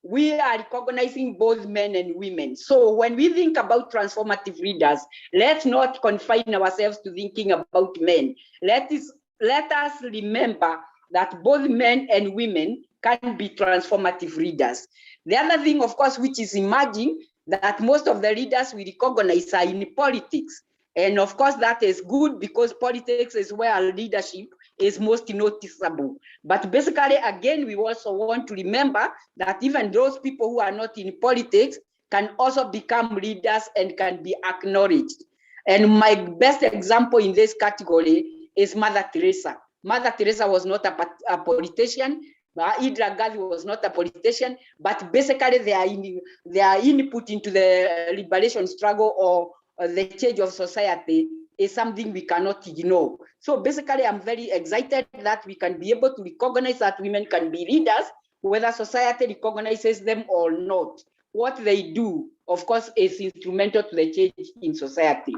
[SPEAKER 6] we are recognizing both men and women. So when we think about transformative leaders, let's not confine ourselves to thinking about men. Let us remember that both men and women can be transformative leaders. The other thing, of course, which is emerging, that most of the leaders we recognize are in politics. And of course, that is good because politics is where leadership is most noticeable. But basically, again, we also want to remember that even those people who are not in politics can also become leaders and can be acknowledged. And my best example in this category is Mother Teresa. Mother Teresa was not a politician. Indira Gandhi was not a politician, but basically their input into the liberation struggle or the change of society is something we cannot ignore. So basically, I'm very excited that we can be able to recognize that women can be leaders, whether society recognizes them or not. What they do, of course, is instrumental to the change in society.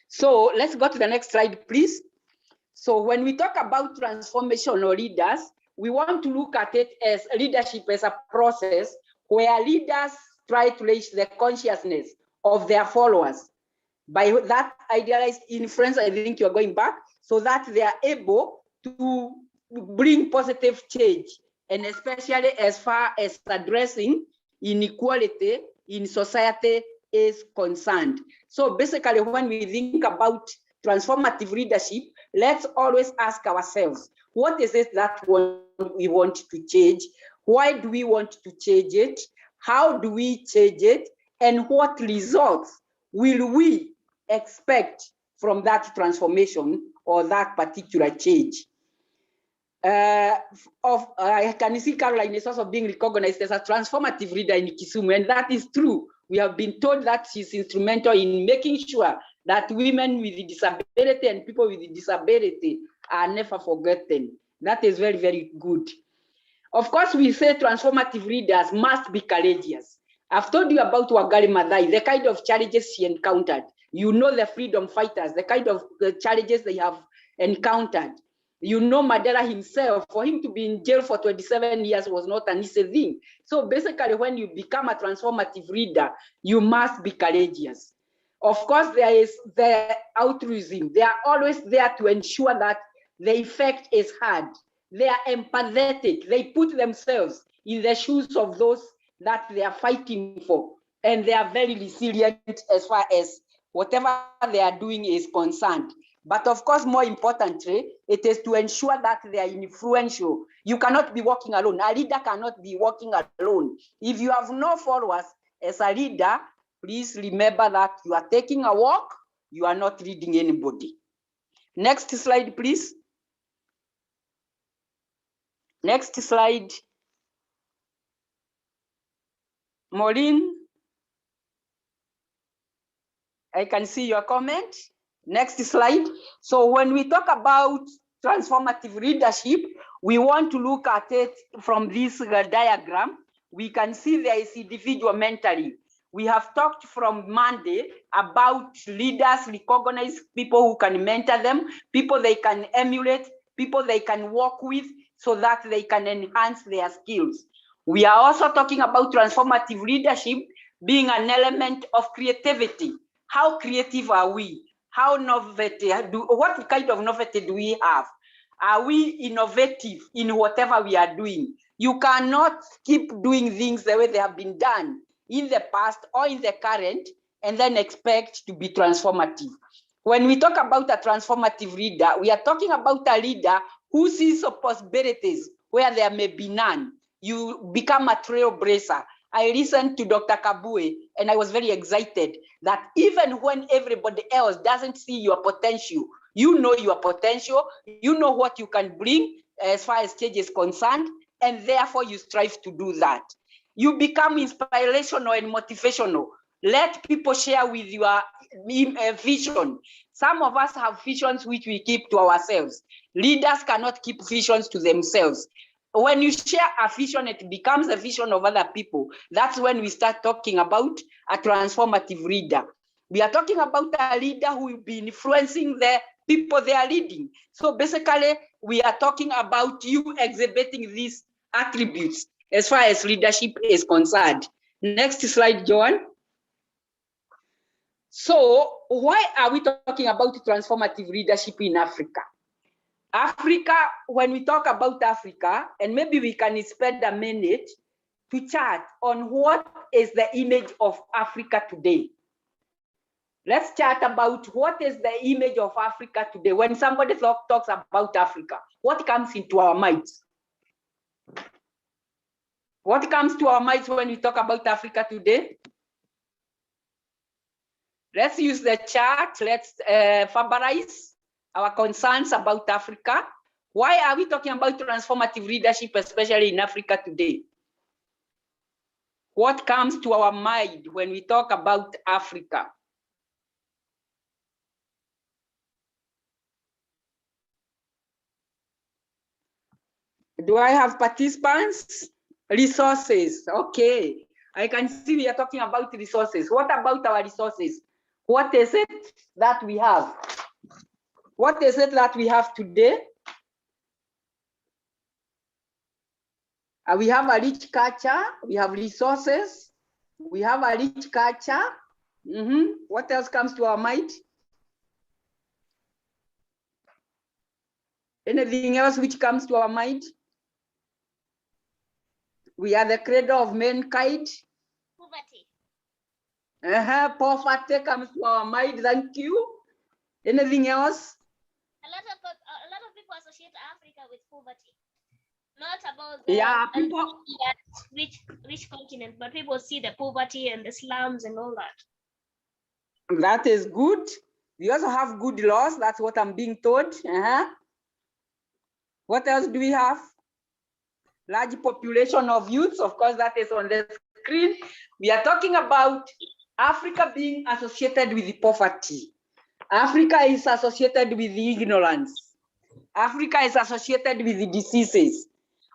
[SPEAKER 6] So let's go to the next slide, please. So when we talk about transformational leaders, we want to look at it as leadership as a process where leaders try to raise the consciousness of their followers. By that idealized influence, I think you're going back, so that they are able to bring positive change, and especially as far as addressing inequality in society is concerned. So basically, when we think about transformative leadership, let's always ask ourselves, what is it that we want to change? Why do we want to change it? How do we change it? And what results will we expect from that transformation or that particular change? I can see Caroline is also being recognized as a transformative leader in Kisumu, and that is true. We have been told that she's instrumental in making sure that women with disability and people with disability are never forgotten. That is very, very good. Of course, we say transformative leaders must be courageous. I've told you about Wangari Maathai, the kind of challenges she encountered. You know the freedom fighters, the kind of challenges they have encountered. You know Mandela himself, for him to be in jail for 27 years was not an easy thing. So basically, when you become a transformative leader, you must be courageous. Of course, there is the altruism. They are always there to ensure that the effect is heard. They are empathetic. They put themselves in the shoes of those that they are fighting for. And they are very resilient as far as whatever they are doing is concerned. But of course, more importantly, it is to ensure that they are influential. You cannot be working alone. A leader cannot be working alone. If you have no followers as a leader, please remember that you are taking a walk, you are not leading anybody. Next slide, please. Next slide. Maureen, I can see your comment. Next slide. So when we talk about transformative leadership, we want to look at it from this diagram. We can see there is individual mentoring. We have talked from Monday about leaders recognize people who can mentor them, people they can emulate, people they can work with so that they can enhance their skills. We are also talking about transformative leadership being an element of creativity. How creative are we? How novelty, what kind of novelty do we have? Are we innovative in whatever we are doing? You cannot keep doing things the way they have been done in the past or in the current and then expect to be transformative. When we talk about a transformative leader, we are talking about a leader who sees possibilities where there may be none. You become a trailblazer. I listened to Dr. Kabue and I was very excited that even when everybody else doesn't see your potential, you know your potential, you know what you can bring as far as change is concerned, and therefore you strive to do that. You become inspirational and motivational. Let people share with your vision. Some of us have visions which we keep to ourselves. Leaders cannot keep visions to themselves. When you share a vision, it becomes a vision of other people. That's when we start talking about a transformative leader. We are talking about a leader who will be influencing the people they are leading. So basically, we are talking about you exhibiting these attributes as far as leadership is concerned. Next slide, Joan. So why are we talking about transformative leadership in Africa? Africa, when we talk about Africa, and maybe we can spend a minute to chat on what is the image of Africa today. Let's chat about what is the image of Africa today. When somebody talks about Africa, what comes into our minds? What comes to our minds when we talk about Africa today? Let's use the chart. Let's verbalize our concerns about Africa. Why are we talking about transformative leadership, especially in Africa today? What comes to our mind when we talk about Africa? Do I have participants? Resources, okay. I can see we are talking about resources. What about our resources? What is it that we have? What is it that we have today? We have a rich culture, we have resources, we have a rich culture. What else comes to our mind? Anything else which comes to our mind? We are the cradle of mankind.
[SPEAKER 8] Poverty.
[SPEAKER 6] Poverty comes to our mind, thank you. Anything else?
[SPEAKER 8] A lot of people associate Africa with poverty. Not about the rich continent, but people see the poverty and the slums and all that.
[SPEAKER 6] That is good. We also have good laws. That's what I'm being told. What else do we have? Large population of youths. Of course, that is on the screen. We are talking about Africa being associated with poverty. Africa is associated with ignorance. Africa is associated with diseases.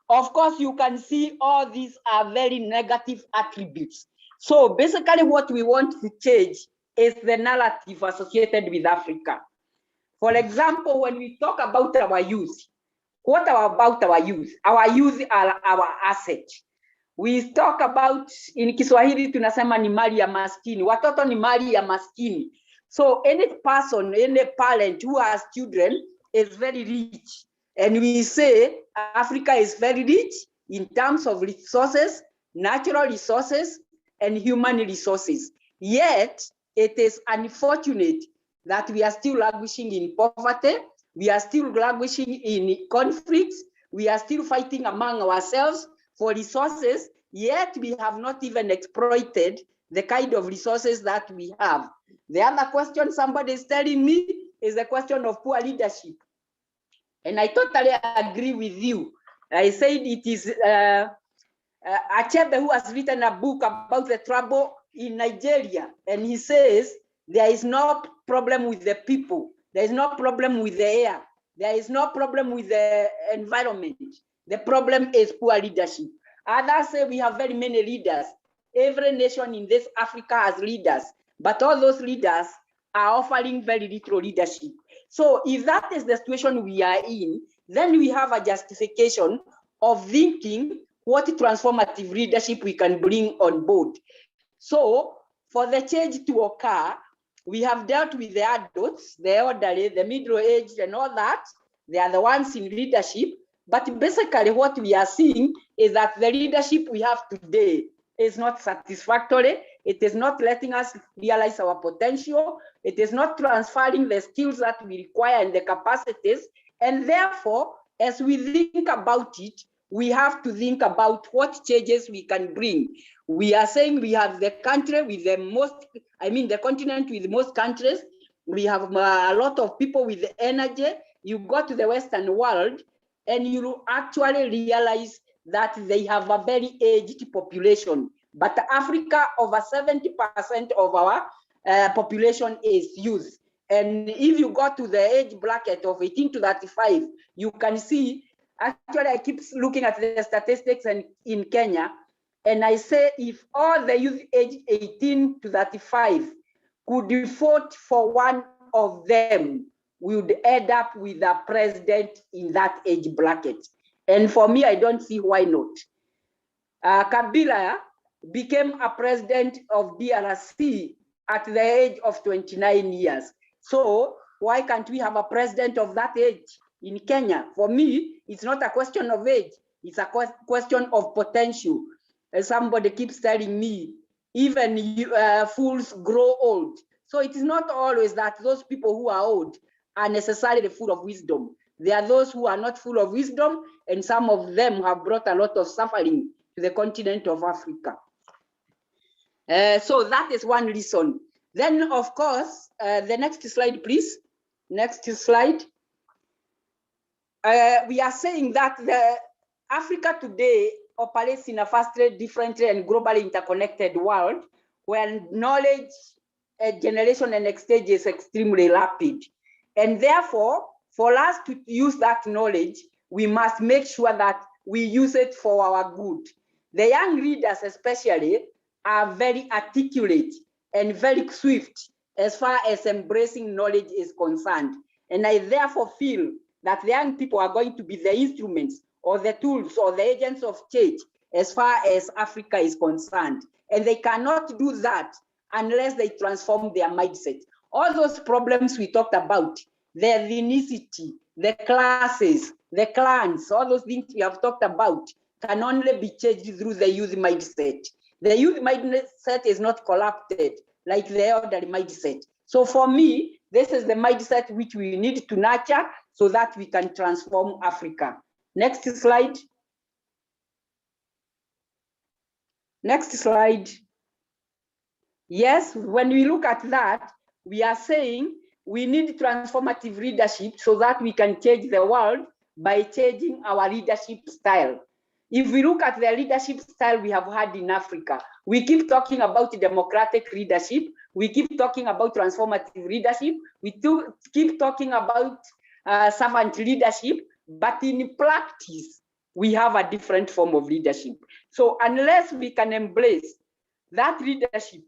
[SPEAKER 6] Of course, you can see all these are very negative attributes. So basically what we want to change is the narrative associated with Africa. For example, when we talk about our youth, what about our youth? Our youth are our asset. We talk about, in Kiswahili tunasema ni mali ya maskini. Watoto ni mali ya maskini. So any person, any parent who has children is very rich. And we say Africa is very rich in terms of resources, natural resources, and human resources. Yet, it is unfortunate that we are still languishing in poverty. We are still languishing in conflicts. We are still fighting among ourselves for resources, yet we have not even exploited the kind of resources that we have. The other question somebody is telling me is the question of poor leadership. And I totally agree with you. I said it is Achebe who has written a book about the trouble in Nigeria. And he says, there is no problem with the people. There is no problem with the air. There is no problem with the environment. The problem is poor leadership. Others say we have very many leaders. every nation in this Africa has leaders, but all those leaders are offering very little leadership. So if that is the situation we are in, then we have a justification of thinking what transformative leadership we can bring on board. So for the change to occur, we have dealt with the adults, the elderly, the middle-aged and all that. They are the ones in leadership. But basically what we are seeing is that the leadership we have today is not satisfactory. It is not letting us realize our potential. It is not transferring the skills that we require and the capacities. And therefore, as we think about it, we have to think about what changes we can bring. We are saying we have the country with the most, the continent with most countries. We have a lot of people with energy. You go to the Western world and you actually realize that they have a very aged population. But Africa, over 70% of our population is youth. And if you go to the age bracket of 18 to 35, you can see, actually I keep looking at the statistics in Kenya, and I say if all the youth aged 18 to 35 could vote for one of them, we would end up with a president in that age bracket. And for me, I don't see why not. Kabila became a president of DRC at the age of 29 years. So why can't we have a president of that age in Kenya? For me, it's not a question of age. It's a question of potential. As somebody keeps telling me, even fools grow old. So it is not always that those people who are old are necessarily full of wisdom. There are those who are not full of wisdom, and some of them have brought a lot of suffering to the continent of Africa. So that is one reason. Then, of course, the next slide, please. Next slide. We are saying that Africa today operates in a vastly different and globally interconnected world where knowledge generation and exchange is extremely rapid. And therefore, for us to use that knowledge, we must make sure that we use it for our good. The young readers especially are very articulate and very swift as far as embracing knowledge is concerned. And I therefore feel that the young people are going to be the instruments or the tools or the agents of change as far as Africa is concerned. And they cannot do that unless they transform their mindset. All those problems we talked about, the ethnicity, the classes, the clans, all those things we have talked about can only be changed through the youth mindset. The youth mindset is not corrupted like the elderly mindset. So for me, this is the mindset which we need to nurture so that we can transform Africa. Next slide. Next slide. Yes, when we look at that, we are saying we need transformative leadership so that we can change the world by changing our leadership style. If we look at the leadership style we have had in Africa, we keep talking about democratic leadership, we keep talking about transformative leadership, we keep talking about servant leadership, but in practice, we have a different form of leadership. So unless we can embrace that leadership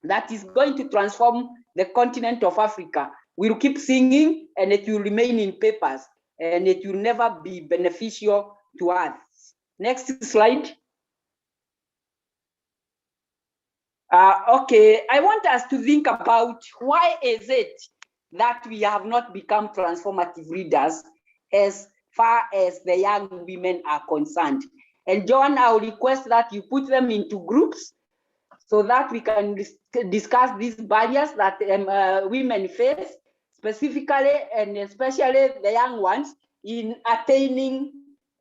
[SPEAKER 6] that is going to transform the continent of Africa, we'll keep singing and it will remain in papers and it will never be beneficial to us. Next slide. Okay, I want us to think about why is it that we have not become transformative leaders as far as the young women are concerned. And John, I'll request that you put them into groups so that we can discuss these barriers that women face, specifically and especially the young ones in attaining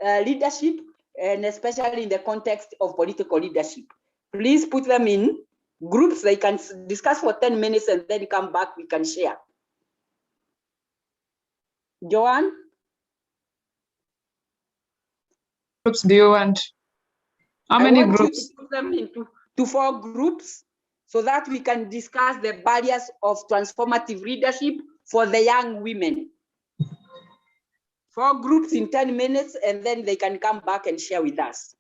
[SPEAKER 6] leadership, and especially in the context of political leadership. Please put them in groups. They can discuss for 10 minutes and then come back, we can share. Joanne?
[SPEAKER 9] Groups do you want? How many groups?
[SPEAKER 6] To put them into 4 groups so that we can discuss the barriers of transformative leadership for the young women. 4 groups in 10 minutes, and then they can come back and share with us.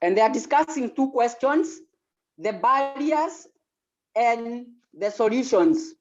[SPEAKER 6] And they are discussing two questions, the barriers and the solutions.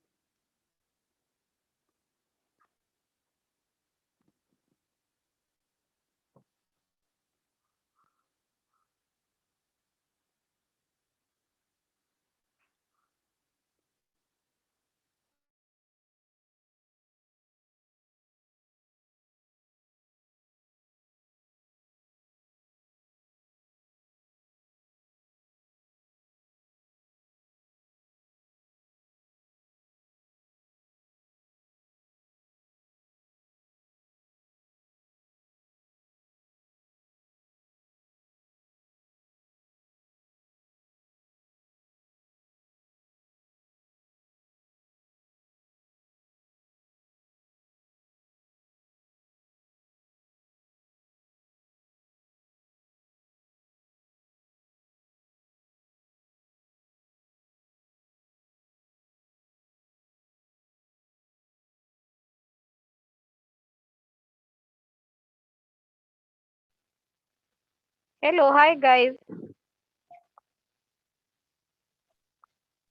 [SPEAKER 10] Hello, hi guys.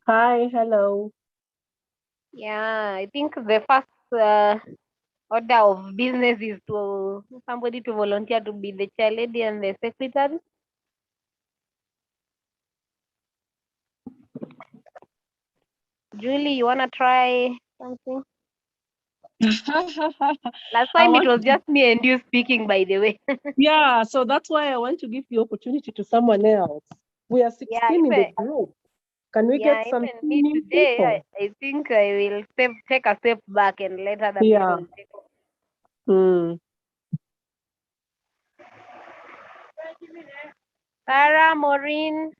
[SPEAKER 11] Hi, hello.
[SPEAKER 10] Yeah, I think the first order of business is to somebody to volunteer to be the chair lady and the secretary. Julie, you wanna try something? Last
[SPEAKER 11] I
[SPEAKER 10] time it
[SPEAKER 11] want
[SPEAKER 10] was
[SPEAKER 11] to,
[SPEAKER 10] just me and you speaking, by the way.
[SPEAKER 11] yeah, so that's why I want to give the opportunity to someone else. We are 16
[SPEAKER 10] Yeah,
[SPEAKER 11] in the
[SPEAKER 10] even
[SPEAKER 11] group. Can we
[SPEAKER 10] yeah,
[SPEAKER 11] get some
[SPEAKER 10] even me
[SPEAKER 11] new
[SPEAKER 10] today,
[SPEAKER 11] people?
[SPEAKER 10] I think I will take a step back and let other
[SPEAKER 11] Yeah.
[SPEAKER 10] people take over.
[SPEAKER 11] Hmm.
[SPEAKER 10] Sarah, Maureen.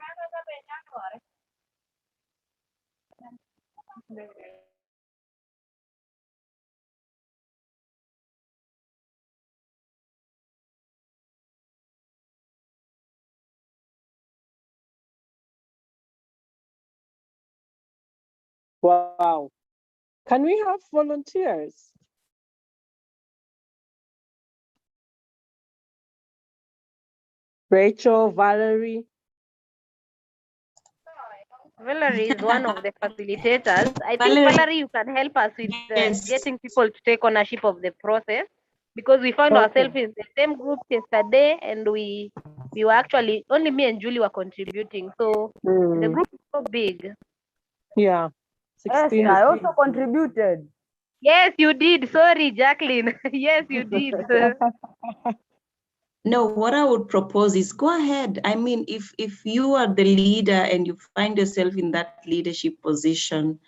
[SPEAKER 11] Wow. Can we have volunteers? Rachel, Valerie.
[SPEAKER 10] Valerie is one of the facilitators. I think
[SPEAKER 3] Valerie,
[SPEAKER 10] Valerie, you can help us with
[SPEAKER 3] yes.
[SPEAKER 10] getting people to take ownership of the process, because we found
[SPEAKER 11] Okay.
[SPEAKER 10] ourselves in the same group yesterday, and we were actually only me and Julie were contributing. So the group is so big.
[SPEAKER 11] Yeah.
[SPEAKER 12] Yes,
[SPEAKER 11] 16
[SPEAKER 12] I
[SPEAKER 11] is
[SPEAKER 12] also
[SPEAKER 11] big.
[SPEAKER 12] contributed.
[SPEAKER 10] Yes, you did. Sorry, Jacqueline. Yes, you did.
[SPEAKER 3] No, what I would propose is go ahead. I mean, if you are the leader and you find yourself in that leadership position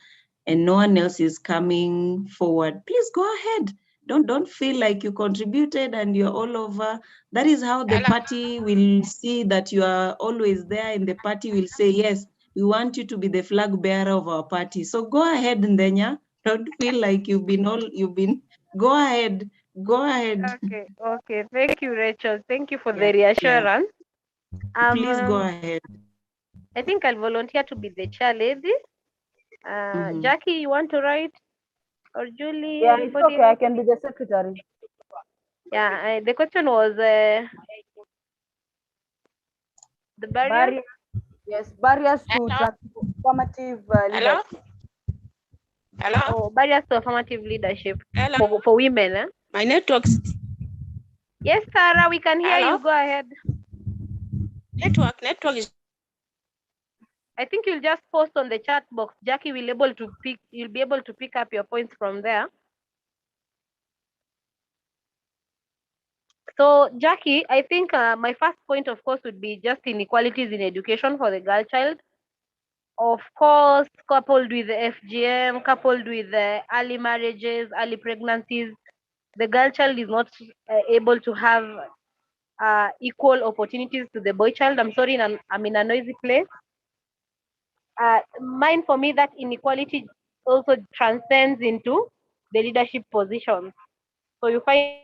[SPEAKER 3] and no one else is coming forward, please go ahead. Don't feel like you contributed and you're all over. That is how the party will see that you are always there, and the party will say, yes, we want you to be the flag bearer of our party. So go ahead, Ndenya. Don't feel like go ahead. Go ahead.
[SPEAKER 10] Okay. Thank you, Rachel. Thank you for the
[SPEAKER 3] Yeah.
[SPEAKER 10] reassurance.
[SPEAKER 3] Please go ahead.
[SPEAKER 10] I think I'll volunteer to be the chair lady.
[SPEAKER 3] Mhm.
[SPEAKER 10] Jackie, you want to write? Or Julie,
[SPEAKER 12] Yeah, it's
[SPEAKER 10] anybody
[SPEAKER 12] okay. I
[SPEAKER 10] else?
[SPEAKER 12] can be the secretary.
[SPEAKER 10] Yeah, the question was the barriers.
[SPEAKER 12] Barriers, yes, barriers to transformative leadership.
[SPEAKER 6] Hello?
[SPEAKER 10] Oh, barriers to affirmative leadership
[SPEAKER 6] Hello?
[SPEAKER 10] for women. Eh?
[SPEAKER 6] My network's
[SPEAKER 10] Yes, Sarah, we can hear you.
[SPEAKER 6] hello?
[SPEAKER 10] Go ahead.
[SPEAKER 6] Network is
[SPEAKER 10] I think you'll just post on the chat box. Jackie will able to pick. You'll be able to pick up your points from there. So, Jackie, I think my first point, of course, would be just inequalities in education for the girl child. Of course, coupled with the FGM, coupled with the early marriages, early pregnancies, the girl child is not able to have equal opportunities to the boy child. I'm sorry, I'm in a noisy place. Mine for me, that inequality also transcends into the leadership positions. So you find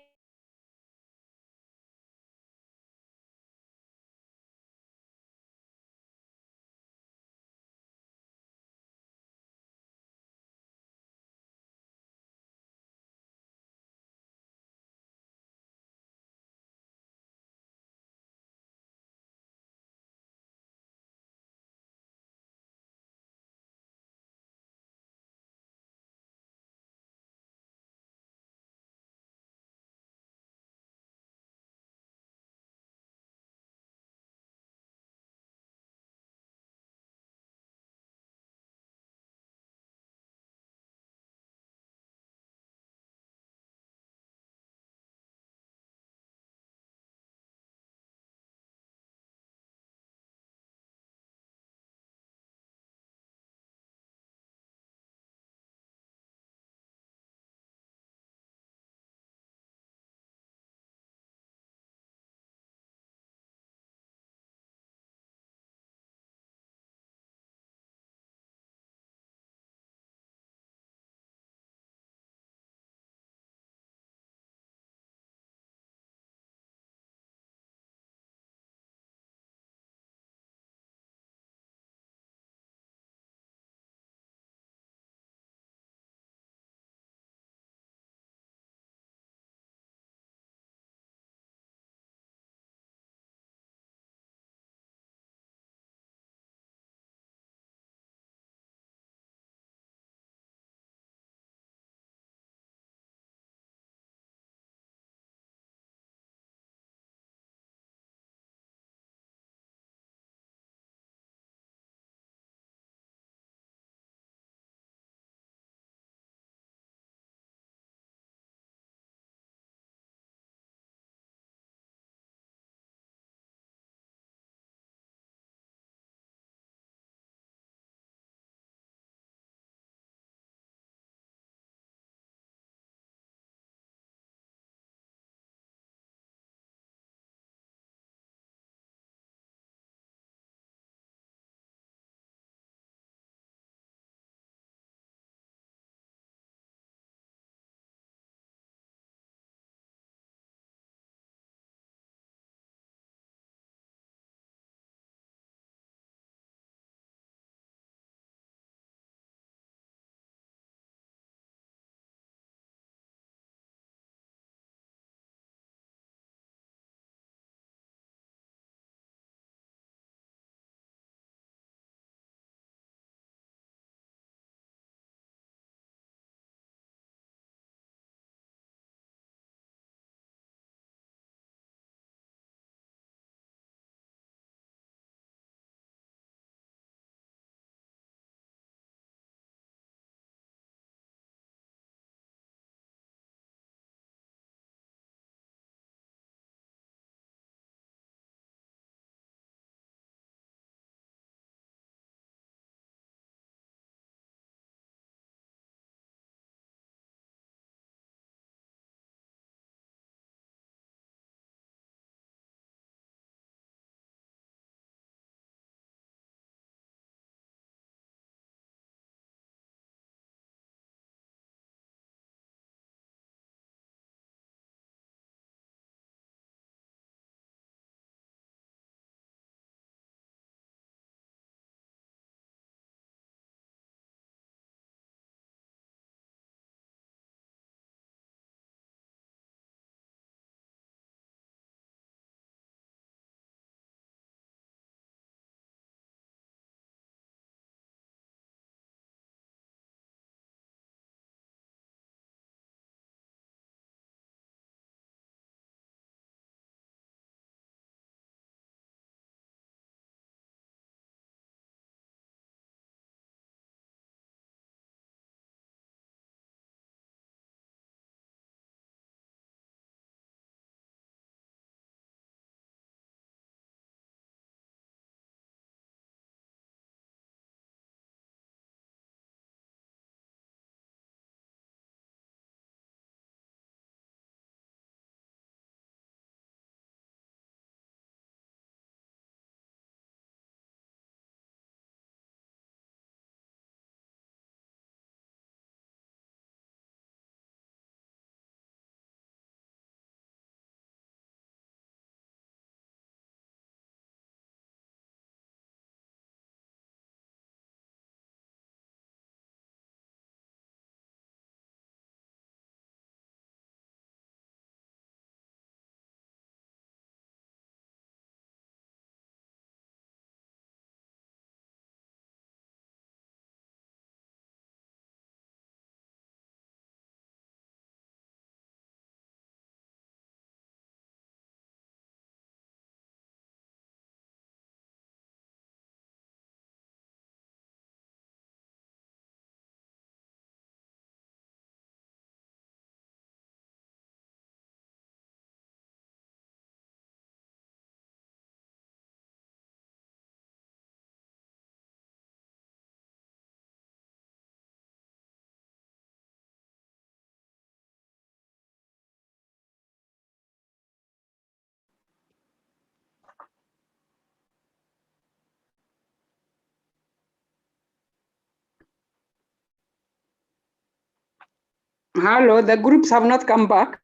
[SPEAKER 6] Hello, the groups have not come back.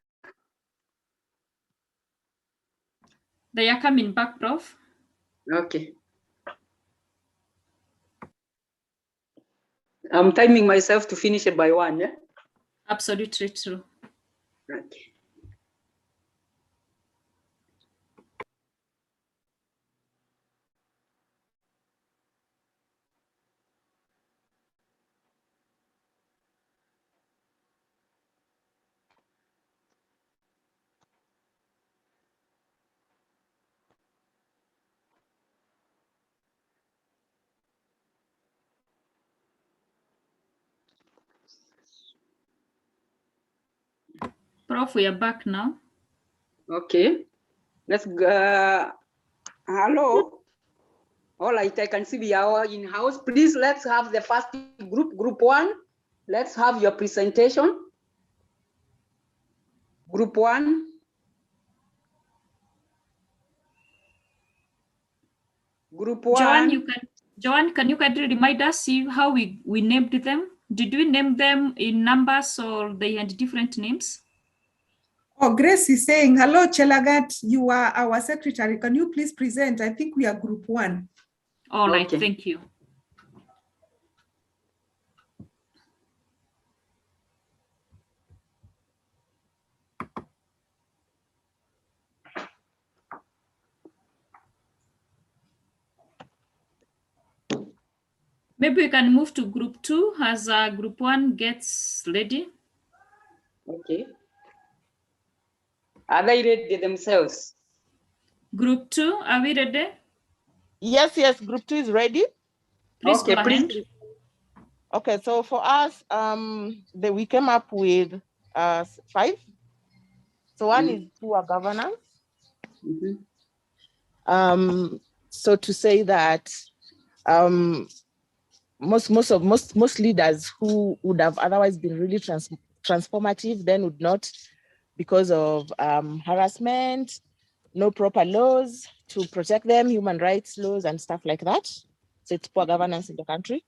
[SPEAKER 1] They are coming back, Prof.
[SPEAKER 6] Okay. I'm timing myself to finish it by 1, yeah?
[SPEAKER 1] Absolutely true.
[SPEAKER 6] Okay.
[SPEAKER 1] Prof, we are back now.
[SPEAKER 6] Okay. Let's go. Hello. All right, I can see we are in house. Please, let's have the first group 1. Let's have your presentation. Group 1. Group 1.
[SPEAKER 1] Joanne, can you kindly remind us how we named them? Did we name them in numbers or they had different names?
[SPEAKER 13] Oh, Grace is saying, hello, Chelagat, you are our secretary. Can you please present? I think we are group 1.
[SPEAKER 1] All right, thank you. Maybe we can move to group 2 as group 1 gets ready.
[SPEAKER 6] Okay. Are they ready themselves?
[SPEAKER 1] Group 2, are we ready?
[SPEAKER 14] Yes, group 2 is ready.
[SPEAKER 1] Please go ahead.
[SPEAKER 14] Okay, so for us, we came up with 5. So 1 is poor governance. So to say that most leaders who would have otherwise been really transformative then would not, because of harassment, no proper laws to protect them, human rights laws and stuff like that. So it's poor governance in the country.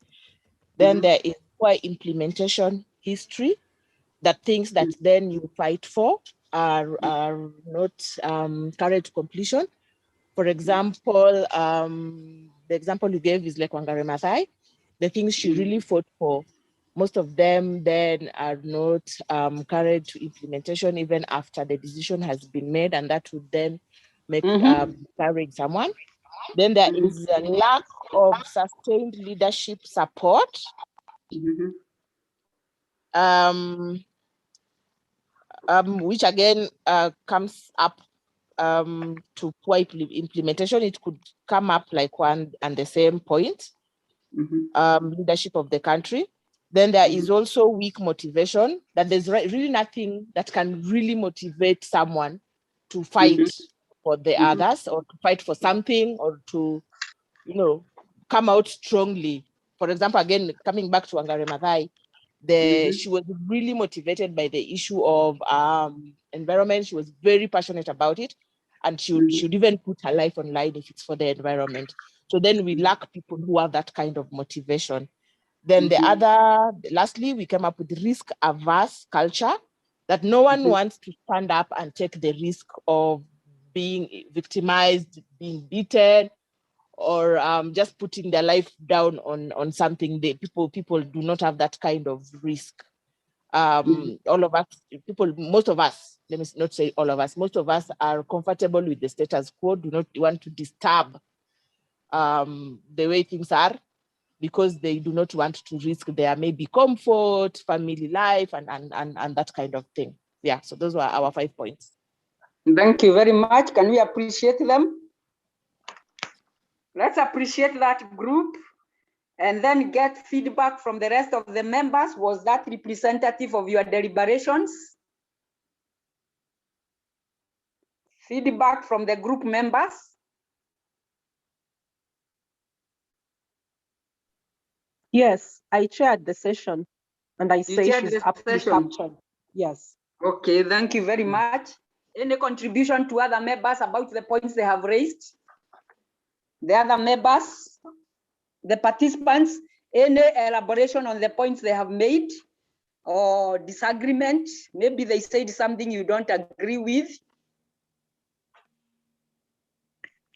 [SPEAKER 14] Then there is poor implementation history, that things that then you fight for are not carried to completion. For example, the example you gave is like Wangari Maathai. The things she really fought for, most of them then are not carried to implementation even after the decision has been made, and that would then make carrying someone. Then there is a lack of sustained leadership support. Which again comes up to poor implementation. It could come up like one and the same point, leadership of the country. Then there is also weak motivation, that there's really nothing that can really motivate someone to fight for the others or to fight for something or to, come out strongly. For example, again, coming back to Wangari Maathai, she was really motivated by the issue of environment. She was very passionate about it, and she would even put her life on line if it's for the environment. So then we lack people who have that kind of motivation. Then lastly, we came up with risk-averse culture, that no one wants to stand up and take the risk of being victimized, being beaten, or just putting their life down on something. People do not have that kind of risk. All of us, most of us, let me not say all of us, most of us are comfortable with the status quo, do not want to disturb the way things are, because they do not want to risk their maybe comfort, family life, and that kind of thing. Yeah, so those were our 5 points.
[SPEAKER 6] Thank you very much. Can we appreciate them? Let's appreciate that group and then get feedback from the rest of the members. Was that representative of your deliberations? Feedback from the group members?
[SPEAKER 11] Yes, I chaired the session and I say she's aptly captured. Yes.
[SPEAKER 6] Okay, thank you very much. Any contribution to other members about the points they have raised? The other members, the participants, any elaboration on the points they have made? or disagreement? Maybe they said something you don't agree with.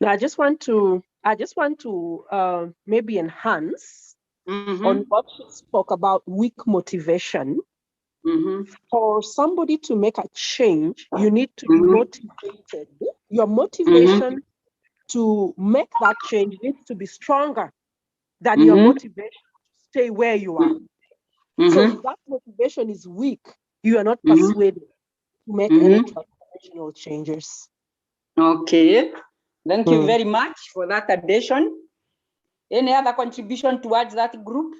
[SPEAKER 11] No, I just want to maybe enhance on what she spoke about weak motivation. For somebody to make a change, you need to be motivated. Your motivation to make that change needs to be stronger than your motivation to stay where you are. So if that motivation is weak, you are not persuaded to make any transformational changes.
[SPEAKER 6] Okay, thank you very much for that addition. Any other contribution towards that group?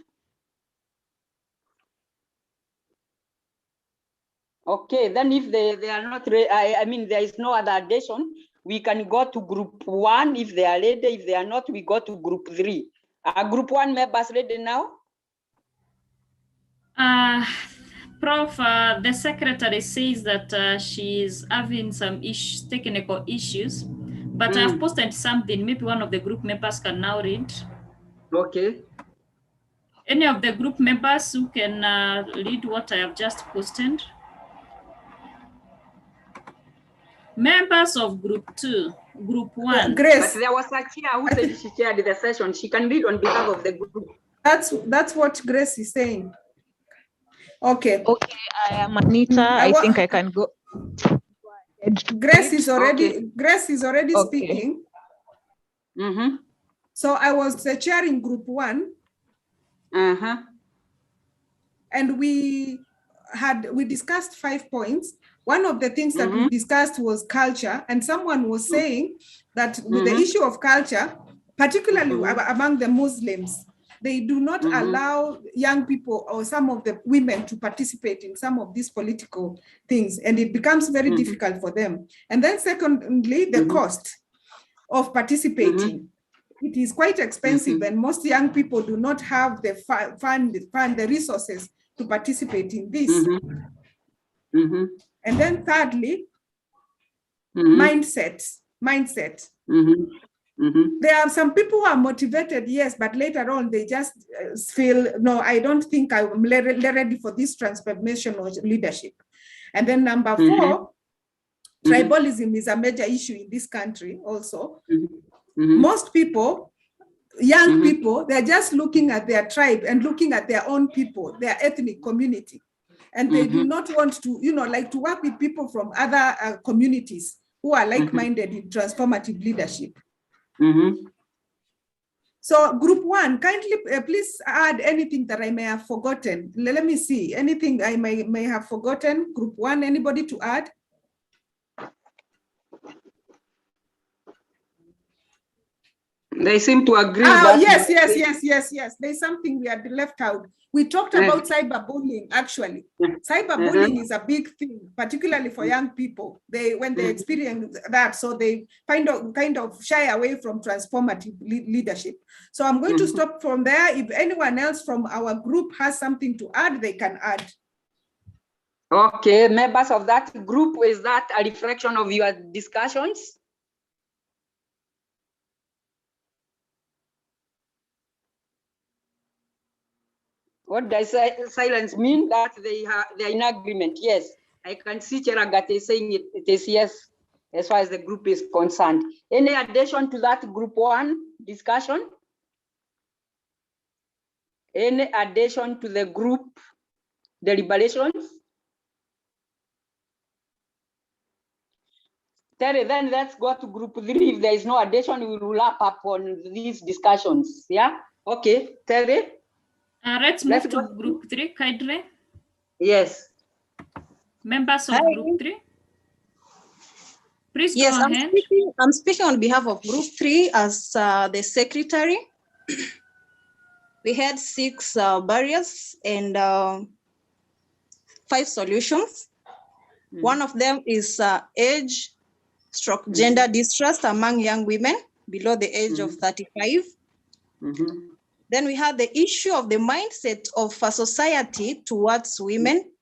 [SPEAKER 6] Okay, then if they are not, I mean, there is no other addition, we can go to group 1 if they are ready. If they are not, we go to group 3. Are group 1 members ready now?
[SPEAKER 1] Prof, the secretary says that she is having some technical issues, but I've posted something. Maybe one of the group members can now read.
[SPEAKER 6] Okay.
[SPEAKER 1] Any of the group members who can read what I have just posted? Members of group 2, group 1.
[SPEAKER 6] Grace. But there was a chair who said she chaired the session. She can read on behalf of the group.
[SPEAKER 13] That's what Grace is saying. Okay.
[SPEAKER 15] Okay, I am Anita. I think I can go.
[SPEAKER 13] Grace is already speaking. So I was chairing group 1. And we discussed 5 points. One of the things that we discussed was culture, and someone was saying that with the issue of culture, particularly among the Muslims, they do not allow young people or some of the women to participate in some of these political things, and it becomes very difficult for them. And then secondly, the cost of participating. It is quite expensive, and most young people do not have the the resources to participate in this. And then thirdly, mindset. There are some people who are motivated, yes, but later on they just feel, no, I don't think I'm ready for this transformational leadership. And then number 4, tribalism is a major issue in this country also. Most people, young people, they're just looking at their tribe and looking at their own people, their ethnic community. And they do not want to, like to work with people from other communities who are like-minded in transformative leadership. So group 1, kindly please add anything that I may have forgotten. Let me see, anything I may have forgotten. Group 1, anybody to add?
[SPEAKER 6] They seem to agree. That
[SPEAKER 13] yes. There's something we had left out. We talked about cyberbullying, actually. Cyberbullying is a big thing, particularly for young people. When they experience that, so they kind of shy away from transformative leadership. So I'm going to stop from there. If anyone else from our group has something to add, they can add.
[SPEAKER 6] Okay, members of that group, is that a reflection of your discussions? What does silence mean? That they're in agreement? Yes, I can see Cheragate saying it is yes, as far as the group is concerned. Any addition to that group 1 discussion? Any addition to the group deliberations? Terry, then let's go to group 3. If there is no addition, we will wrap up on these discussions. Yeah? Okay, Terry?
[SPEAKER 1] Let's move to group 3, Kaidre.
[SPEAKER 6] Yes.
[SPEAKER 1] Members of group 3. Please
[SPEAKER 16] yes,
[SPEAKER 1] go ahead.
[SPEAKER 16] I'm speaking on behalf of group 3 as the secretary. We had 6 barriers and 5 solutions. One of them is age/gender distrust among young women below the age of 35. Then we had the issue of the mindset of a society towards women.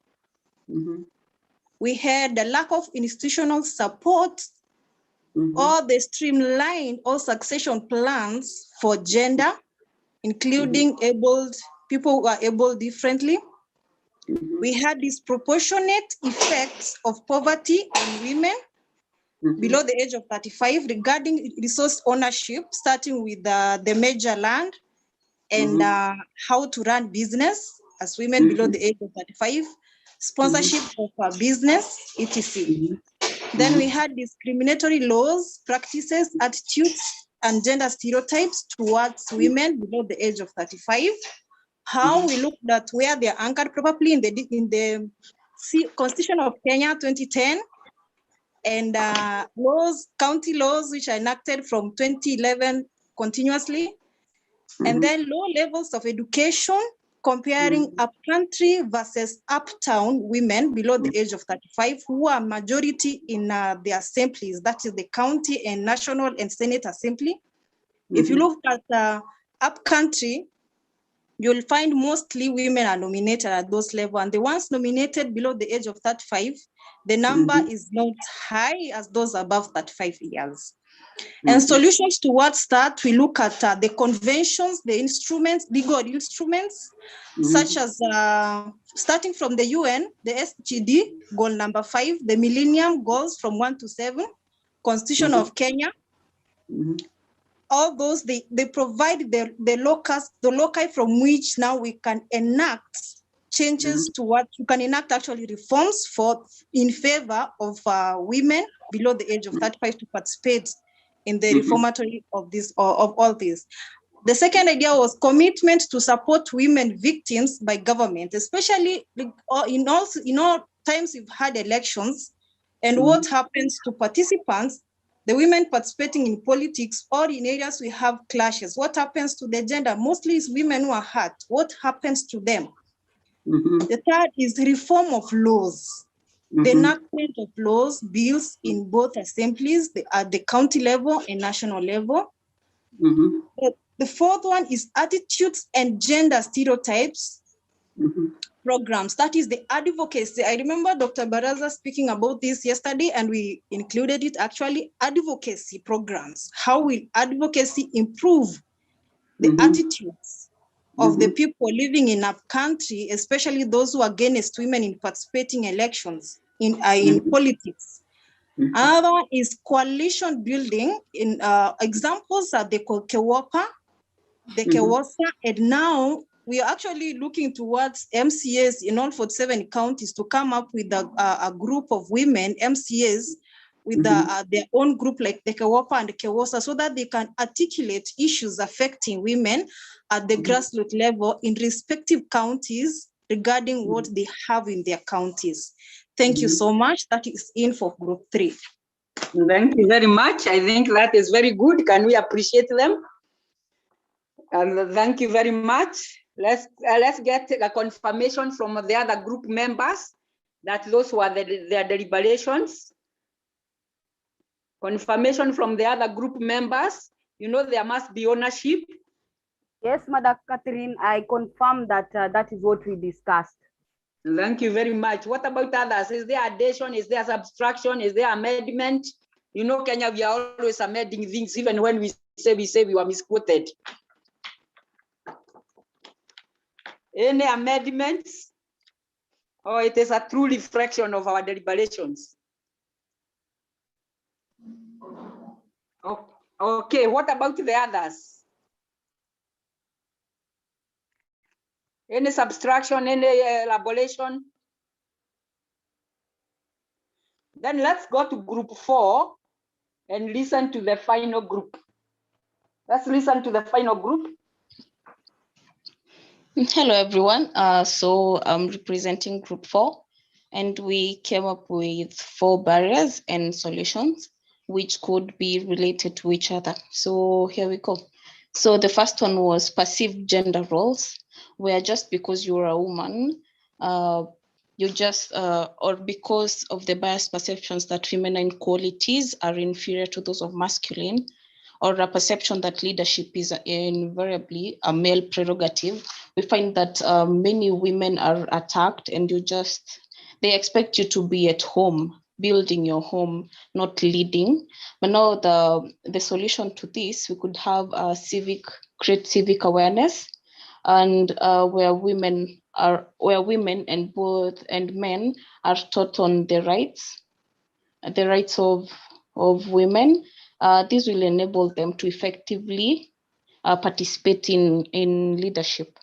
[SPEAKER 16] We had the lack of institutional support or the streamlined or succession plans for gender, including abled people who are able differently. We had disproportionate effects of poverty on women below the age of 35 regarding resource ownership, starting with the major land and how to run business as women below the age of 35, sponsorship of a business, etc. Then we had discriminatory laws, practices, attitudes, and gender stereotypes towards women below the age of 35. How we looked at where they are anchored properly in the Constitution of Kenya 2010, and laws, county laws, which are enacted from 2011 continuously, and then low levels of education, comparing upcountry versus uptown women below the age of 35, who are majority in the assemblies, that is the county and national and Senate assembly. If you look at upcountry, you'll find mostly women are nominated at those levels, and the ones nominated below the age of 35, the number is not high as those above 35 years. And solutions towards that, we look at the conventions, the instruments, legal instruments, such as starting from the UN, the SGD, goal number 5, the Millennium Goals from 1 to 7, Constitution of Kenya. All those, they provide the loci from which now we can enact changes to what you can enact actually reforms in favor of women below the age of 35 to participate in the reformatory of all this. The second idea was commitment to support women victims by government, especially in all times we've had elections, and what happens to participants, the women participating in politics or in areas we have clashes. What happens to the gender? Mostly it's women who are hurt. What happens to them? The third is reform of laws. The enactment of laws, bills in both assemblies, at the county level and national level. The fourth one is attitudes and gender stereotypes programs. That is the advocacy. I remember Dr. Baraza speaking about this yesterday, and we included it actually, advocacy programs. How will advocacy improve the attitudes of the people living in our country, especially those who are against women in participating elections in politics? Another is coalition building. In examples are the Kewapa, the Kewasa, and now we are actually looking towards MCAs in all 47 counties to come up with a group of women MCAs with their own group like the Kewapa and the Kewasa, so that they can articulate issues affecting women at the grassroots level in respective counties regarding what they have in their counties. Thank you so much. That is in for group 3.
[SPEAKER 6] Thank you very much. I think that is very good. Can we appreciate them? And thank you very much. Let's get a confirmation from the other group members that those were their deliberations. Confirmation from the other group members. You know, there must be ownership.
[SPEAKER 12] Yes, Madam Catherine, I confirm that that is what we discussed.
[SPEAKER 6] Thank you very much. What about others? Is there addition? Is there subtraction? Is there amendment? You know, Kenya, we are always amending things, even when we say we were misquoted. Any amendments? Or it is a true reflection of our deliberations? Oh, okay, what about the others? Any subtraction, any elaboration? Then let's go to group 4 and listen to the final group. Let's listen to the final group.
[SPEAKER 17] Hello, everyone. So I'm representing group 4, and we came up with 4 barriers and solutions which could be related to each other. So here we go. So the first one was perceived gender roles, where just because you're a woman, you just, or because of the biased perceptions that feminine qualities are inferior to those of masculine, or a perception that leadership is invariably a male prerogative, we find that many women are attacked, and they expect you to be at home, building your home, not leading. But now the solution to this, we could have create civic awareness, and where women and men are taught on the rights of women. This will enable them to effectively participate in leadership.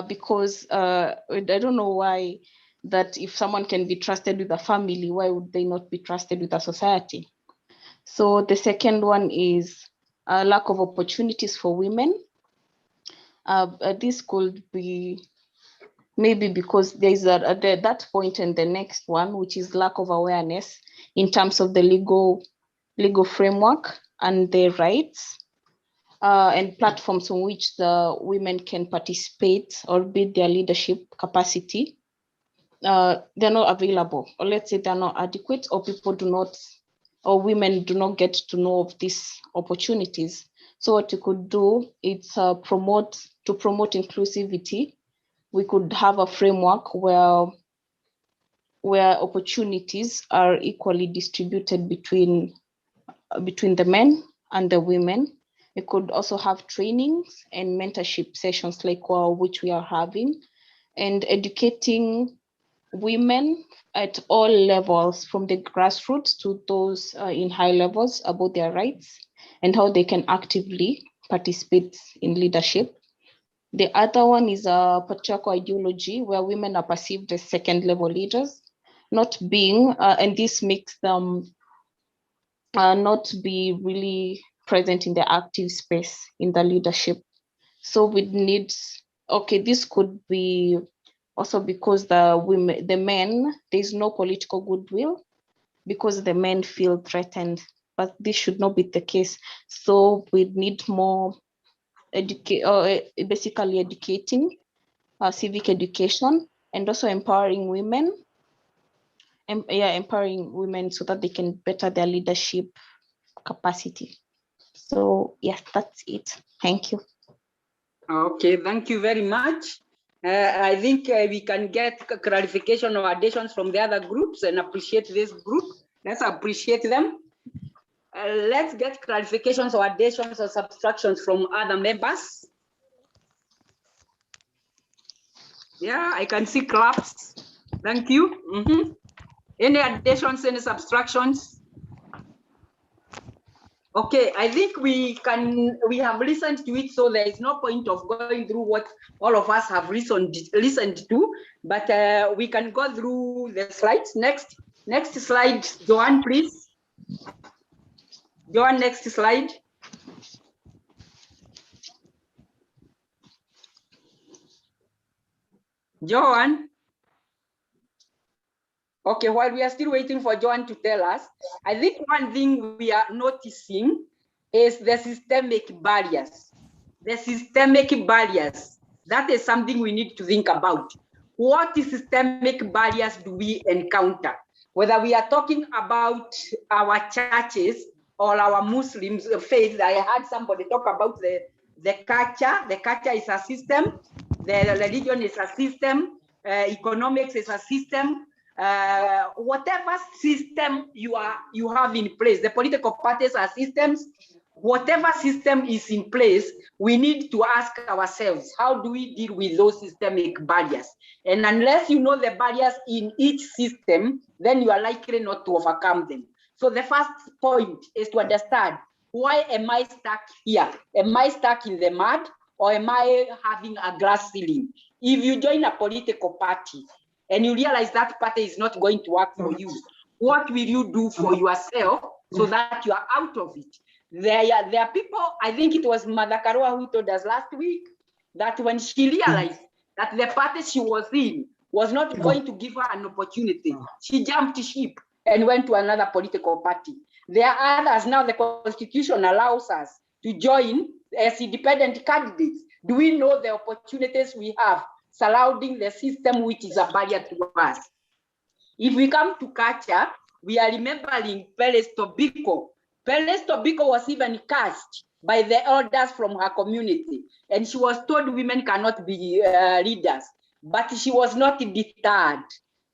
[SPEAKER 17] Because I don't know why that if someone can be trusted with a family, why would they not be trusted with a society? So the second one is a lack of opportunities for women. This could be maybe because there is that point and the next one, which is lack of awareness in terms of the legal framework and their rights, and platforms on which the women can participate or build their leadership capacity. They're not available, or let's say they're not adequate, or women do not get to know of these opportunities. So what you could do is to promote inclusivity. We could have a framework where opportunities are equally distributed between the men and the women. We could also have trainings and mentorship sessions like which we are having, and educating women at all levels, from the grassroots to those in high levels, about their rights and how they can actively participate in leadership. The other one is a patriarchal ideology where women are perceived as second-level leaders, not being, and this makes them not be really present in the active space in the leadership. So we need, this could be also because the men, there's no political goodwill because the men feel threatened, but this should not be the case. So we need more basically educating, civic education, and also empowering women. Empowering women so that they can better their leadership capacity. So yes, that's it. Thank you.
[SPEAKER 6] Okay, thank you very much. I think we can get clarification or additions from the other groups and appreciate this group. Let's appreciate them. Let's get clarifications or additions or subtractions from other members. Yeah, I can see claps. Thank you. Any additions, any subtractions? Okay, I think we have listened to it, so there is no point of going through what all of us have listened to, but we can go through the slides. Next slide, Joanne, please. Joanne, next slide. Joanne. Okay, while we are still waiting for Joanne to tell us, I think one thing we are noticing is the systemic barriers. The systemic barriers. That is something we need to think about. What systemic barriers do we encounter? Whether we are talking about our churches or our Muslims faith. I heard somebody talk about the culture. The culture is a system. The religion is a system. Economics is a system. Whatever system you have in place, the political parties are systems. Whatever system is in place, we need to ask ourselves, how do we deal with those systemic barriers? And unless you know the barriers in each system, then you are likely not to overcome them. So the first point is to understand, why am I stuck here? Am I stuck in the mud, or am I having a glass ceiling? If you join a political party and you realize that party is not going to work for you, what will you do for yourself so that you are out of it? There are people, I think it was Mother Karua who told us last week, that when she realized that the party she was in was not going to give her an opportunity, she jumped ship and went to another political party. There are others now, the Constitution allows us to join as independent candidates. Do we know the opportunities we have surrounding the system which is a barrier to us? If we come to culture, we are remembering Peles Tobiko. Peles Tobiko was even cast by the elders from her community, and she was told women cannot be leaders, but she was not deterred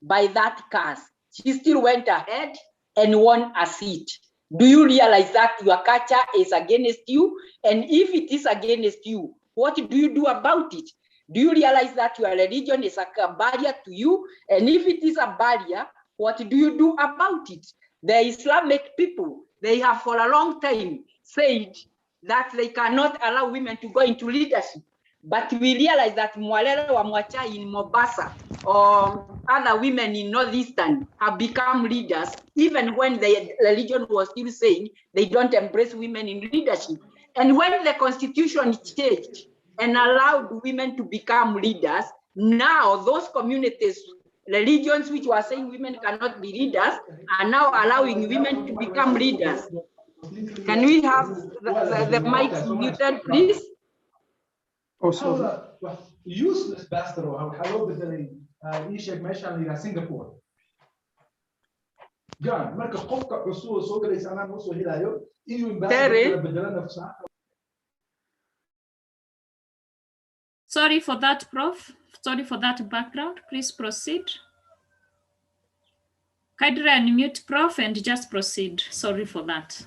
[SPEAKER 6] by that cast. She still went ahead and won a seat. Do you realize that your culture is against you? And if it is against you, what do you do about it? Do you realize that your religion is a barrier to you? And if it is a barrier, what do you do about it? The Islamic people, they have for a long time said that they cannot allow women to go into leadership. But we realize that Mwalele wa Mwachai in Mombasa or other women in Northeastern have become leaders, even when the religion was still saying they don't embrace women in leadership. And when the constitution changed and allowed women to become leaders, now those communities, religions which were saying women cannot be leaders, are now allowing women to become leaders. Can we have the mic muted, please?
[SPEAKER 18] Oh, sorry. Useless bastard how بدل يشيك ماشي على سنغافورة. جان مركز قفك عصور سوق الإنسان وصل هلايو إيو بدل نفسه.
[SPEAKER 1] Sorry for that, Prof. Sorry for that background. Please proceed. Kindly unmute, Prof, and just proceed. Sorry for that.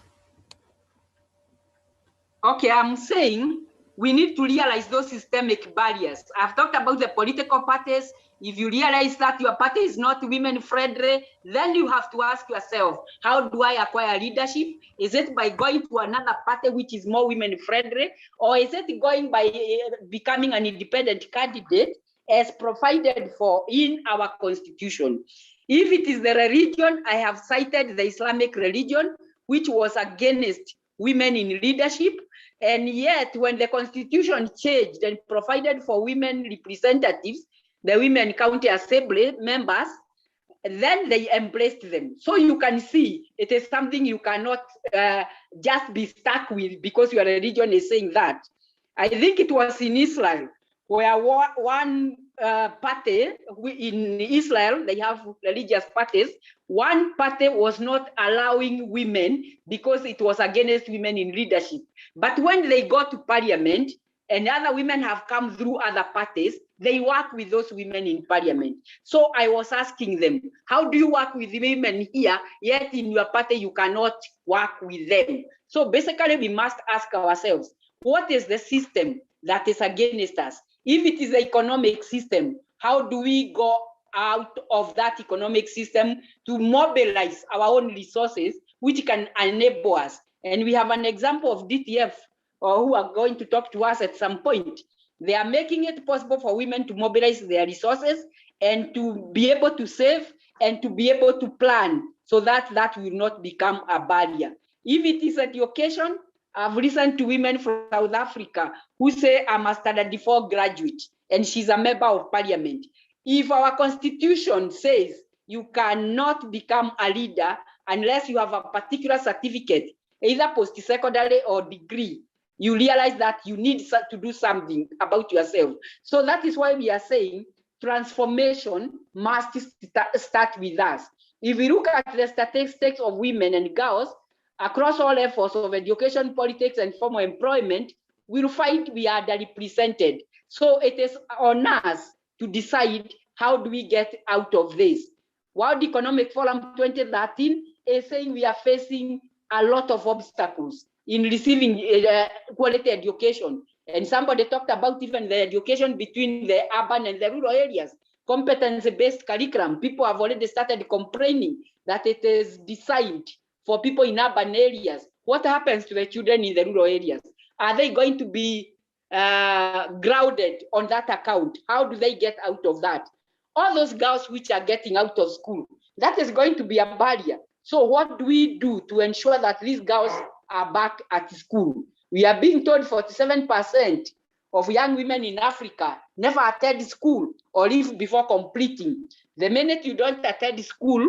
[SPEAKER 6] Okay, I'm saying we need to realize those systemic barriers. I've talked about the political parties. If you realize that your party is not women-friendly, then you have to ask yourself, how do I acquire leadership? Is it by going to another party which is more women-friendly? Or is it going by becoming an independent candidate as provided for in our constitution? If it is the religion, I have cited the Islamic religion, which was against women in leadership. And yet, when the constitution changed and provided for women representatives, the women county assembly members, then they embraced them. So you can see it is something you cannot just be stuck with because your religion is saying that. I think it was in Israel where one party, in Israel, they have religious parties. One party was not allowing women because it was against women in leadership. But when they go to parliament and other women have come through other parties, they work with those women in parliament. So I was asking them, how do you work with women here, yet in your party you cannot work with them? So basically we must ask ourselves, what is the system that is against us? If it is the economic system, how do we go out of that economic system to mobilize our own resources, which can enable us? And we have an example of DTF, who are going to talk to us at some point. They are making it possible for women to mobilize their resources and to be able to save and to be able to plan so that that will not become a barrier. If it is education, I've listened to women from South Africa who say, I'm a standard 4 graduate and she's a member of parliament. If our constitution says you cannot become a leader unless you have a particular certificate, either post-secondary or degree, you realize that you need to do something about yourself. So that is why we are saying transformation must start with us. If we look at the statistics of women and girls across all efforts of education, politics, and formal employment, we'll find we are underrepresented. So it is on us to decide how do we get out of this. World Economic Forum 2013 is saying we are facing a lot of obstacles in receiving quality education. And somebody talked about even the education between the urban and the rural areas, competence-based curriculum. People have already started complaining that it is designed for people in urban areas. What happens to the children in the rural areas? Are they going to be grounded on that account? How do they get out of that? All those girls which are getting out of school, that is going to be a barrier. So what do we do to ensure that these girls are back at school? We are being told 47% of young women in Africa never attend school or leave before completing. The minute you don't attend school,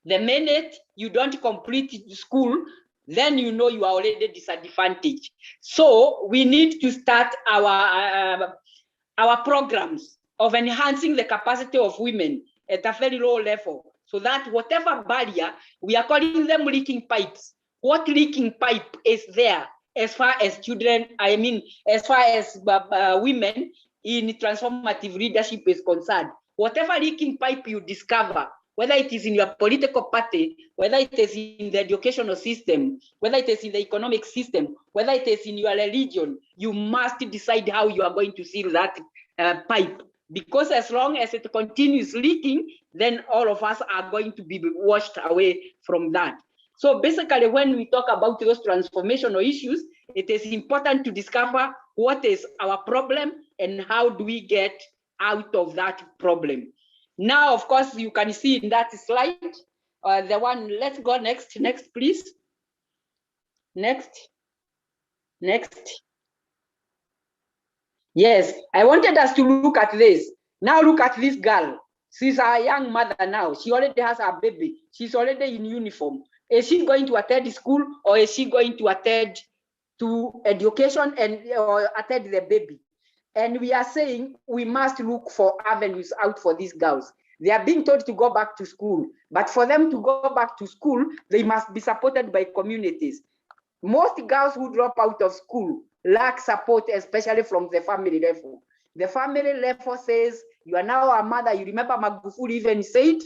[SPEAKER 6] the minute you don't complete school, then you know you are already disadvantaged. So we need to start our programs of enhancing the capacity of women at a very low level, so that whatever barrier, we are calling them leaking pipes. What leaking pipe is there as far as children, I mean, as far as women in transformative leadership is concerned? Whatever leaking pipe you discover, whether it is in your political party, whether it is in the educational system, whether it is in the economic system, whether it is in your religion, you must decide how you are going to seal that pipe. Because as long as it continues leaking, then all of us are going to be washed away from that. So basically, when we talk about those transformational issues, it is important to discover what is our problem and how do we get out of that problem. Now, of course, you can see in that slide, the one, let's go next, please. Next. Yes, I wanted us to look at this. Now look at this girl. She's a young mother now. She already has a baby. She's already in uniform. Is she going to attend school, or is she going to attend to education or attend the baby? And we are saying we must look for avenues out for these girls. They are being told to go back to school, but for them to go back to school, they must be supported by communities. Most girls who drop out of school lack support, especially from the family level. The family level says, you are now a mother. You remember Magufuli even said,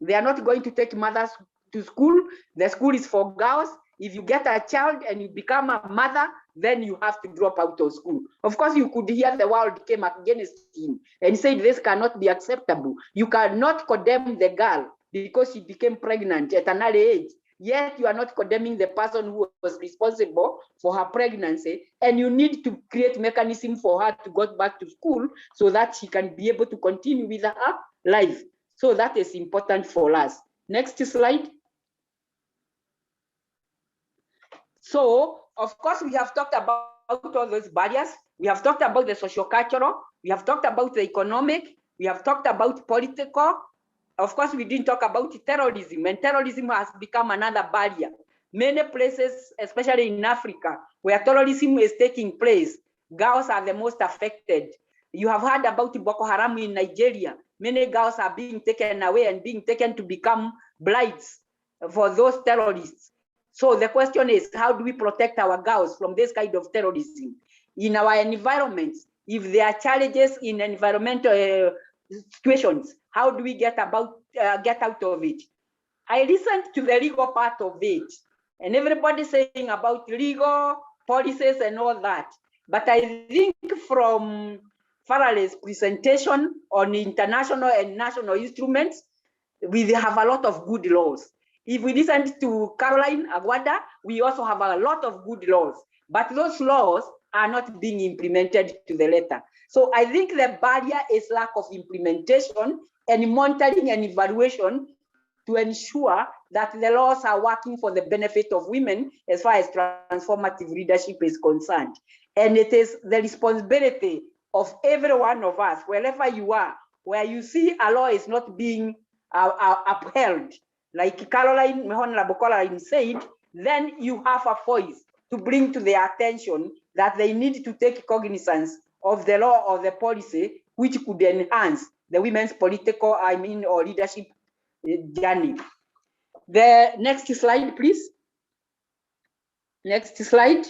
[SPEAKER 6] they are not going to take mothers to school. The school is for girls. If you get a child and you become a mother, then you have to drop out of school. Of course, you could hear the world came against him and said this cannot be acceptable. You cannot condemn the girl because she became pregnant at an early age. Yet you are not condemning the person who was responsible for her pregnancy, and you need to create mechanism for her to go back to school so that she can be able to continue with her life. So that is important for us. Next slide. So, of course, we have talked about all those barriers. We have talked about the socio-cultural. We have talked about the economic. We have talked about political. Of course, we didn't talk about terrorism, and terrorism has become another barrier. Many places, especially in Africa, where terrorism is taking place, girls are the most affected. You have heard about Boko Haram in Nigeria. Many girls are being taken away and being taken to become brides for those terrorists. So the question is, how do we protect our girls from this kind of terrorism? In our environments, if there are challenges in environmental situations, how do we get out of it? I listened to the legal part of it, and everybody saying about legal policies and all that. But I think from Farrell's presentation on international and national instruments, we have a lot of good laws. If we listen to Caroline Aguada, we also have a lot of good laws, but those laws are not being implemented to the letter. So I think the barrier is lack of implementation and monitoring and evaluation to ensure that the laws are working for the benefit of women as far as transformative leadership is concerned. And it is the responsibility of every one of us, wherever you are, where you see a law is not being upheld, like Honorable Caroline said, then you have a voice to bring to their attention that they need to take cognizance of the law or the policy which could enhance the women's political, or leadership journey. The next slide, please. Next slide.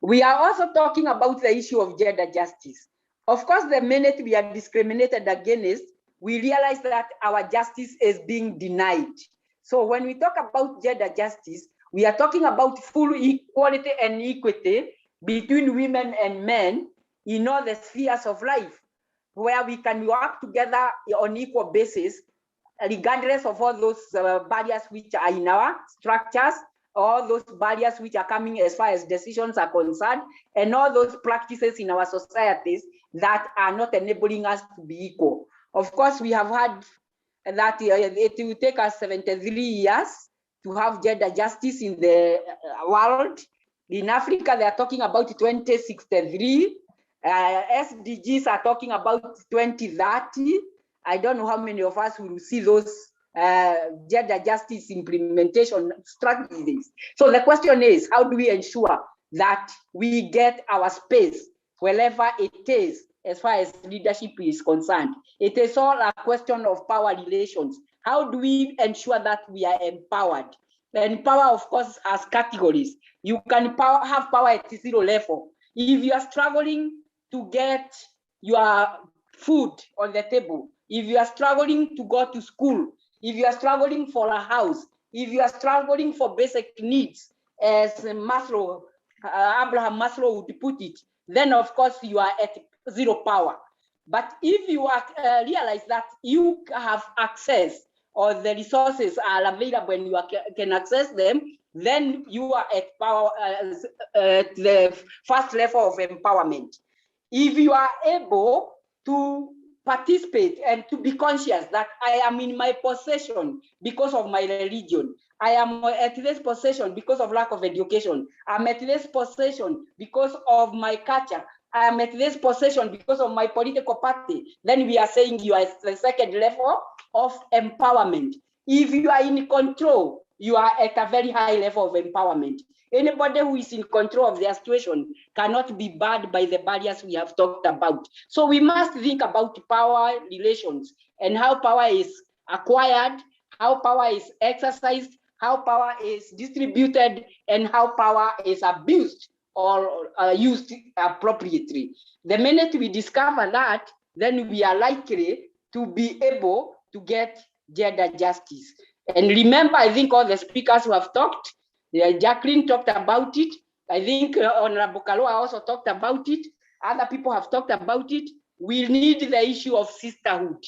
[SPEAKER 6] We are also talking about the issue of gender justice. Of course, the minute we are discriminated against, we realize that our justice is being denied. So when we talk about gender justice, we are talking about full equality and equity between women and men in all the spheres of life, where we can work together on equal basis, regardless of all those barriers which are in our structures, all those barriers which are coming as far as decisions are concerned, and all those practices in our societies that are not enabling us to be equal. Of course, we have had that it will take us 73 years to have gender justice in the world. In Africa, they are talking about 2063. SDGs are talking about 2030. I don't know how many of us will see those gender justice implementation strategies. So the question is, how do we ensure that we get our space wherever it is as far as leadership is concerned? It is all a question of power relations. How do we ensure that we are empowered? And power, of course, has categories. You can have power at 0 level. If you are struggling to get your food on the table, if you are struggling to go to school, if you are struggling for a house, if you are struggling for basic needs, as Maslow, Abraham Maslow would put it, then of course you are at zero power. But if you are, realize that you have access or the resources are available and you can access them, then you are at power, the first level of empowerment. If you are able to participate and to be conscious that I am in my possession because of my religion, I am at this possession because of lack of education, I'm at this possession because of my culture, I am at this possession because of my political party, then we are saying you are at the second level of empowerment. If you are in control, you are at a very high level of empowerment. Anybody who is in control of their situation cannot be barred by the barriers we have talked about. So we must think about power relations and how power is acquired, how power is exercised, how power is distributed, and how power is abused or used appropriately. The minute we discover that, then we are likely to be able to get gender justice. And remember, I think all the speakers who have talked, Jacqueline talked about it. I think Honorable Kaloa also talked about it. Other people have talked about it. We need the issue of sisterhood.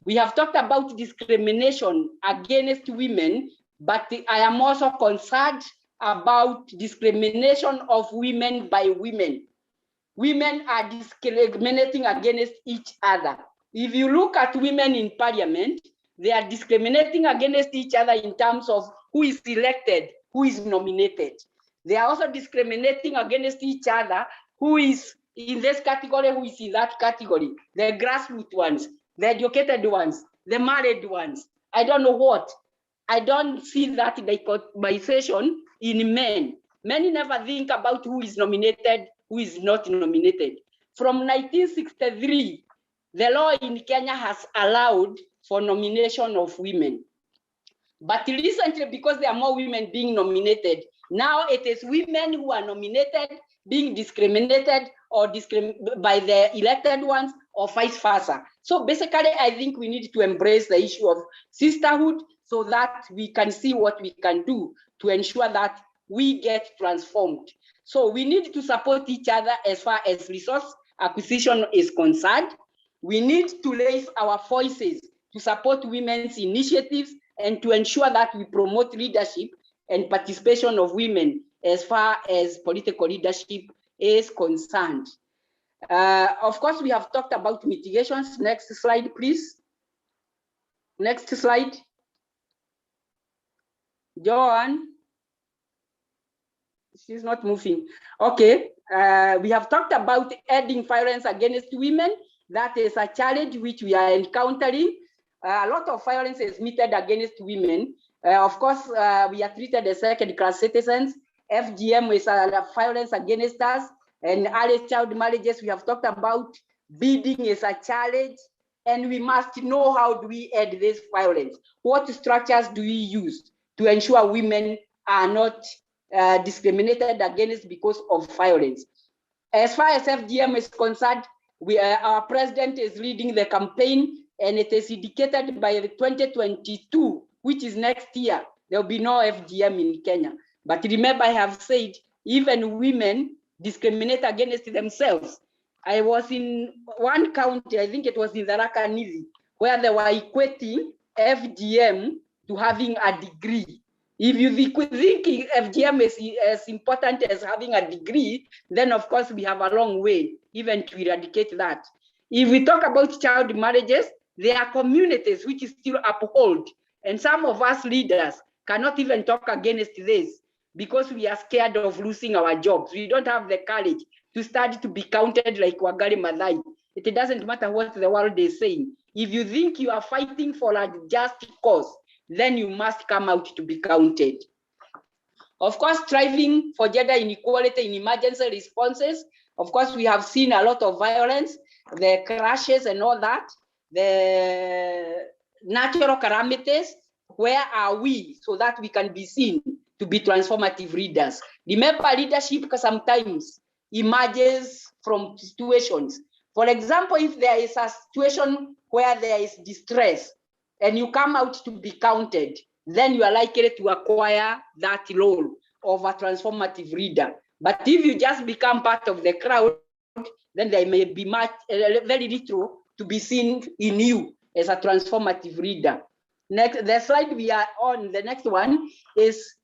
[SPEAKER 6] We have talked about discrimination against women, but I am also concerned about discrimination of women by women. Women are discriminating against each other. If you look at women in parliament, they are discriminating against each other in terms of who is elected, who is nominated. They are also discriminating against each other, who is in this category, who is in that category, the grassroots ones, the educated ones, the married ones. I don't know what. I don't see that dichotomization in men. Men never think about who is nominated, who is not nominated. From 1963, the law in Kenya has allowed for nomination of women. But recently, because there are more women being nominated, now it is women who are nominated being discriminated or by the elected ones or vice versa. So basically, I think we need to embrace the issue of sisterhood so that we can see what we can do to ensure that we get transformed. So we need to support each other as far as resource acquisition is concerned. We need to raise our voices to support women's initiatives and to ensure that we promote leadership and participation of women as far as political leadership is concerned. Of course, we have talked about mitigations. Next slide, please. Next slide. Joanne. She's not moving. Okay, we have talked about ending violence against women. That is a challenge which we are encountering. A lot of violence is meted against women. Of course, we are treated as second-class citizens. FGM is a violence against us. And early child marriages, we have talked about. Bidding is a challenge. And we must know how do we end this violence. What structures do we use to ensure women are not discriminated against because of violence? As far as FGM is concerned, our president is leading the campaign, and it is indicated by the 2022, which is next year, there will be no FGM in Kenya. But remember, I have said, even women discriminate against themselves. I was in one county, I think it was in Tharaka Nithi, where they were equating FGM to having a degree. If you think FGM is as important as having a degree, then of course we have a long way even to eradicate that. If we talk about child marriages, there are communities which still uphold, and some of us leaders cannot even talk against this because we are scared of losing our jobs. We don't have the courage to start to be counted like Wangari Maathai. It doesn't matter what the world is saying. If you think you are fighting for a just cause, then you must come out to be counted. Of course, striving for gender inequality in emergency responses. Of course, we have seen a lot of violence, the crashes and all that, the natural calamities. Where are we so that we can be seen to be transformative leaders? Remember, leadership sometimes emerges from situations. For example, if there is a situation where there is distress, and you come out to be counted, then you are likely to acquire that role of a transformative leader. But if you just become part of the crowd, then there may be much, very little to be seen in you as a transformative leader. Next, the slide we are on, the next one is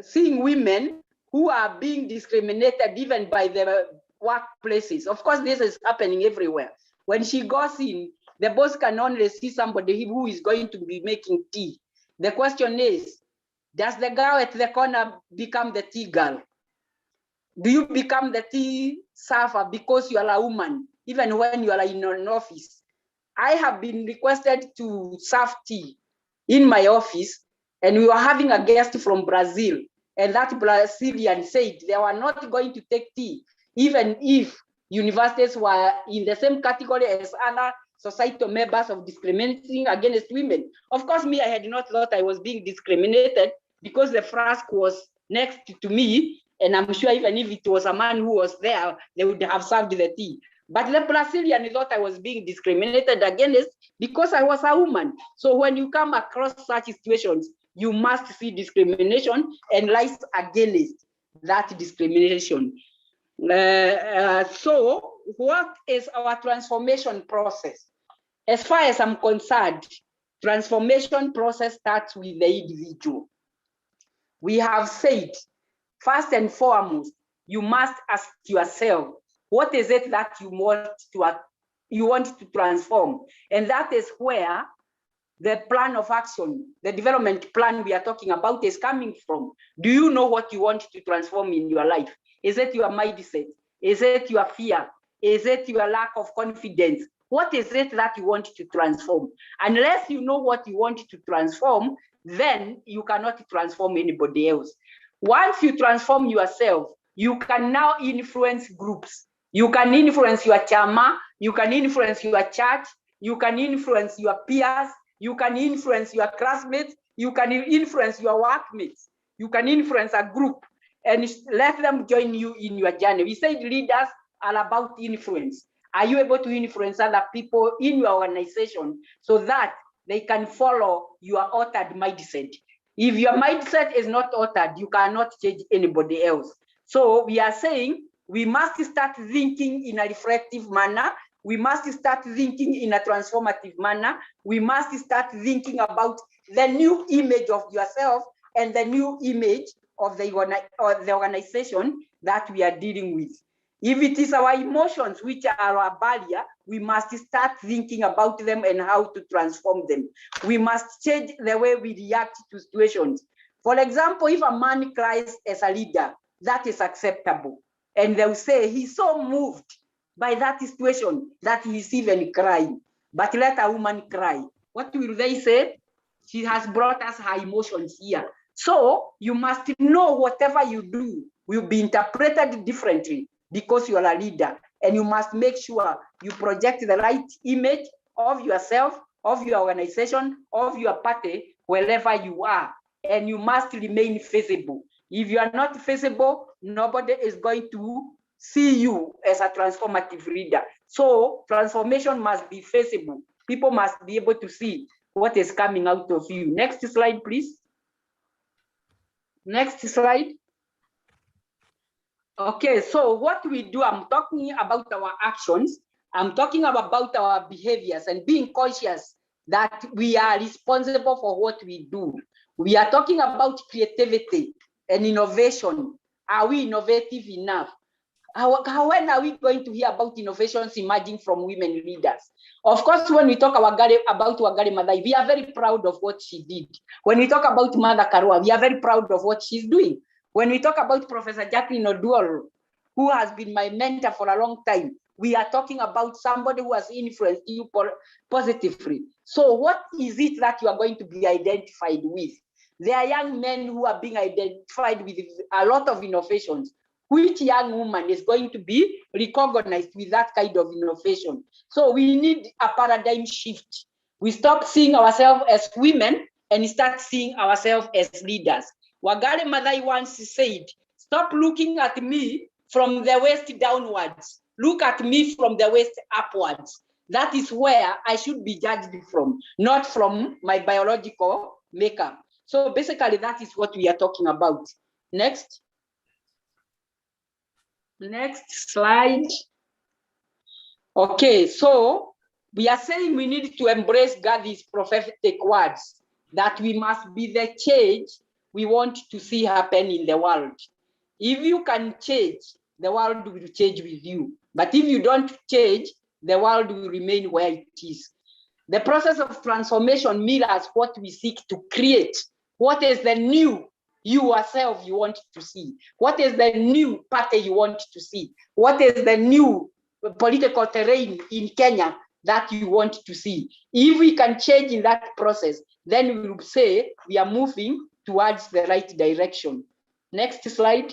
[SPEAKER 6] seeing women who are being discriminated even by the workplaces. Of course, this is happening everywhere. When she goes in, the boss can only see somebody who is going to be making tea. The question is, does the girl at the corner become the tea girl? Do you become the tea server because you are a woman, even when you are in an office? I have been requested to serve tea in my office, and we were having a guest from Brazil, and that Brazilian said they were not going to take tea, even if universities were in the same category as other societal members of discriminating against women. Of course, me, I had not thought I was being discriminated because the flask was next to me, and I'm sure even if it was a man who was there, they would have served the tea. But the Brazilian thought I was being discriminated against because I was a woman. So when you come across such situations, you must see discrimination and rise against that discrimination. So what is our transformation process? As far as I'm concerned, transformation process starts with the individual. We have said, first and foremost, you must ask yourself, what is it that you want to transform? And that is where the plan of action, the development plan we are talking about is coming from. Do you know what you want to transform in your life? Is it your mindset? Is it your fear? Is it your lack of confidence? What is it that you want to transform? Unless you know what you want to transform, then you cannot transform anybody else. Once you transform yourself, you can now influence groups. You can influence your chama, you can influence your church, you can influence your peers, you can influence your classmates, you can influence your workmates, you can influence a group and let them join you in your journey. We said leaders are about influence. Are you able to influence other people in your organization so that they can follow your altered mindset? If your mindset is not altered, you cannot change anybody else. So we are saying we must start thinking in a reflective manner. We must start thinking in a transformative manner. We must start thinking about the new image of yourself and the new image of the organization that we are dealing with. If it is our emotions which are our barrier, we must start thinking about them and how to transform them. We must change the way we react to situations. For example, if a man cries as a leader, that is acceptable. And they'll say he's so moved by that situation that he's even crying. But let a woman cry. What will they say? She has brought us her emotions here. So you must know whatever you do will be interpreted differently because you are a leader. And you must make sure you project the right image of yourself, of your organization, of your party, wherever you are. And you must remain feasible. If you are not feasible, nobody is going to see you as a transformative leader. So transformation must be feasible. People must be able to see what is coming out of you. Next slide, please. Next slide. Okay, so what we do, I'm talking about our actions. I'm talking about our behaviors and being conscious that we are responsible for what we do. We are talking about creativity and innovation. Are we innovative enough? When are we going to hear about innovations emerging from women leaders? Of course, when we talk about Wangari Maathai, we are very proud of what she did. When we talk about Mother Karua, we are very proud of what she's doing. When we talk about Professor Jacqueline Oduor, who has been my mentor for a long time, we are talking about somebody who has influenced you positively. So what is it that you are going to be identified with? There are young men who are being identified with a lot of innovations. Which young woman is going to be recognized with that kind of innovation? So we need a paradigm shift. We stop seeing ourselves as women and start seeing ourselves as leaders. Wangari Maathai once said, stop looking at me from the waist downwards. Look at me from the waist upwards. That is where I should be judged from, not from my biological makeup. So basically, that is what we are talking about. Next. Next slide. Okay, so we are saying we need to embrace Gandhi's prophetic words, that we must be the change we want to see happen in the world. If you can change, the world will change with you. But if you don't change, the world will remain where it is. The process of transformation mirrors what we seek to create. What is the new you yourself you want to see? What is the new party you want to see? What is the new political terrain in Kenya that you want to see? If we can change in that process, then we will say we are moving towards the right direction. Next slide.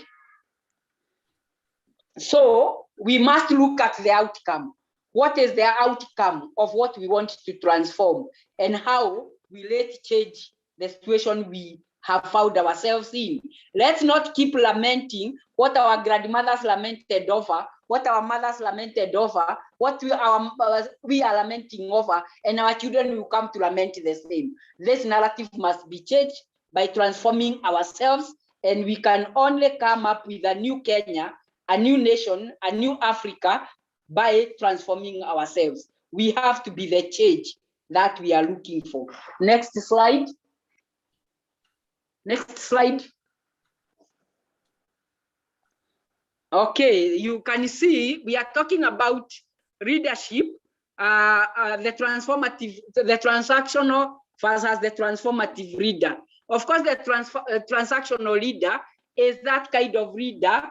[SPEAKER 6] So we must look at the outcome. What is the outcome of what we want to transform, and how will it change the situation we have found ourselves in? Let's not keep lamenting what our grandmothers lamented over, what our mothers lamented over, what we are lamenting over, and our children will come to lament the same. This narrative must be changed by transforming ourselves, and we can only come up with a new Kenya, a new nation, a new Africa, by transforming ourselves. We have to be the change that we are looking for. Next slide. Next slide. Okay, you can see we are talking about leadership, the transactional versus the transformative leader. Of course, the transactional leader is that kind of leader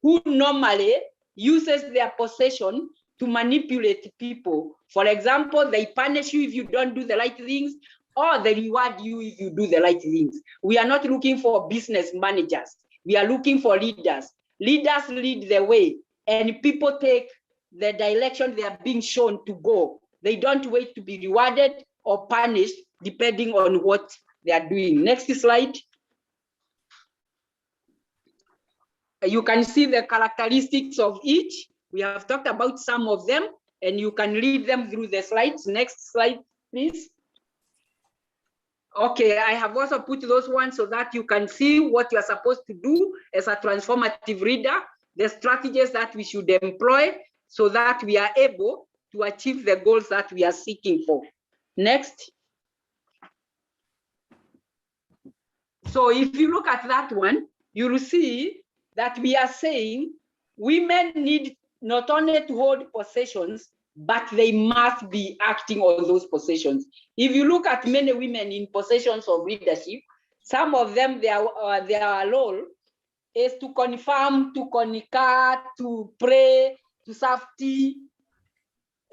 [SPEAKER 6] who normally uses their possession to manipulate people. For example, they punish you if you don't do the right things, or they reward you if you do the right things. We are not looking for business managers. We are looking for leaders. Leaders lead the way, and people take the direction they are being shown to go. They don't wait to be rewarded or punished depending on what they are doing. Next slide. You can see the characteristics of each. We have talked about some of them, and you can read them through the slides. Next slide, please. Okay, I have also put those ones so that you can see what you are supposed to do as a transformative leader, the strategies that we should employ so that we are able to achieve the goals that we are seeking for. Next. So if you look at that one, you will see that we are saying women need not only to hold possessions, but they must be acting on those possessions. If you look at many women in positions of leadership, some of them, their role is to confirm, to concur, to pray, to serve tea.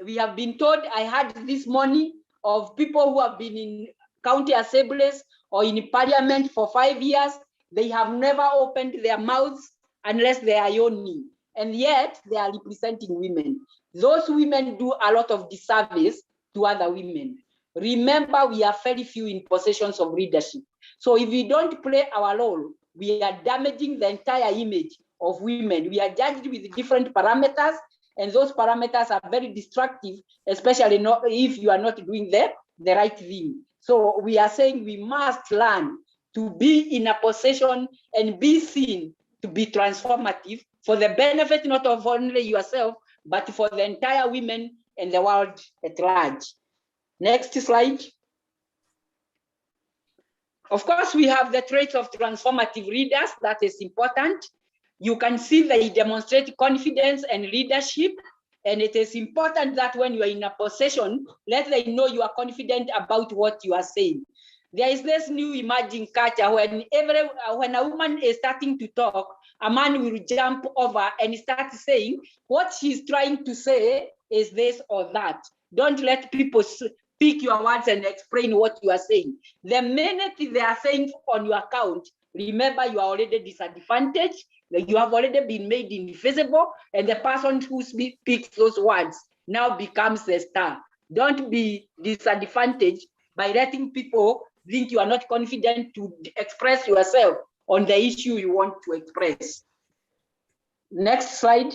[SPEAKER 6] We have been told, I heard this morning of people who have been in county assemblies or in parliament for 5 years. They have never opened their mouths unless they are yawning, and yet they are representing women. Those women do a lot of disservice to other women. Remember, we are very few in positions of leadership. So if we don't play our role, we are damaging the entire image of women. We are judged with different parameters, and those parameters are very destructive, especially if you are not doing the right thing. So we are saying we must learn to be in a position and be seen to be transformative for the benefit not of only yourself, but for the entire women and the world at large. Next slide. Of course, we have the traits of transformative leaders. That is important. You can see they demonstrate confidence and leadership. And it is important that when you are in a position, let them know you are confident about what you are saying. There is this new emerging culture when a woman is starting to talk, a man will jump over and start saying what she's trying to say is this or that. Don't let people pick your words and explain what you are saying. The minute they are saying on your account, remember you are already disadvantaged, you have already been made invisible, and the person who speaks those words now becomes the star. Don't be disadvantaged by letting people think you are not confident to express yourself on the issue you want to express. Next slide.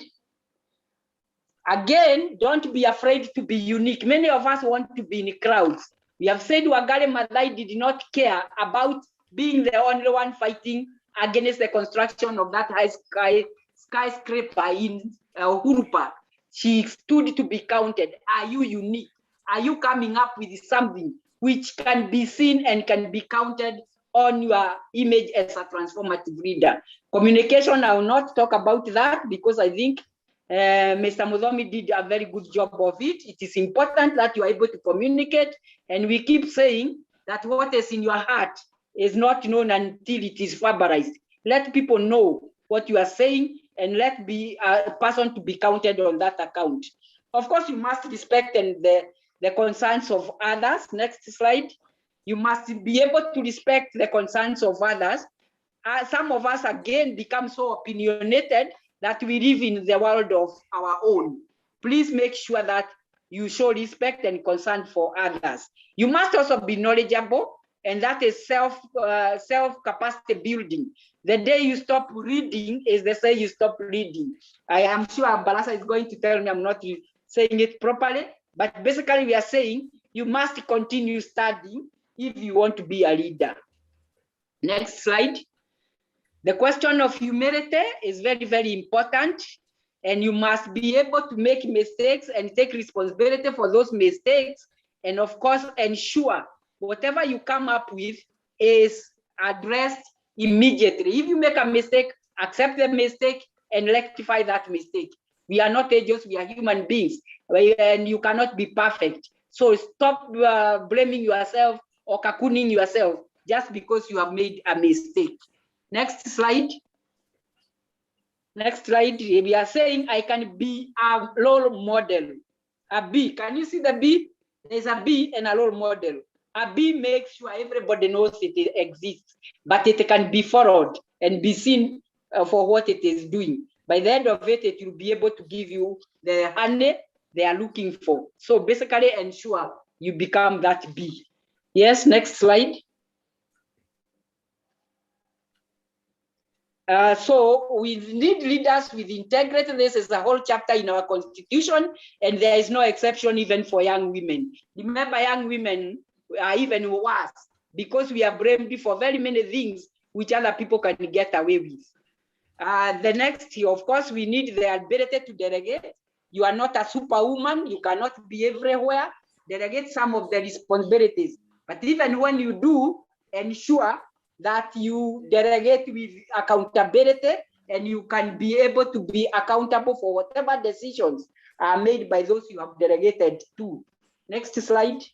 [SPEAKER 6] Again, don't be afraid to be unique. Many of us want to be in crowds. We have said Wangari Maathai did not care about being the only one fighting against the construction of that skyscraper in Uhuru Park. She stood to be counted. Are you unique? Are you coming up with something which can be seen and can be counted on your image as a transformative leader? Communication, I will not talk about that because I think Mr. Muzomi did a very good job of it. It is important that you are able to communicate, and we keep saying that what is in your heart is not known until it is verbalized. Let people know what you are saying, and let be a person to be counted on that account. Of course, you must respect the concerns of others. Next slide. You must be able to respect the concerns of others. Some of us, again, become so opinionated that we live in the world of our own. Please make sure that you show respect and concern for others. You must also be knowledgeable, and that is self-capacity building. The day you stop reading is the day you stop reading. I am sure Balasa is going to tell me I'm not saying it properly, but basically we are saying you must continue studying if you want to be a leader. Next slide. The question of humility is very, very important, and you must be able to make mistakes and take responsibility for those mistakes, and of course ensure whatever you come up with is addressed immediately. If you make a mistake, accept the mistake and rectify that mistake. We are not angels, we are human beings, and you cannot be perfect. So stop blaming yourself or cocooning yourself just because you have made a mistake. Next slide. Next slide. We are saying I can be a role model. A B. Can you see the B? There's a B and a role model. A B makes sure everybody knows it exists, but it can be followed and be seen for what it is doing. By the end of it, it will be able to give you the honey they are looking for. So basically ensure you become that B. Yes, next slide. So we need leaders with integrity. This is a whole chapter in our constitution, and there is no exception even for young women. Remember, young women are even worse because we are blamed for very many things which other people can get away with. The next, of course, we need the ability to delegate. You are not a superwoman. You cannot be everywhere. Delegate some of the responsibilities. But even when you do, ensure that you delegate with accountability, and you can be able to be accountable for whatever decisions are made by those you have delegated to. Next slide.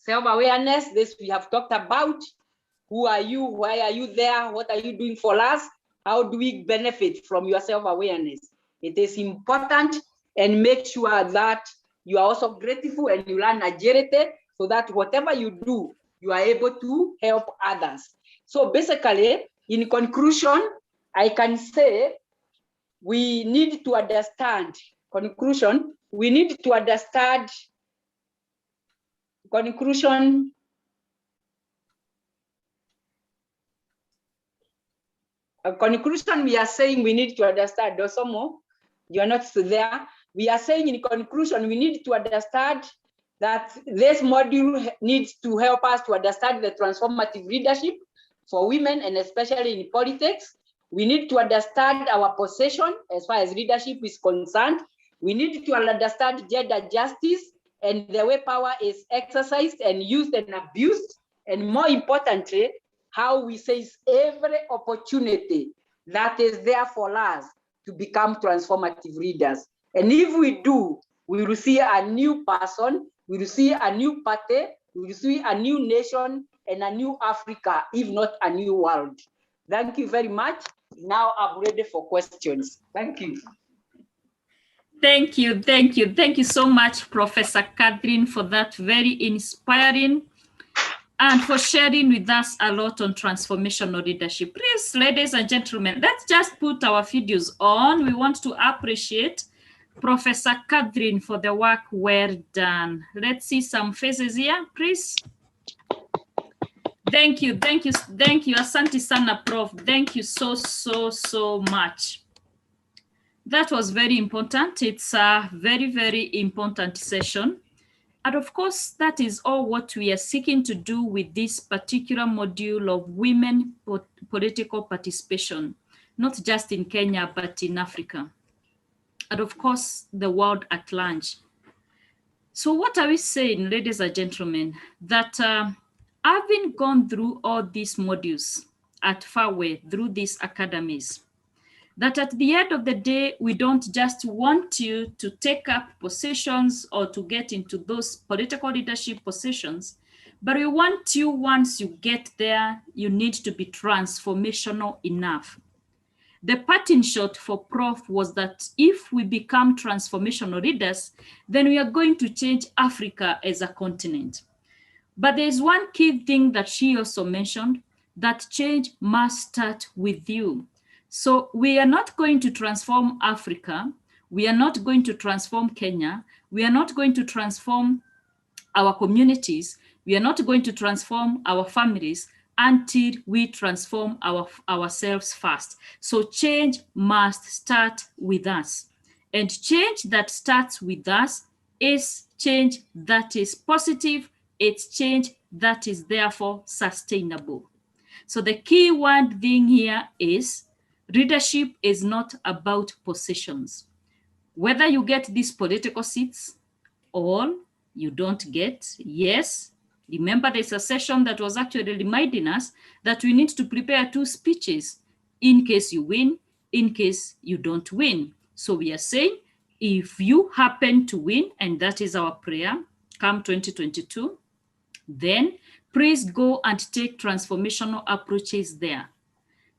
[SPEAKER 6] Self-awareness, this we have talked about. Who are you? Why are you there? What are you doing for us? How do we benefit from your self-awareness? It is important, and make sure that you are also grateful and you learn agility so that whatever you do, you are able to help others. So basically, in conclusion, I can say we need to understand, conclusion, we need to understand, conclusion, we are saying we need to understand, Dosomo, you are not there. We are saying in conclusion, we need to understand that this module needs to help us to understand the transformative leadership for women, and especially in politics. We need to understand our position as far as leadership is concerned. We need to understand gender justice and the way power is exercised and used and abused. And more importantly, how we seize every opportunity that is there for us to become transformative leaders. And if we do, we will see a new person, we will see a new party, we will see a new nation and a new Africa, if not a new world. Thank you very much. Now I'm ready for questions. Thank you.
[SPEAKER 1] Thank you, thank you. Thank you so much, Professor Catherine, for that very inspiring and for sharing with us a lot on transformational leadership. Please, ladies and gentlemen, let's just put our videos on. We want to appreciate Professor Catherine for the work well done. Let's see some faces here, please. Thank you, thank you, thank you. Asante sana, Prof. Thank you so much. That was very important. It's a very, very important session. And of course, that is all what we are seeking to do with this particular module of women political participation, not just in Kenya, but in Africa. And of course, the world at large. So what are we saying, ladies and gentlemen? That having gone through all these modules at Fawe, through these academies, that at the end of the day, we don't just want you to take up positions or to get into those political leadership positions, but we want you, once you get there, you need to be transformational enough. The parting shot for Prof was that if we become transformational leaders, then we are going to change Africa as a continent. But there's one key thing that she also mentioned, that change must start with you. So we are not going to transform Africa. We are not going to transform Kenya. We are not going to transform our communities. We are not going to transform our families until we transform ourselves first. So change must start with us. And change that starts with us is change that is positive. It's change that is therefore sustainable. So the key one thing here is leadership is not about positions. Whether you get these political seats or you don't get, yes. Remember, there's a session that was actually reminding us that we need to prepare 2 speeches in case you win, in case you don't win. So we are saying, if you happen to win, and that is our prayer, come 2022, then please go and take transformational approaches there.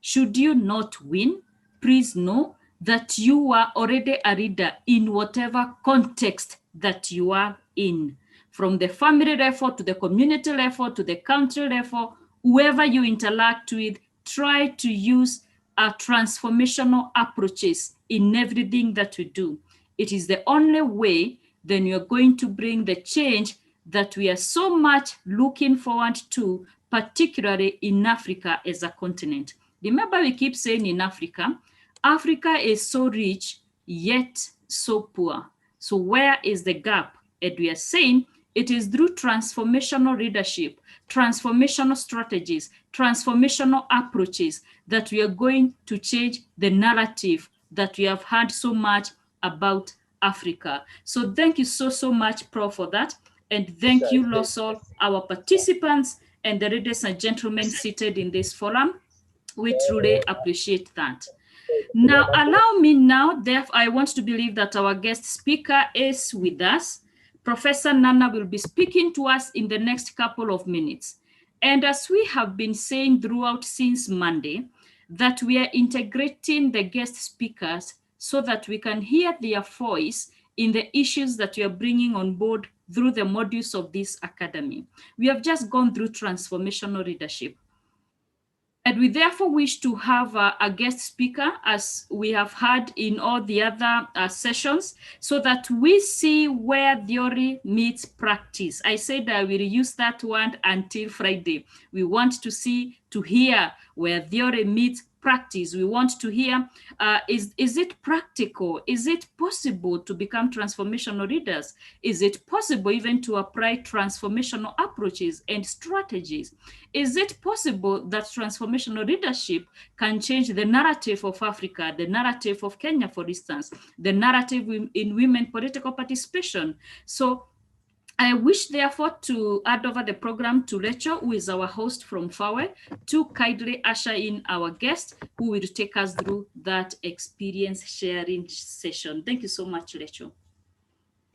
[SPEAKER 1] Should you not win, please know that you are already a leader in whatever context that you are in. From the family level to the community level to the country level, whoever you interact with, try to use transformational approaches in everything that we do. It is the only way then you're going to bring the change that we are so much looking forward to, particularly in Africa as a continent. Remember, we keep saying in Africa, Africa is so rich, yet so poor. So where is the gap? And we are saying it is through transformational leadership, transformational strategies, transformational approaches that we are going to change the narrative that we have heard so much about Africa. So thank you so much, Prof, for that. And thank you, Losol, our participants, and the ladies and gentlemen seated in this forum. We truly appreciate that. Now, allow me now, I want to believe that our guest speaker is with us. Professor Nana will be speaking to us in the next couple of minutes. And as we have been saying throughout since Monday, that we are integrating the guest speakers so that we can hear their voice in the issues that we are bringing on board through the modules of this academy. We have just gone through transformational leadership. And we therefore wish to have a guest speaker, as we have had in all the other sessions, so that we see where theory meets practice. I said I will use that word until Friday. We want to see, to hear where theory meets practice. We want to hear, is it practical? Is it possible to become transformational leaders? Is it possible even to apply transformational approaches and strategies? Is it possible that transformational leadership can change the narrative of Africa, the narrative of Kenya, for instance, the narrative in women political participation? So I wish, therefore, to hand over the program to Rachel, who is our host from Fawe, to kindly usher in our guest, who will take us through that experience sharing session. Thank you so much, Rachel.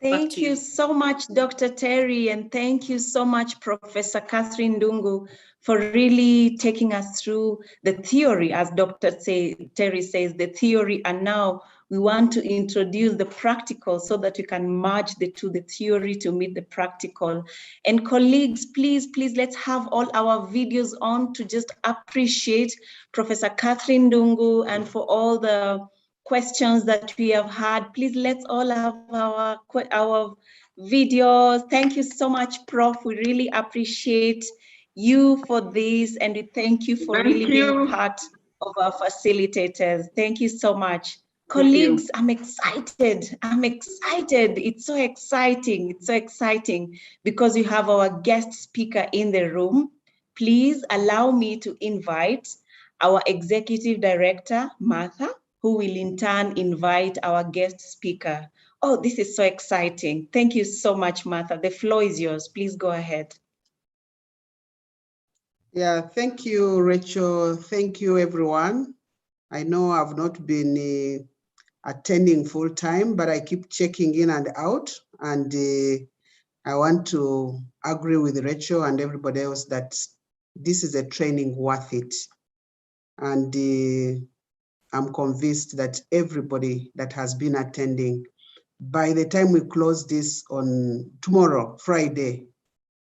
[SPEAKER 3] Thank you so much, Dr. Terry, and thank you so much, Professor Catherine Ndungu, for really taking us through the theory, as Dr. Terry says, the theory, and now we want to introduce the practical so that we can merge the two, the theory to meet the practical. And colleagues, please, let's have all our videos on to just appreciate Professor Catherine Ndungu and for all the questions that we have had. Please, let's all have our videos. Thank you so much, Prof. We really appreciate you for this, and we thank you for being part of our facilitators. Thank you so much. Colleagues, I'm excited. I'm excited. It's so exciting. It's so exciting because we have our guest speaker in the room. Please allow me to invite our executive director, Martha, who will in turn invite our guest speaker. Oh, this is so exciting. Thank you so much, Martha. The floor is yours. Please go ahead.
[SPEAKER 19] Yeah, thank you, Rachel. Thank you, everyone. I know I've not been attending full time, but I keep checking in and out. And I want to agree with Rachel and everybody else that this is a training worth it. And I'm convinced that everybody that has been attending, by the time we close this on tomorrow, Friday,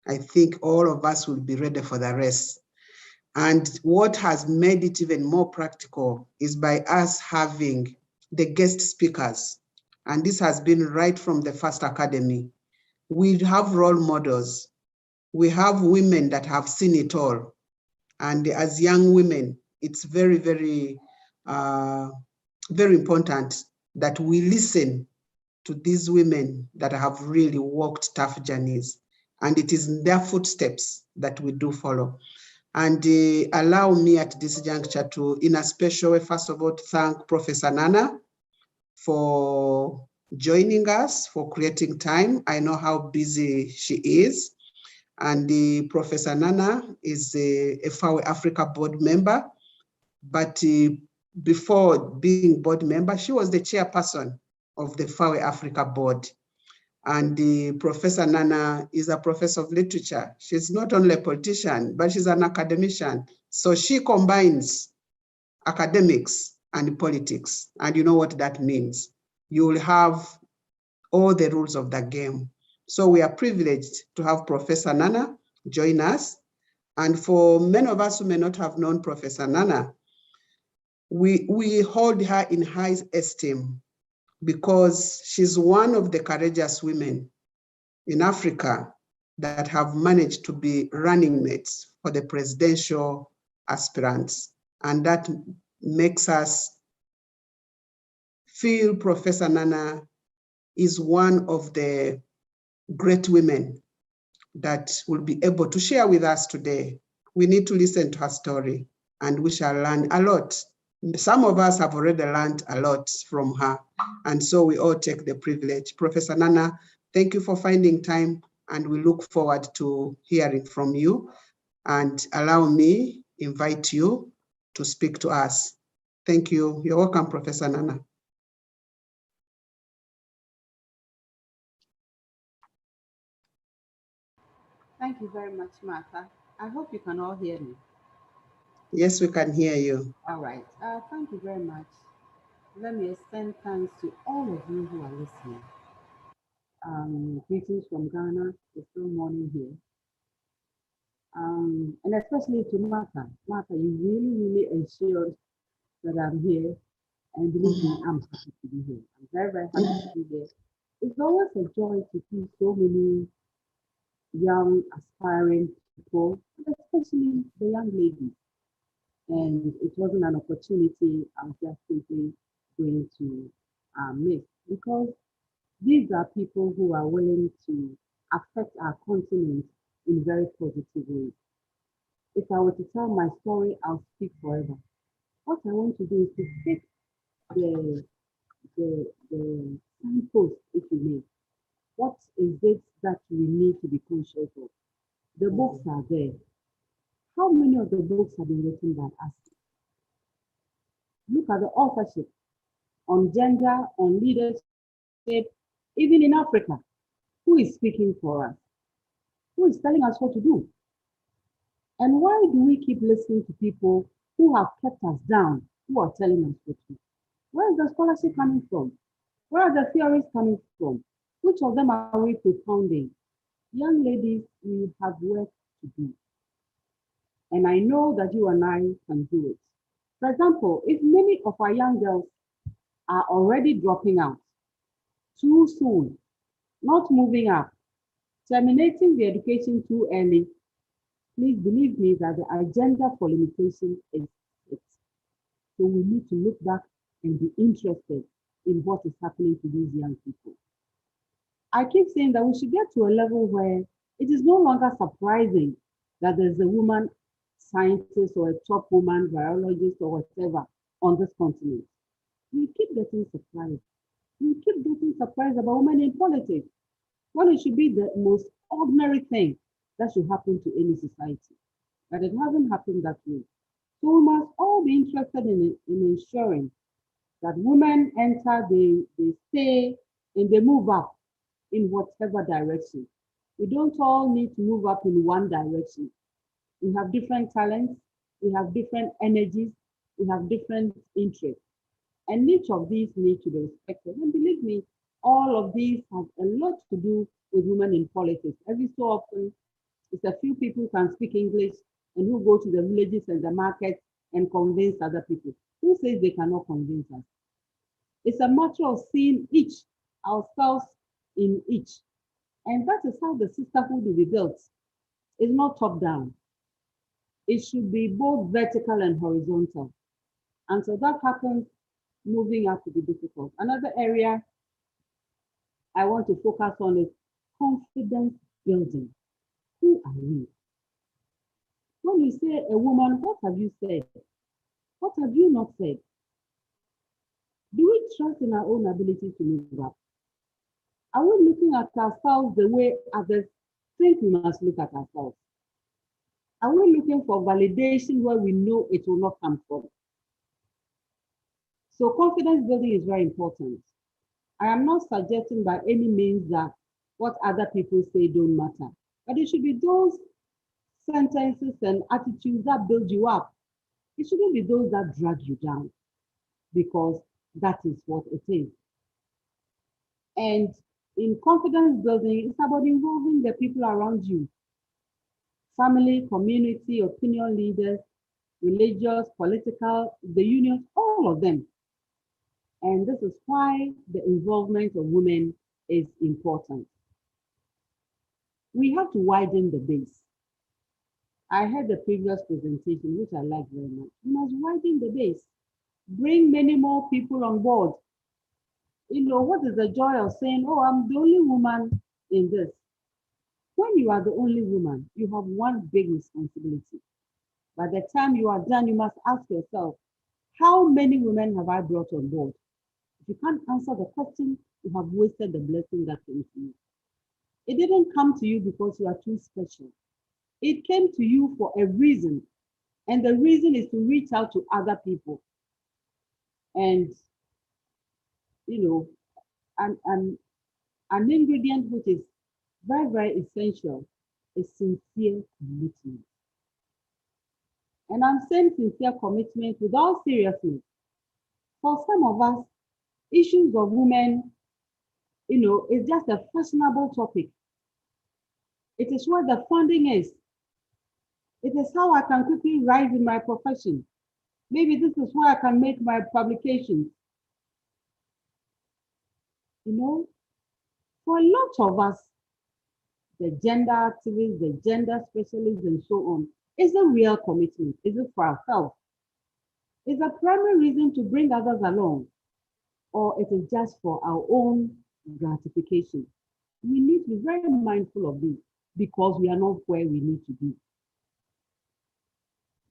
[SPEAKER 19] I think all of us will be ready for the rest. And what has made it even more practical is by us having the guest speakers. And this has been right from the first academy. We have role models. We have women that have seen it all. And as young women, it's very, very, very important that we listen to these women that have really walked tough journeys. And it is in their footsteps that we do follow. And allow me at this juncture to, in a special way, first of all, to thank Professor Nana for joining us, for creating time. I know how busy she is. And Professor Nana is a FAWE Africa board member. But before being board member, she was the chairperson of the FAWE Africa board. And Professor Nana is a professor of literature. She's not only a politician, but she's an academician. So she combines academics and politics. And you know what that means. You will have all the rules of the game. So we are privileged to have Professor Nana join us. And for many of us who may not have known Professor Nana, we hold her in high esteem because she's one of the courageous women in Africa that have managed to be running mates for the presidential aspirants. And that makes us feel Professor Nana is one of the great women that will be able to share with us today. We need to listen to her story and we shall learn a lot. Some of us have already learned a lot from her. And so we all take the privilege. Professor Nana, thank you for finding time and we look forward to hearing from you. And allow me invite you to speak to us. Thank you. You're welcome, Professor Nana.
[SPEAKER 20] Thank you very much, Martha. I hope you can all hear me.
[SPEAKER 19] Yes, we can hear you.
[SPEAKER 20] All right. Thank you very much. Let me extend thanks to all of you who are listening. Greetings from Ghana. It's still morning here. And especially to Martha. Martha, you really ensured that I'm here. And believe me, I'm happy to be here. I'm very happy to be here. It's always a joy to see so many young, aspiring people, especially the young ladies. And it wasn't an opportunity I was just simply going to miss, because these are people who are willing to affect our continent in very positive ways. If I were to tell my story, I'll speak forever. What I want to do is to pick the signpost, if you may. What is it that we need to be conscious of? The books are there. How many of the books have been written by us? Look at the authorship on gender, on leadership, even in Africa. Who is speaking for us? Who is telling us what to do? And why do we keep listening to people who have kept us down, who are telling us what to do? Where is the scholarship coming from? Where are the theories coming from? Which of them are we propounding? Young ladies, we have work to do. And I know that you and I can do it. For example, if many of our young girls are already dropping out too soon, not moving up, terminating the education too early, please believe me that the agenda for limitation is it. So we need to look back and be interested in what is happening to these young people. I keep saying that we should get to a level where it is no longer surprising that there's a woman scientist or a top woman biologist or whatever on this continent. We keep getting surprised. We keep getting surprised about women in politics, when it should be the most ordinary thing that should happen to any society. But it hasn't happened that way. So we must all be interested in ensuring that women enter, they stay, and they move up in whatever direction. We don't all need to move up in one direction. We have different talents, we have different energies, we have different interests. And each of these need to be respected. And believe me, all of these have a lot to do with women in politics. Every so often, it's a few people who can speak English and who go to the villages and the markets and convince other people. Who says they cannot convince us? It's a matter of seeing ourselves in each. And that is how the sisterhood will be built. It's not top down. It should be both vertical and horizontal. And so that happens, moving up to be difficult. Another area I want to focus on is confidence building. Who are we? When you say a woman, what have you said? What have you not said? Do we trust in our own ability to move up? Are we looking at ourselves the way others think we must look at ourselves? Are we looking for validation where we know it will not come from? So confidence building is very important. I am not suggesting by any means that what other people say don't matter, but it should be those sentences and attitudes that build you up. It shouldn't be those that drag you down, because that is what it is. And in confidence building, it's about involving the people around you. Family, community, opinion leaders, religious, political, the unions, all of them. And this is why the involvement of women is important. We have to widen the base. I heard the previous presentation, which I like very much. We must widen the base, bring many more people on board. You know, what is the joy of saying, oh, I'm the only woman in this? When you are the only woman, you have one big responsibility. By the time you are done, you must ask yourself, how many women have I brought on board? If you can't answer the question, you have wasted the blessing that came to you. It didn't come to you because you are too special. It came to you for a reason. And the reason is to reach out to other people. And, you know, an ingredient which is very, very essential is sincere commitment. And I'm saying sincere commitment with all seriousness. For some of us, issues of women, you know, is just a fashionable topic. It is where the funding is. It is how I can quickly rise in my profession. Maybe this is where I can make my publications. You know, for a lot of us, the gender activists, the gender specialists, and so on, is a real commitment. Is it for ourselves? Is a primary reason to bring others along, or it is just for our own gratification? We need to be very mindful of this, because we are not where we need to be.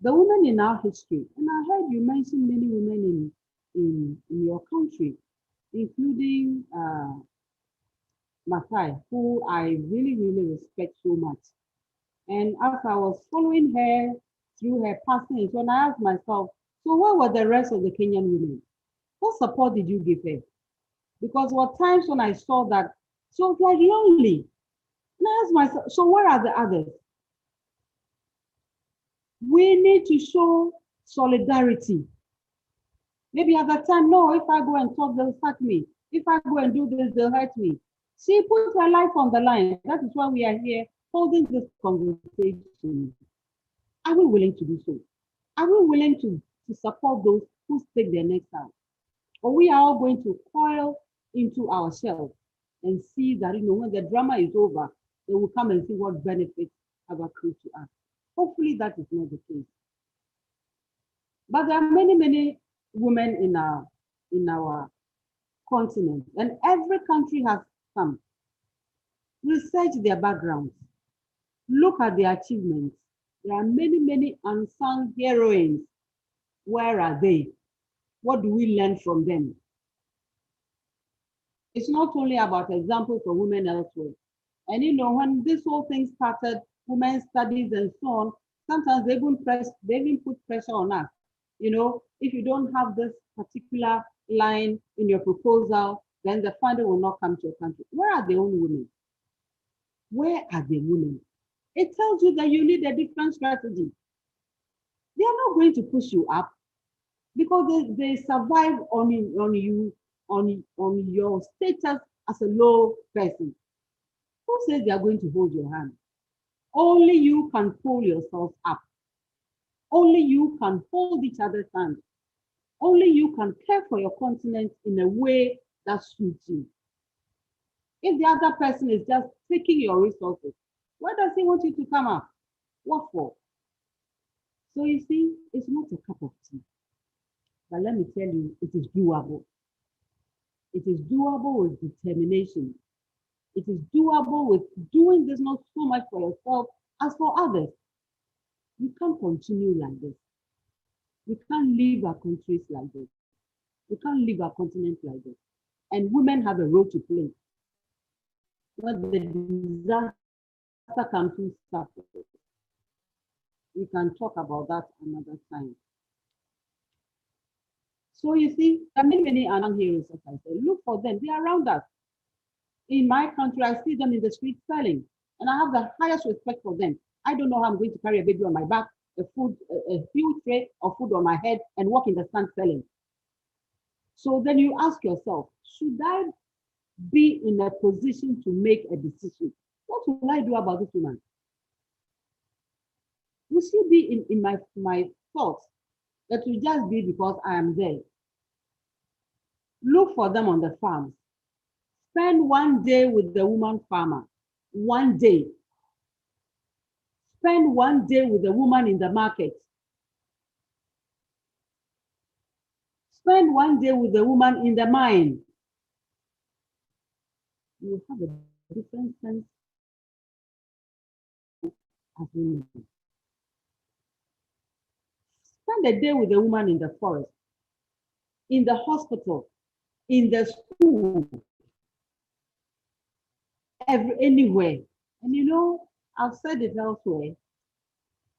[SPEAKER 20] The women in our history, and I heard you mention many women in your country, including Mathai, who I really, really respect so much. And as I was following her through her passing, so I asked myself, so where were the rest of the Kenyan women? What support did you give her? Because there were times when I saw that she was like lonely. And I asked myself, so where are the others? We need to show solidarity. Maybe at that time, no, if I go and talk, they'll sack me. If I go and do this, they'll hurt me. She put her life on the line. That is why we are here holding this conversation. Are we willing to do so? Are we willing to support those who stick their necks out? Or we are all going to coil into our shells and see that, you know, when the drama is over, they will come and see what benefits have accrued to us. Hopefully that is not the case. But there are many, many women in our continents, and every country has some. Research their backgrounds. Look at their achievements. There are many, many unsung heroines. Where are they? What do we learn from them? It's not only about examples of women elsewhere. And you know, when this whole thing started, women's studies and so on, sometimes they even put pressure on us. You know, if you don't have this particular line in your proposal, then the funding will not come to your country. Where are the own women? Where are the women? It tells you that you need a different strategy. They are not going to push you up because they survive on your status as a low person. Who says they are going to hold your hand? Only you can pull yourself up. Only you can hold each other's hand. Only you can care for your continent in a way that suits you. If the other person is just taking your resources, why does he want you to come up? What for? So you see, it's not a cup of tea. But let me tell you, it is doable. It is doable with determination. It is doable with doing this not so much for yourself as for others. We can't continue like this. We can't leave our countries like this. We can't leave our continent like this. And women have a role to play. When the disaster comes to surface, we can talk about that another time. So you see, there are many unknown heroes, as I say. Look for them. They are around us. In my country, I see them in the street selling, and I have the highest respect for them. I don't know how I'm going to carry a baby on my back, a huge tray of food on my head, and walk in the sun selling. So then you ask yourself, should I be in a position to make a decision? What will I do about this woman? Will she be in my thoughts? That will just be because I am there. Look for them on the farms. Spend one day with the woman farmer. One day. Spend one day with the woman in the market. Spend one day with the woman in the mine. You have a different sense as women. Spend a day with the woman in the forest, in the hospital, in the school, anywhere. And you know, I've said it elsewhere,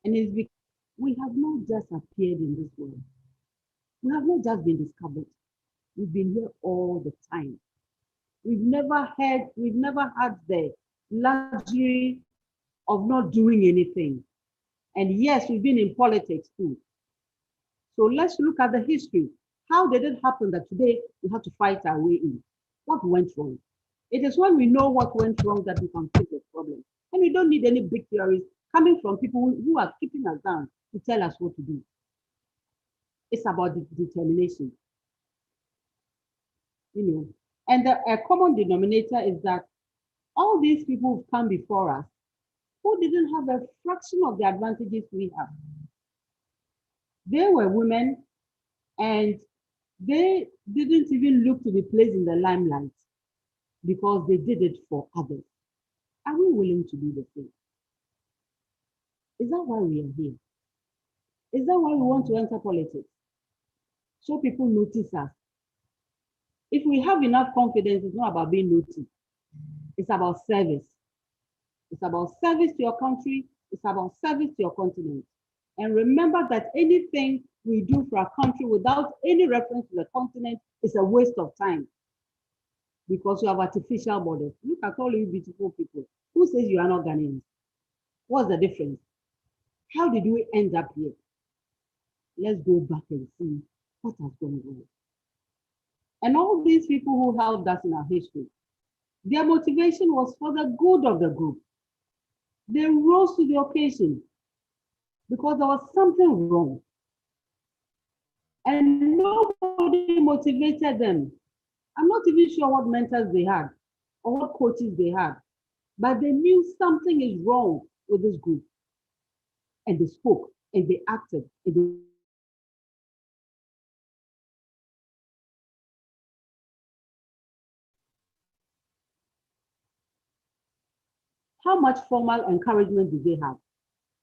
[SPEAKER 20] and it's because we have not just appeared in this world. We have not just been discovered. We've been here all the time. We've never had the luxury of not doing anything. And yes, we've been in politics too. So let's look at the history. How did it happen that today we have to fight our way in? What went wrong? It is when we know what went wrong that we can fix the problem. And we don't need any big theories coming from people who are keeping us down to tell us what to do. It's about the determination. You know, and a common denominator is that all these people who've come before us who didn't have a fraction of the advantages we have. They were women and they didn't even look to be placed in the limelight because they did it for others. Are we willing to do the same? Is that why we are here? Is that why we want to enter politics? So people notice us. If we have enough confidence, it's not about being noticed. It's about service. It's about service to your country. It's about service to your continent. And remember that anything we do for our country without any reference to the continent is a waste of time because you have artificial borders. Look at all you beautiful people. Who says you are not Ghanaians? What's the difference? How did we end up here? Let's go back and see what has gone wrong. And all these people who helped us in our history, their motivation was for the good of the group. They rose to the occasion because there was something wrong. And nobody motivated them. I'm not even sure what mentors they had or what coaches they had, but they knew something is wrong with this group. And they spoke and they acted and they How much formal encouragement do they have?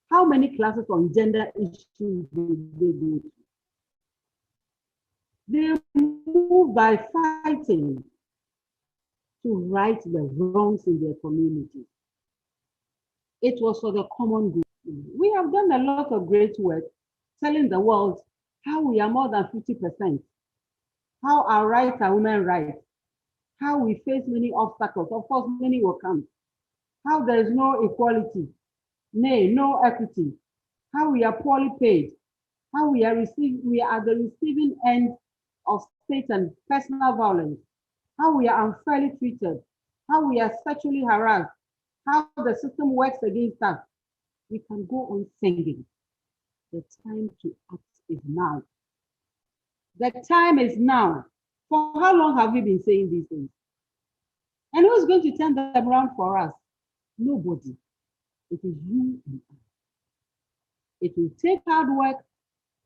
[SPEAKER 20] How many classes on gender issues do they go to? They move by fighting to right the wrongs in their community. It was for the common good. We have done a lot of great work telling the world how we are more than 50%, how our rights are women's rights, how we face many obstacles. Of course, many will come. How there is no equality, nay, no equity, how we are poorly paid, how we are at the receiving end of state and personal violence, how we are unfairly treated, how we are sexually harassed, how the system works against us. We can go on singing. The time to act is now. The time is now. For how long have we been saying these things? And who's going to turn them around for us? Nobody. It is you and I. It will take hard work,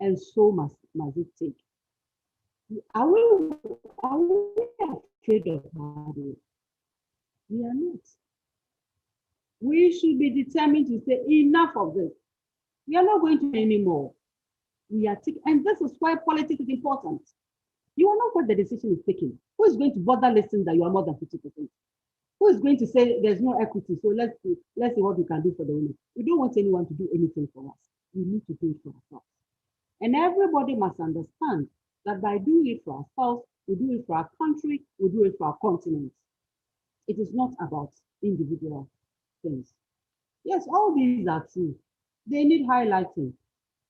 [SPEAKER 20] and so must it take. Are we afraid of hard work? We are not. We should be determined to say enough of this. We are not going to anymore. We are taking, and this is why politics is important. You are not what the decision is taking. Who is going to bother listening that you are more than 50%? Who is going to say there's no equity? So let's see what we can do for the women. We don't want anyone to do anything for us. We need to do it for ourselves. And everybody must understand that by doing it for ourselves, we do it for our country, we do it for our continent. It is not about individual things. Yes, all these are true. They need highlighting.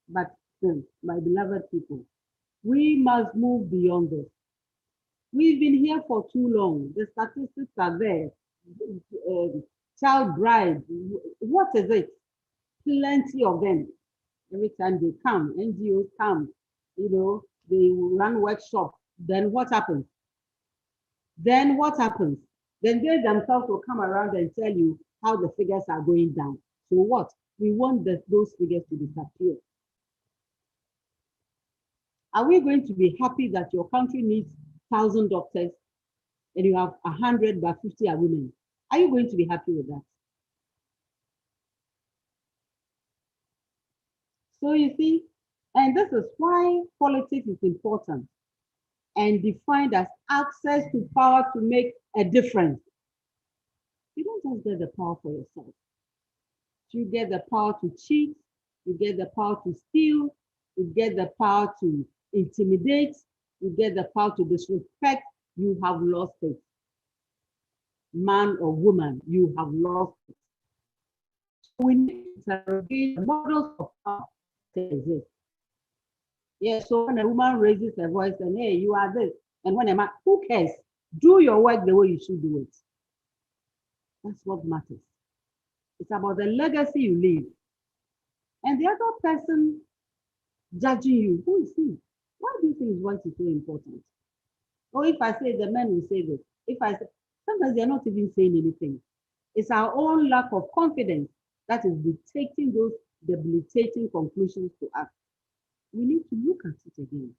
[SPEAKER 20] But my beloved people, we must move beyond this. We've been here for too long. The statistics are there. Child bride, what is it? Plenty of them. Every time they come, NGOs come, they run workshops. Then what happens? Then they themselves will come around and tell you how the figures are going down. So what? We want those figures to disappear. Are we going to be happy that your country needs 1,000 doctors and you have 100 but 50 are women? Are you going to be happy with that? So you see, and this is why politics is important and defined as access to power to make a difference. You don't just get the power for yourself. You get the power to cheat, you get the power to steal, you get the power to intimidate, you get the power to disrespect, you have lost it. Man or woman, you have lost it. So we need to interrogate the models of power that exist. Yeah, so when a woman raises her voice and hey, you are this, and when a man, who cares? Do your work the way you should do it. That's what matters. It's about the legacy you leave. And the other person judging you, who is he? Why do you think his voice is so important? Or if I say the men will say this, if I say, sometimes they're not even saying anything. It's our own lack of confidence that is dictating those debilitating conclusions to us. We need to look at it again.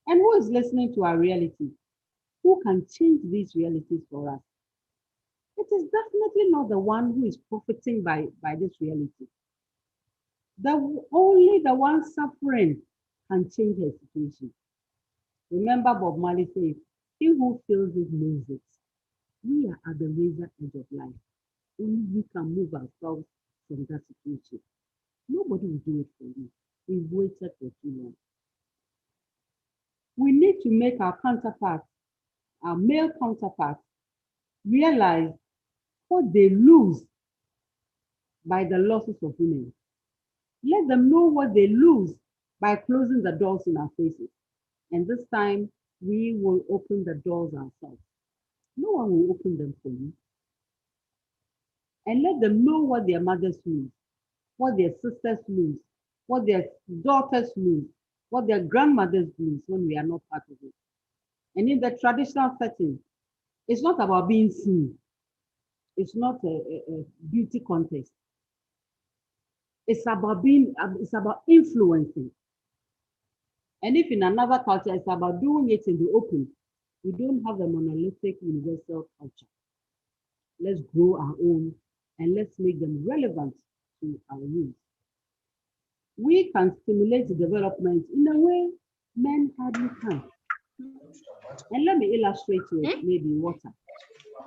[SPEAKER 20] And who is listening to our reality? Who can change these realities for us? It is definitely not the one who is profiting by this reality. Only the one suffering can change her situation. Remember Bob Marley says, he who feels it knows it. We are at the razor edge of life. Only we can move ourselves from that situation. Nobody will do it for you. We've waited for too long. We need to make our counterparts, our male counterparts, realize what they lose by the losses of women. Let them know what they lose by closing the doors in our faces. And this time, we will open the doors ourselves. No one will open them for you. And let them know what their mothers lose, what their sisters lose, what their daughters lose, what their grandmothers lose when we are not part of it. And in the traditional setting, it's not about being seen. It's not a beauty contest. It's about influencing. And if in another culture, it's about doing it in the open, we don't have a monolithic universal culture. let's grow our own and let's make them relevant to our youth. We can stimulate development in a way men hardly can. And let me illustrate with maybe water.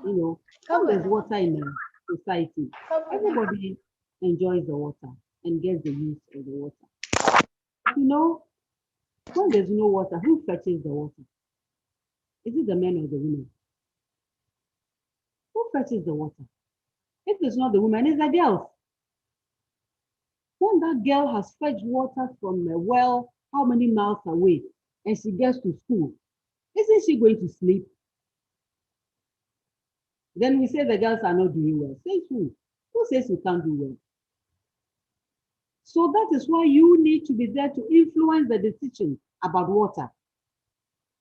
[SPEAKER 20] You know, when there's water in a society, everybody enjoys the water and gets the use of the water. You know, when there's no water, who fetches the water? Is it the men or the women? Who fetches the water? If it's not the woman, it's the girls. When that girl has fetched water from a well, how many miles away, and she gets to school, isn't she going to sleep? Then we say the girls are not doing well. Say who? Who says you can't do well? So that is why you need to be there to influence the decision about water,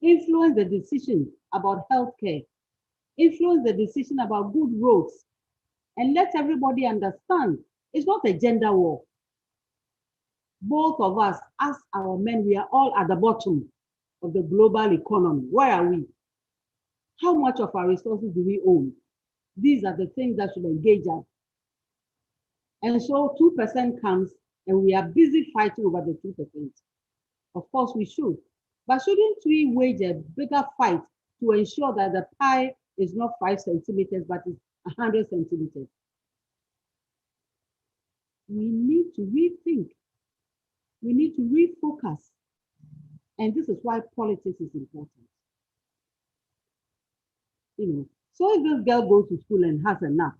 [SPEAKER 20] influence the decision about healthcare, influence the decision about good roads, and let everybody understand it's not a gender war. Both of us, as our men, we are all at the bottom of the global economy. Where are we? How much of our resources do we own? These are the things that should engage us. And so 2% comes and we are busy fighting over the 2%. Of course we should, but shouldn't we wage a bigger fight to ensure that the pie is not 5 centimeters, but it's 100 centimeters? We need to rethink. We need to refocus. And this is why politics is important. You know, so if this girl goes to school and has a nap,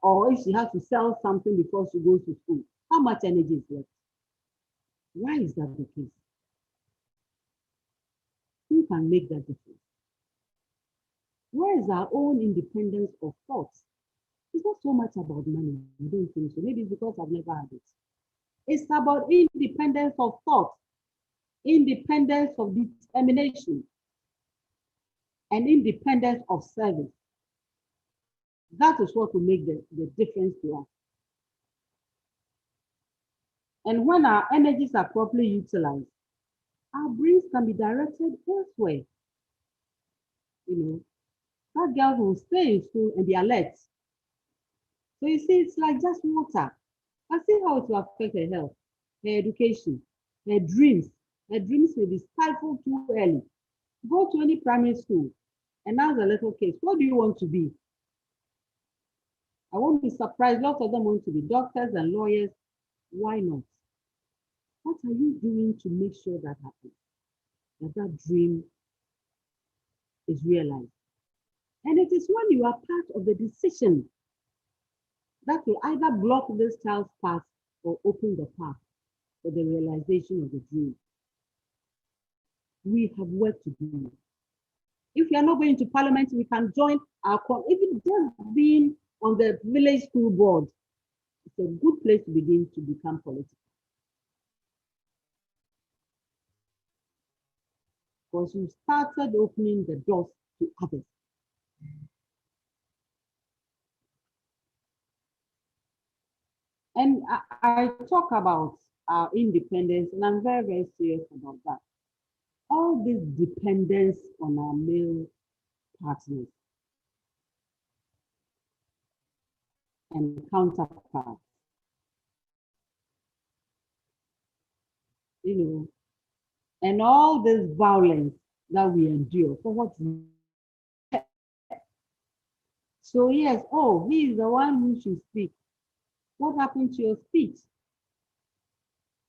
[SPEAKER 20] or if she has to sell something before she goes to school, how much energy is left? Why is that the case? Who can make that difference? Where is our own independence of thought? It's not so much about money. I don't think so. Maybe it's because I've never had it. It's about independence of thought, independence of determination, and independence of service. That is what will make the difference to us. And when our energies are properly utilized, our brains can be directed elsewhere. You know, that girl will stay in school and be alert. So you see, it's like just water. I see how it will affect her health, her education, her dreams. Her dreams will be stifled too early. Go to any primary school and ask the little kids, what do you want to be? I won't be surprised. Lots of them want to be doctors and lawyers. Why not? What are you doing to make sure that happens? That dream is realized. And it is when you are part of the decision that will either block this child's path or open the path for the realization of the dream. We have work to do. If you are not going to parliament, we can join our, even just being on the village school board, it's a good place to begin to become political. Because you started opening the doors to others. And I talk about our independence, and I'm very, very serious about that. All this dependence on our male partners and counterparts, you know, and all this violence that we endure for what? So yes, oh, he is the one who should speak. What happened to your speech?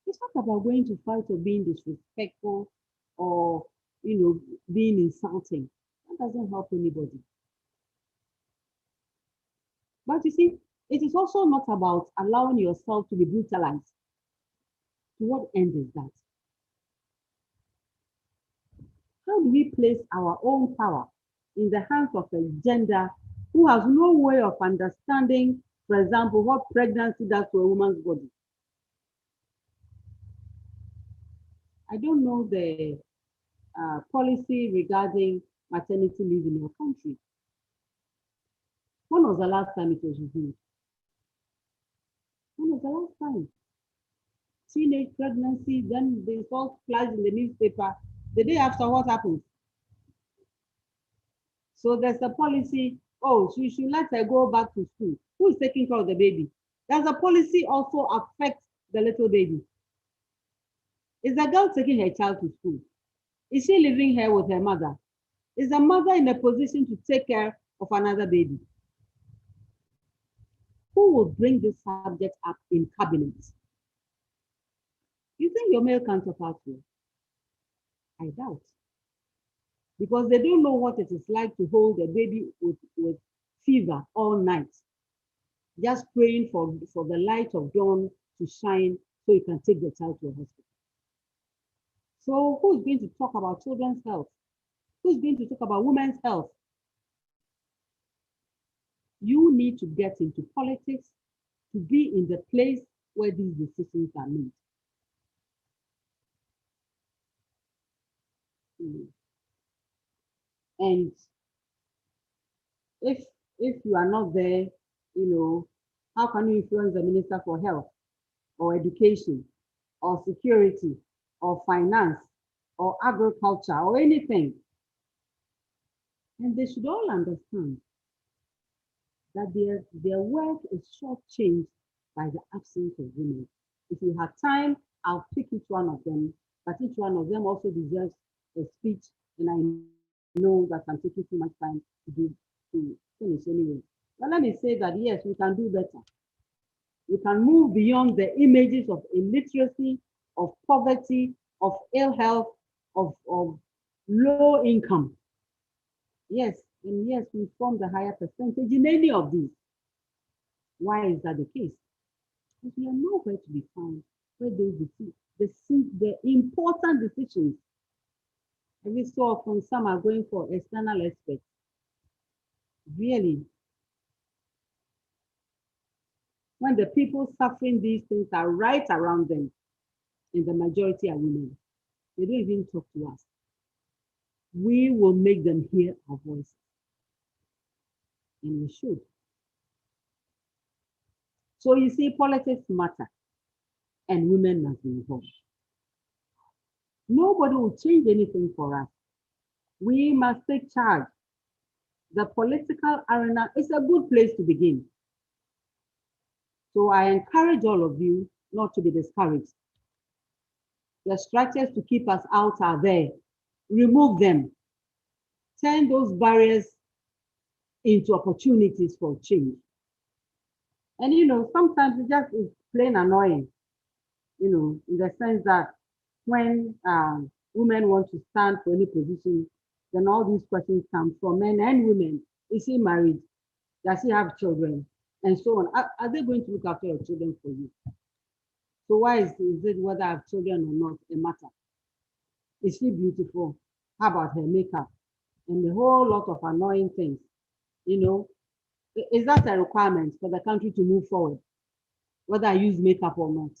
[SPEAKER 20] It's not about going to fight or being disrespectful or, you know, being insulting. That doesn't help anybody. But you see, it is also not about allowing yourself to be brutalized. To what end is that? How do we place our own power in the hands of a gender who has no way of understanding, for example, what pregnancy does to a woman's body? I don't know the policy regarding maternity leave in your country. When was the last time it was reviewed? When was the last time? Teenage pregnancy, then they saw flags in the newspaper. The day after, what happens? So there's a policy Oh, she should let her go back to school. Who is taking care of the baby? Does the policy also affect the little baby? Is the girl taking her child to school? Is she leaving her with her mother? Is the mother in a position to take care of another baby? Who will bring this subject up in cabinet? You think your male counterpart will? I doubt. Because they don't know what it is like to hold a baby with fever all night, just praying for the light of dawn to shine so you can take the child to a hospital. So who's going to talk about children's health? Who's going to talk about women's health? You need to get into politics to be in the place where these decisions are made. And if you are not there, how can you influence the Minister for Health or Education or Security or Finance or Agriculture or anything? And they should all understand that their work is shortchanged by the absence of women. If you have time, I'll pick each one of them, but each one of them also deserves a speech, and I know that I'm taking too much time to finish anyway. But let me say that yes, we can do better. We can move beyond the images of illiteracy, of poverty, of ill health, of low income. Yes, and yes, we form the higher percentage in any of these. Why is that the case? Because we are nowhere to be found where the important decisions. Every so often, some are going for external experts. Really, when the people suffering these things are right around them, and the majority are women, they don't even talk to us. We will make them hear our voice, and we should. So you see, politics matter, and women must be involved. Nobody will change anything for us. We must take charge. The political arena is a good place to begin. So I encourage all of you not to be discouraged. The structures to keep us out are there. Remove them. Turn those barriers into opportunities for change. And sometimes it just is plain annoying, in the sense that when women want to stand for any position, then all these questions come from men and women. Is he married? Does he have children? And so on. Are they going to look after your children for you? So why is it whether I have children or not a matter? Is she beautiful? How about her makeup? And a whole lot of annoying things. Is that a requirement for the country to move forward? Whether I use makeup or not?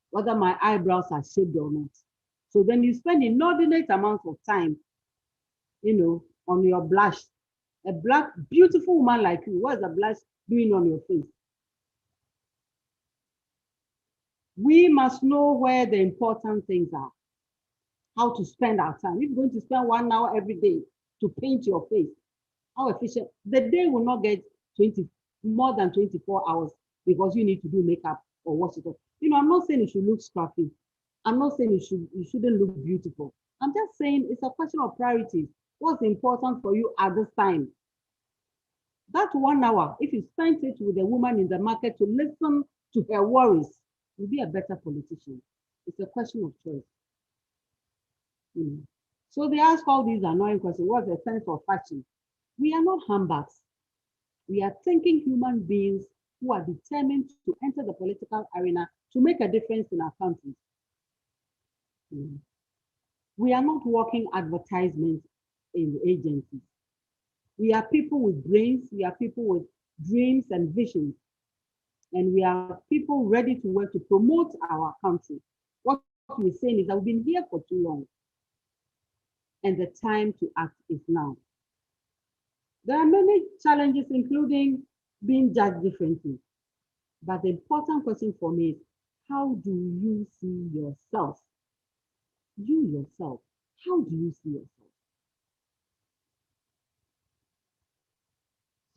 [SPEAKER 20] Whether my eyebrows are shaped or not? So then you spend inordinate amounts of time, on your blush. A black, beautiful woman like you, what is the blush doing on your face? We must know where the important things are, how to spend our time. If you're going to spend 1 hour every day to paint your face, how efficient? The day will not get more than 24 hours because you need to do makeup or wash it off. I'm not saying you should look scruffy. I'm not saying you shouldn't look beautiful. I'm just saying it's a question of priorities. What's important for you at this time? That 1 hour, if you spend it with a woman in the market to listen to her worries, you'll be a better politician. It's a question of choice. So they ask all these annoying questions. What's the sense of fashion? We are not handbags. We are thinking human beings who are determined to enter the political arena to make a difference in our country. We are not working advertisements in agencies. We are people with brains. We are people with dreams and visions. And we are people ready to work to promote our country. What we're saying is that we've been here for too long. And the time to act is now. There are many challenges, including being judged differently. But the important question for me is, how do you see yourself? You yourself, how do you see yourself?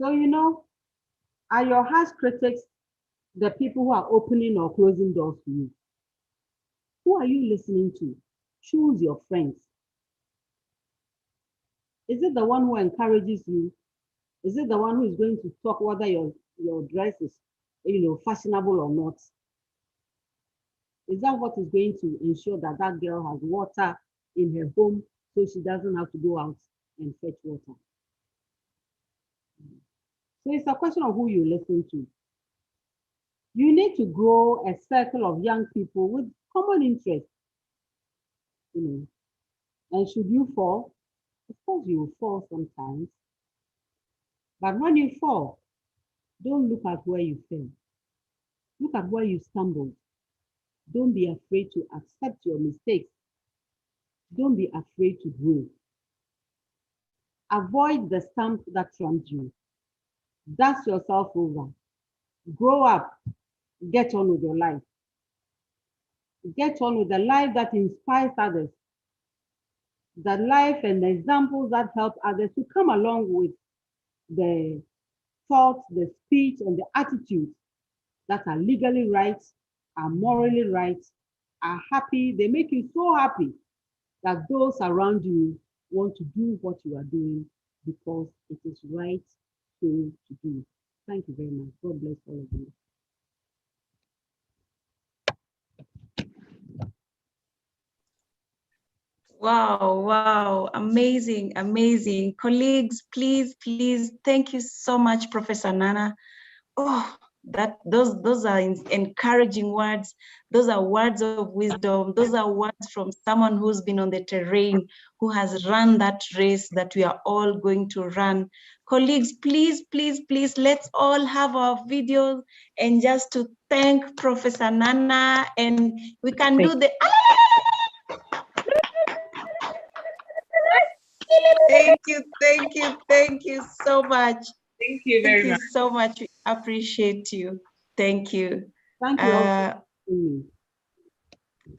[SPEAKER 20] So, you know, are your harsh critics the people who are opening or closing doors for you? Who are you listening to? Choose your friends. Is it the one who encourages you? Is it the one who is going to talk whether your dress is, you know, fashionable or not? Is that what is going to ensure that that girl has water in her home so she doesn't have to go out and fetch water? So it's a question of who you listen to. You need to grow a circle of young people with common interests. You know, and should you fall, of course you will fall sometimes. But when you fall, don't look at where you fell. Look at where you stumbled. Don't be afraid to accept your mistakes. Don't be afraid to grow. Avoid the stump that trumped you. Dust yourself over. Grow up. Get on with your life. Get on with the life that inspires others. The life and the examples that help others to come along with the thoughts, the speech, and the attitudes that are legally right, are morally right, are happy. They make you so happy that those around you want to do what you are doing because it is right thing to do. Thank you very much. God bless all of you.
[SPEAKER 3] Wow, wow, amazing, amazing. Colleagues, please, please, thank you so much, Professor Nana. Oh, those are encouraging words. Those are words of wisdom. Those are words from someone who's been on the terrain, who has run that race that we are all going to run. Colleagues, please, please, please, let's all have our videos and just to thank Professor Nana, and we can do the thank you so much.
[SPEAKER 11] Thank you very much.
[SPEAKER 3] So much. We appreciate you. Thank you.
[SPEAKER 20] Thank you.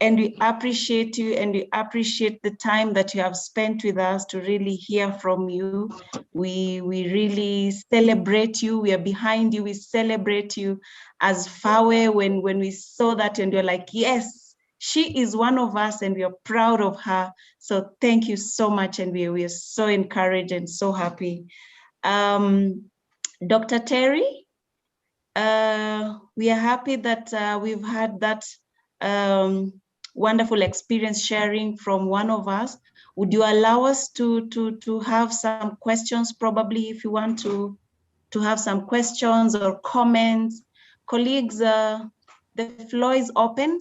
[SPEAKER 3] And we appreciate you, and we appreciate the time that you have spent with us to really hear from you. We really celebrate you. We are behind you. We celebrate you. As Fawe, when we saw that and you're like, yes, she is one of us and we are proud of her. So thank you so much. And we are so encouraged and so happy. Dr. Terry, we are happy that we've had that wonderful experience sharing from one of us. Would you allow us to have some questions, probably, if you want to have some questions or comments? Colleagues, the floor is open.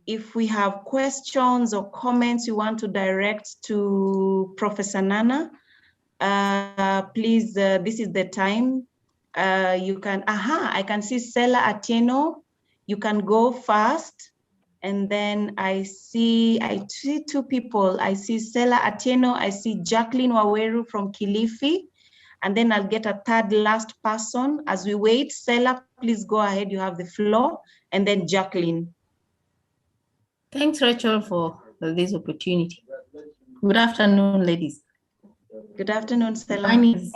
[SPEAKER 3] If we have questions or comments you want to direct to Professor Nana, please, this is the time. You can, I can see Stella Atieno. You can go first. And then I see two people. I see Stella Atieno. I see Jacqueline Waweru from Kilifi. And then I'll get a third last person. As we wait, Stella, please go ahead. You have the floor. And then Jacqueline.
[SPEAKER 21] Thanks, Rachel, for this opportunity. Good afternoon, ladies.
[SPEAKER 3] Good afternoon, Stella.
[SPEAKER 21] Mine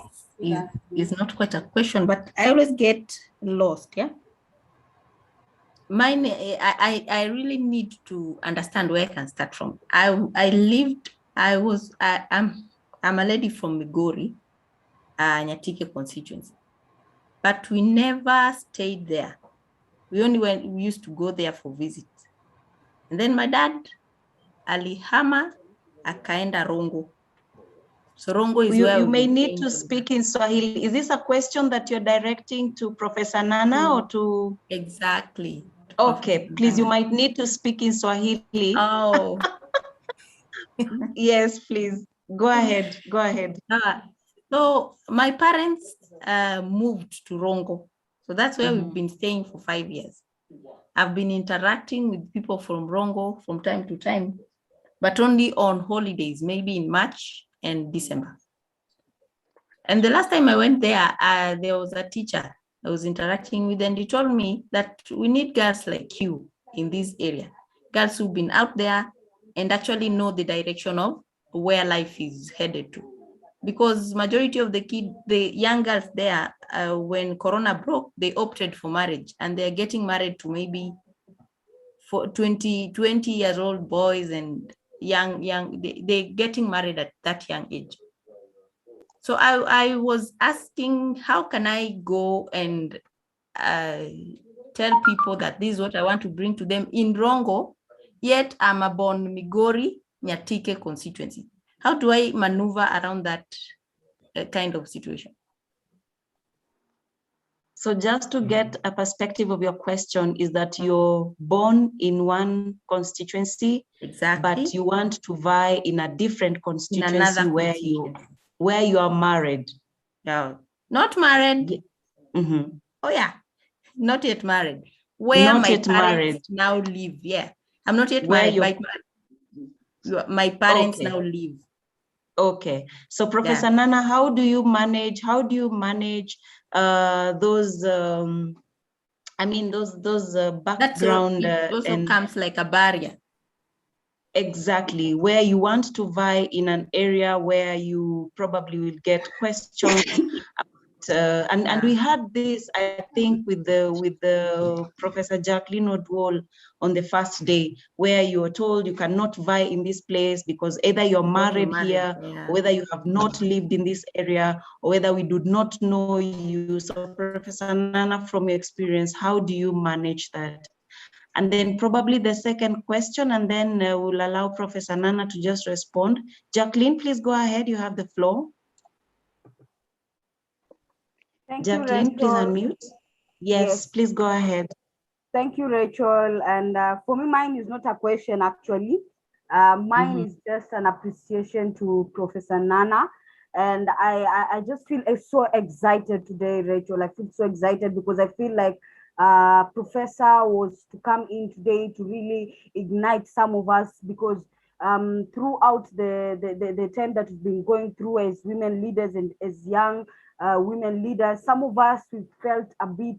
[SPEAKER 21] is not quite a question, but I always get lost, yeah? Mine, I really need to understand where I can start from. I'm a lady from Migori, Nyatike constituency, but we never stayed there. We used to go there for visits. And then my dad, alihama, akaenda Rongo. So Rongo is where
[SPEAKER 3] you may need to speak in Swahili. Is this a question that you're directing to Professor Nana or to?
[SPEAKER 21] Exactly.
[SPEAKER 3] Okay, please, you might need to speak in Swahili.
[SPEAKER 21] Oh.
[SPEAKER 3] Yes, please. Go ahead. Go ahead.
[SPEAKER 21] So my parents moved to Rongo. So that's where we've been staying for 5 years. I've been interacting with people from Rongo from time to time, but only on holidays, maybe in March and December. And the last time I went there, there was a teacher I was interacting with, and he told me that we need girls like you in this area, girls who've been out there and actually know the direction of where life is headed to. because majority of the young girls there, when Corona broke, they opted for marriage, and they're getting married to maybe for 20 years old boys, and they're getting married at that young age. So I was asking, how can I go and tell people that this is what I want to bring to them in Rongo, yet I'm a born Migori Nyatike constituency? How do I maneuver around that kind of situation?
[SPEAKER 3] So just to get a perspective of your question, is that you're born in one constituency,
[SPEAKER 21] exactly,
[SPEAKER 3] but you want to vie in a different constituency where you are married.
[SPEAKER 21] Yeah, not married.
[SPEAKER 3] Mm-hmm.
[SPEAKER 21] Oh yeah, not yet married. Where
[SPEAKER 3] not
[SPEAKER 21] my
[SPEAKER 3] yet
[SPEAKER 21] parents
[SPEAKER 3] married.
[SPEAKER 21] now live. Yeah, I'm not yet
[SPEAKER 3] Where
[SPEAKER 21] married. My parents
[SPEAKER 3] okay.
[SPEAKER 21] now live.
[SPEAKER 3] Okay, so Professor Nana, how do you manage those background
[SPEAKER 21] it also comes like a barrier.
[SPEAKER 3] Exactly, where you want to vie in an area where you probably will get questions and we had this, I think, with the Professor Jacqueline Odwall on the first day, where you were told you cannot vie in this place because either you're married here, or whether you have not lived in this area, or whether we do not know you. So Professor Nana, from your experience, how do you manage that? And then probably the second question, and then we'll allow Professor Nana to just respond. Jacqueline, please go ahead, you have the floor. Jacqueline, please unmute. Yes, please go ahead.
[SPEAKER 12] Thank you, Rachel. And for me, mine is not a question, actually. Mine is just an appreciation to Professor Nana. And I just feel so excited today, Rachel. I feel so excited because I feel like Professor was to come in today to really ignite some of us, because throughout the time that we've been going through as women leaders and as young women leaders, some of us, we felt a bit,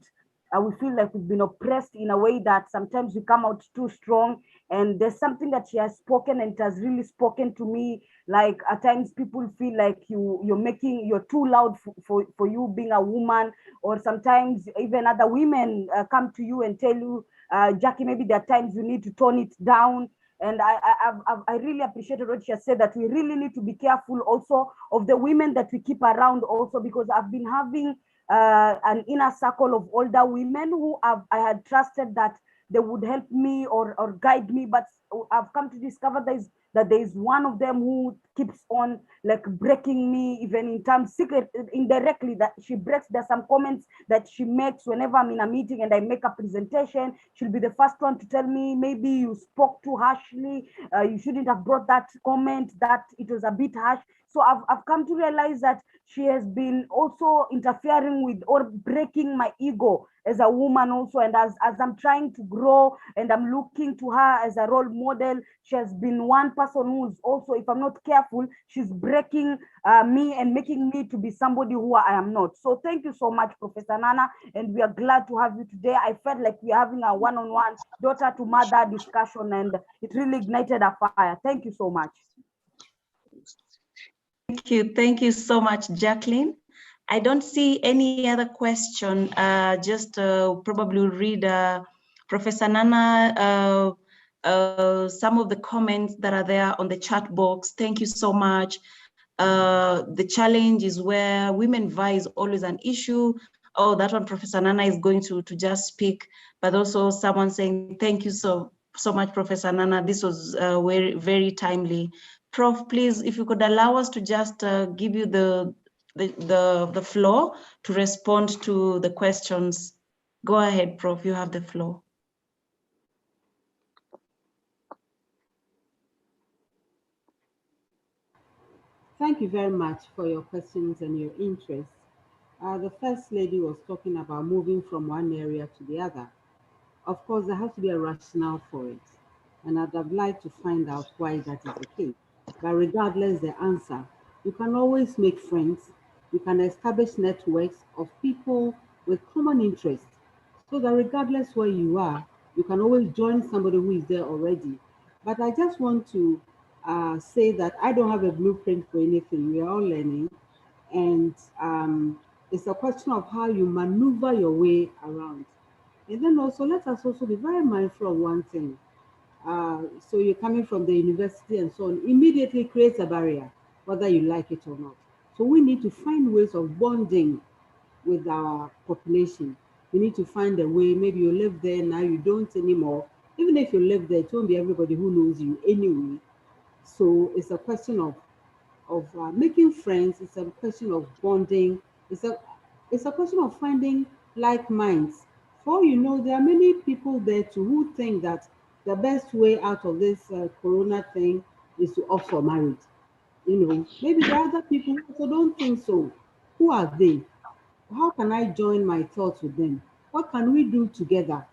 [SPEAKER 12] we feel like we've been oppressed in a way that sometimes we come out too strong. And there's something that she has spoken, and it has really spoken to me. Like at times people feel like you're too loud for you being a woman, or sometimes even other women come to you and tell you, Jackie, maybe there are times you need to tone it down. And I really appreciated what she has said, that we really need to be careful also of the women that we keep around also, because I've been having an inner circle of older women who I had trusted that they would help me or guide me, but I've come to discover that there is one of them who keeps on like breaking me, even in terms indirectly, that she breaks. There's some comments that she makes whenever I'm in a meeting and I make a presentation. She'll be the first one to tell me, maybe you spoke too harshly, you shouldn't have brought that comment, that it was a bit harsh. So I've come to realize that she has been also interfering with or breaking my ego as a woman also. And as I'm trying to grow and I'm looking to her as a role model, she has been one person who's also, if I'm not careful, she's breaking me and making me to be somebody who I am not. So thank you so much, Professor Nana, and we are glad to have you today. I felt like we're having a one-on-one daughter to mother discussion, and it really ignited a fire. Thank you so much.
[SPEAKER 3] Thank you so much, Jacqueline. I don't see any other question. Just probably read Professor Nana, some of the comments that are there on the chat box. Thank you so much. The challenge is where women vie is always an issue. Oh, that one, Professor Nana is going to just speak, but also someone saying, thank you so much, Professor Nana. This was very, very timely. Prof, please, if you could allow us to just give you the floor to respond to the questions. Go ahead, Prof, you have the floor.
[SPEAKER 20] Thank you very much for your questions and your interest. The First Lady was talking about moving from one area to the other. Of course, there has to be a rationale for it, and I'd have liked to find out why that is the case. But regardless the answer, you can always make friends. You can establish networks of people with common interests, so that regardless where you are, you can always join somebody who is there already. But I just want to say that I don't have a blueprint for anything. We are all learning. And it's a question of how you maneuver your way around. And then also, let us also be very mindful of one thing. So you're coming from the university and so on, immediately creates a barrier, whether you like it or not. So we need to find ways of bonding with our population. We need to find a way, maybe you live there, now you don't anymore. Even if you live there, it won't be everybody who knows you anyway. So it's a question of making friends. It's a question of bonding. It's a question of finding like minds. For all you know, there are many people there too who think that the best way out of this corona thing is to opt for marriage. You know, maybe there are other people who also don't think so. Who are they? How can I join my thoughts with them? What can we do together?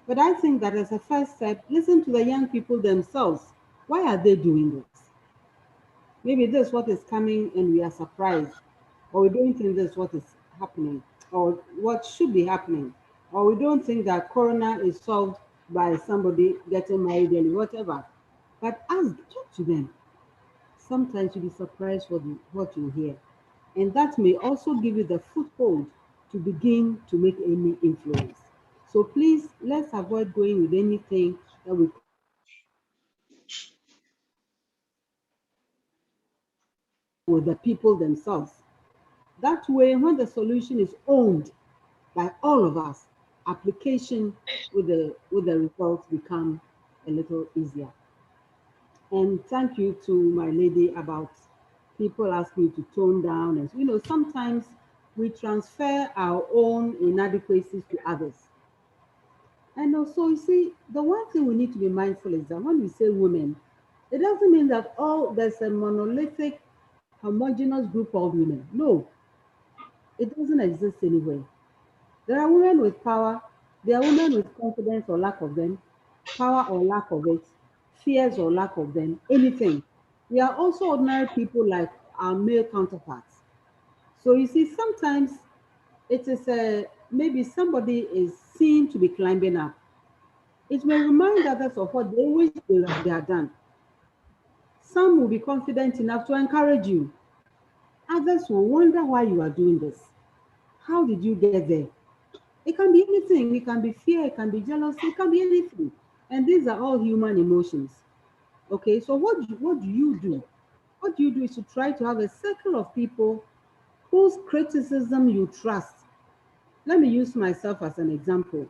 [SPEAKER 20] But I think that as a first step, listen to the young people themselves. Why are they doing this? Maybe this is what is coming and we are surprised, or we don't think this is what is happening, or what should be happening, or we don't think that corona is solved by somebody getting married and whatever. But ask, talk to them. Sometimes you'll be surprised what you hear. And that may also give you the foothold to begin to make any influence. So please, let's avoid going with anything that we with the people themselves. That way, when the solution is owned by all of us, application with the results become a little easier. And thank you to my lady about people asking you to tone down. And you know, sometimes we transfer our own inadequacies to others. And also, you see, the one thing we need to be mindful is that when we say women, it doesn't mean that there's a monolithic, homogeneous group of women. No, it doesn't exist anywhere. There are women with power, there are women with confidence or lack of them, power or lack of it, fears or lack of them, anything. We are also ordinary people like our male counterparts. So you see, sometimes it is maybe somebody is seen to be climbing up. It may remind others of what they wish they had done. Some will be confident enough to encourage you. Others will wonder why you are doing this. How did you get there? It can be anything. It can be fear, it can be jealousy, it can be anything. And these are all human emotions. Okay, so what do you do? What do you do is to try to have a circle of people whose criticism you trust. Let me use myself as an example.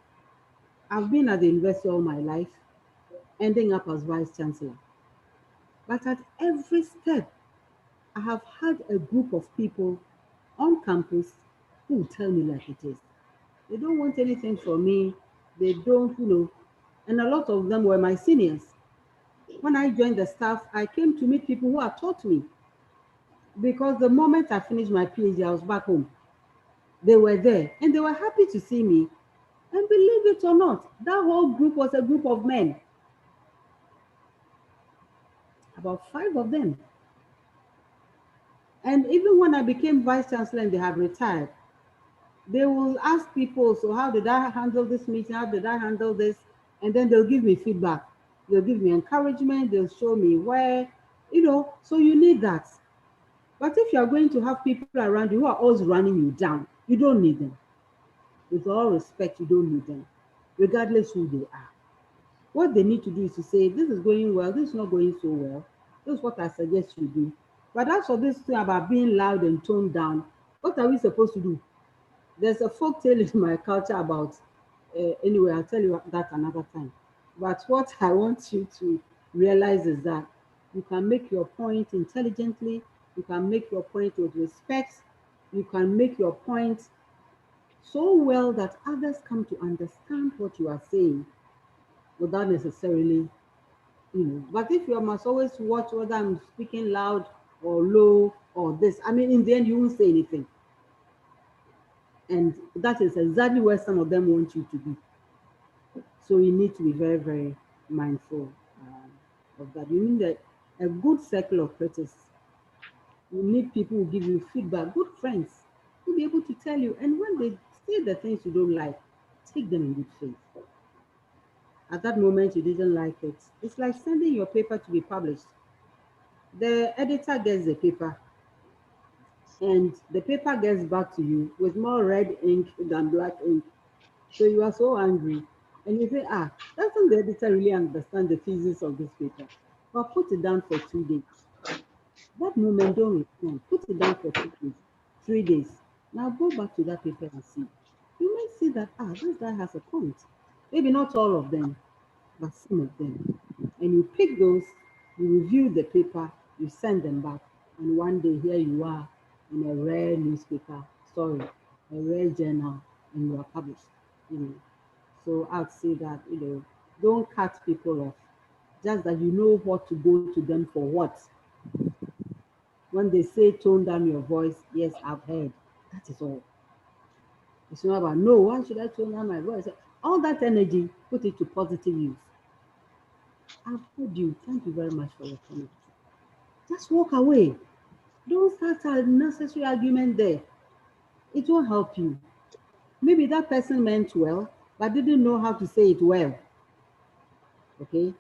[SPEAKER 20] I've been at the university all my life, ending up as vice chancellor. But at every step, I have had a group of people on campus who tell me like it is. They don't want anything from me. They don't, and a lot of them were my seniors. When I joined the staff, I came to meet people who had taught me. Because the moment I finished my PhD, I was back home. They were there and they were happy to see me. And believe it or not, that whole group was a group of men. About 5 of them. And even when I became vice chancellor and they had retired, they will ask people, so how did I handle this meeting? How did I handle this? And then they'll give me feedback. They'll give me encouragement. They'll show me where, so you need that. But if you're going to have people around you who are always running you down, you don't need them. With all respect, you don't need them, regardless who they are. What they need to do is to say, this is going well, this is not going so well. This is what I suggest you do. But as for this thing about being loud and toned down, what are we supposed to do? There's a folk tale in my culture about, anyway, I'll tell you that another time. But what I want you to realize is that you can make your point intelligently, you can make your point with respect, you can make your point so well that others come to understand what you are saying without necessarily, But if you must always watch whether I'm speaking loud or low or this, I mean, in the end, you won't say anything. And that is exactly where some of them want you to be. So you need to be very, very mindful of that. You need a good circle of critics. You need people who give you feedback, good friends, who be able to tell you. And when they say the things you don't like, take them in good faith. At that moment, you didn't like it. It's like sending your paper to be published. the editor gets the paper, and the paper gets back to you with more red ink than black ink. So you are so angry, and you say, doesn't the editor really understand the physics of this paper? But put it down for 2 days. That moment, don't respond. Put it down for 2 days, 3 days. Now go back to that paper and see. You may see that, this guy has a point. Maybe not all of them, but some of them. And you pick those, you review the paper, you send them back, and one day here you are in a rare newspaper story, a rare journal, and you are published. So I'd say that, don't cut people off. Just that you know what to go to them for what. When they say tone down your voice, yes, I've heard. That is all. It's not about, no, why should I tone down my voice? All that energy, put it to positive use. I've heard you. Thank you very much for your comment. Just walk away. Don't start an unnecessary argument there. It won't help you. Maybe that person meant well, but didn't know how to say it well. Okay?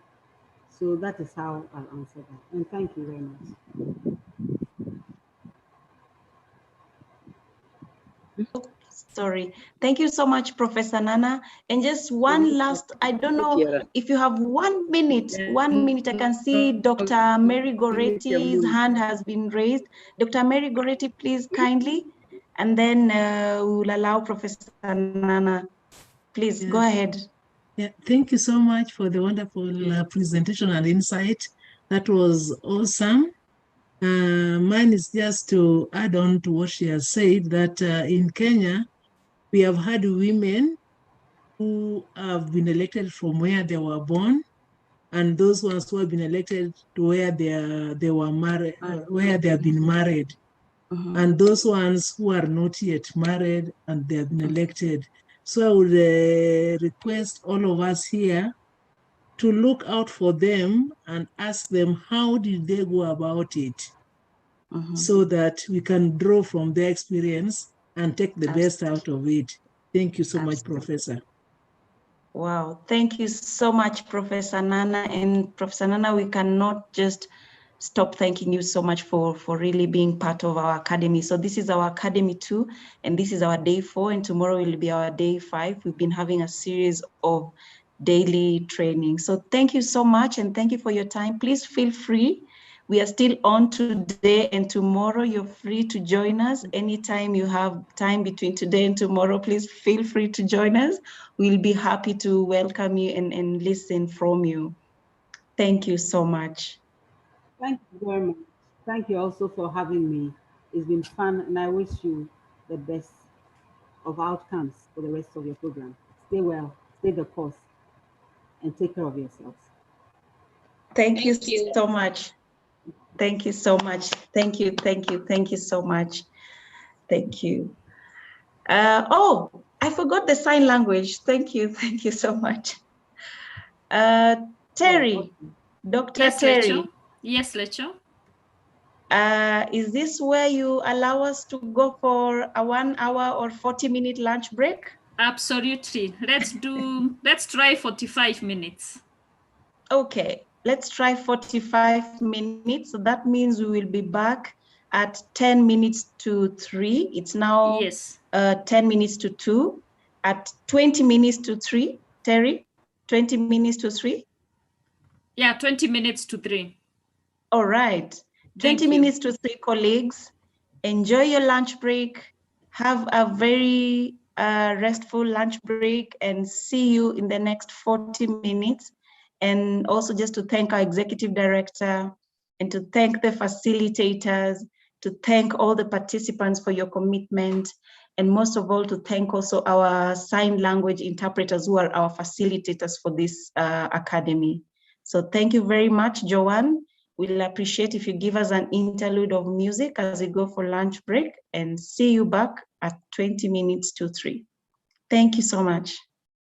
[SPEAKER 20] So that is how I'll answer that. And thank you very much.
[SPEAKER 3] Sorry. Thank you so much, Professor Nana. And just one last, I don't know if you have 1 minute, 1 minute. I can see Dr. Mary Goretti's hand has been raised. Dr. Mary Goretti, please kindly. And then we'll allow Professor Nana. Please go ahead.
[SPEAKER 2] Yeah, thank you so much for the wonderful presentation and insight. That was awesome. Mine is just to add on to what she has said, that in Kenya, we have had women who have been elected from where they were born, and those ones who have been elected to where they were married, where they have been married, and those ones who are not yet married and they have been elected. So I would request all of us here to look out for them and ask them how did they go about it, so that we can draw from their experience and take the best out of it. Thank you so much, Professor.
[SPEAKER 3] Wow, thank you so much, Professor Nana. And Professor Nana, we cannot just stop thanking you so much for really being part of our academy. So this is our academy 2, and this is our day 4, and tomorrow will be our day 5. We've been having a series of daily training. So thank you so much, and thank you for your time. Please feel free. We are still on today and tomorrow. You're free to join us anytime you have time between today and tomorrow. Please feel free to join us. We'll be happy to welcome you and listen from you. Thank you so much.
[SPEAKER 20] Thank you very much. Thank you also for having me. It's been fun, and I wish you the best of outcomes for the rest of your program. Stay well, stay the course, and take care of yourselves.
[SPEAKER 3] Thank you so much. Thank you so much. Thank you, thank you, thank you so much. Thank you. Oh, I forgot the sign language. Thank you so much. Terry, Dr.
[SPEAKER 1] Yes,
[SPEAKER 3] Terry.
[SPEAKER 1] Lecho. Yes, Lecho.
[SPEAKER 3] Is this where you allow us to go for a 1 hour or 40-minute lunch break?
[SPEAKER 1] Absolutely. Let's try 45 minutes.
[SPEAKER 3] Okay, let's try 45 minutes. So that means we will be back at 10 minutes to 3. It's now 10 minutes to 2. At 20 minutes to 3, Terry, 20 minutes to 3?
[SPEAKER 1] Yeah, 20 minutes to 3.
[SPEAKER 3] All right. 20 minutes to 3, colleagues. Enjoy your lunch break. Have a very restful lunch break, and see you in the next 40 minutes. And also just to thank our executive director, and to thank the facilitators, to thank all the participants for your commitment, and most of all to thank also our sign language interpreters who are our facilitators for this academy. So thank you very much, Joanne. We'll appreciate if you give us an interlude of music as we go for lunch break, and see you back at 20 minutes to 3. Thank you so much.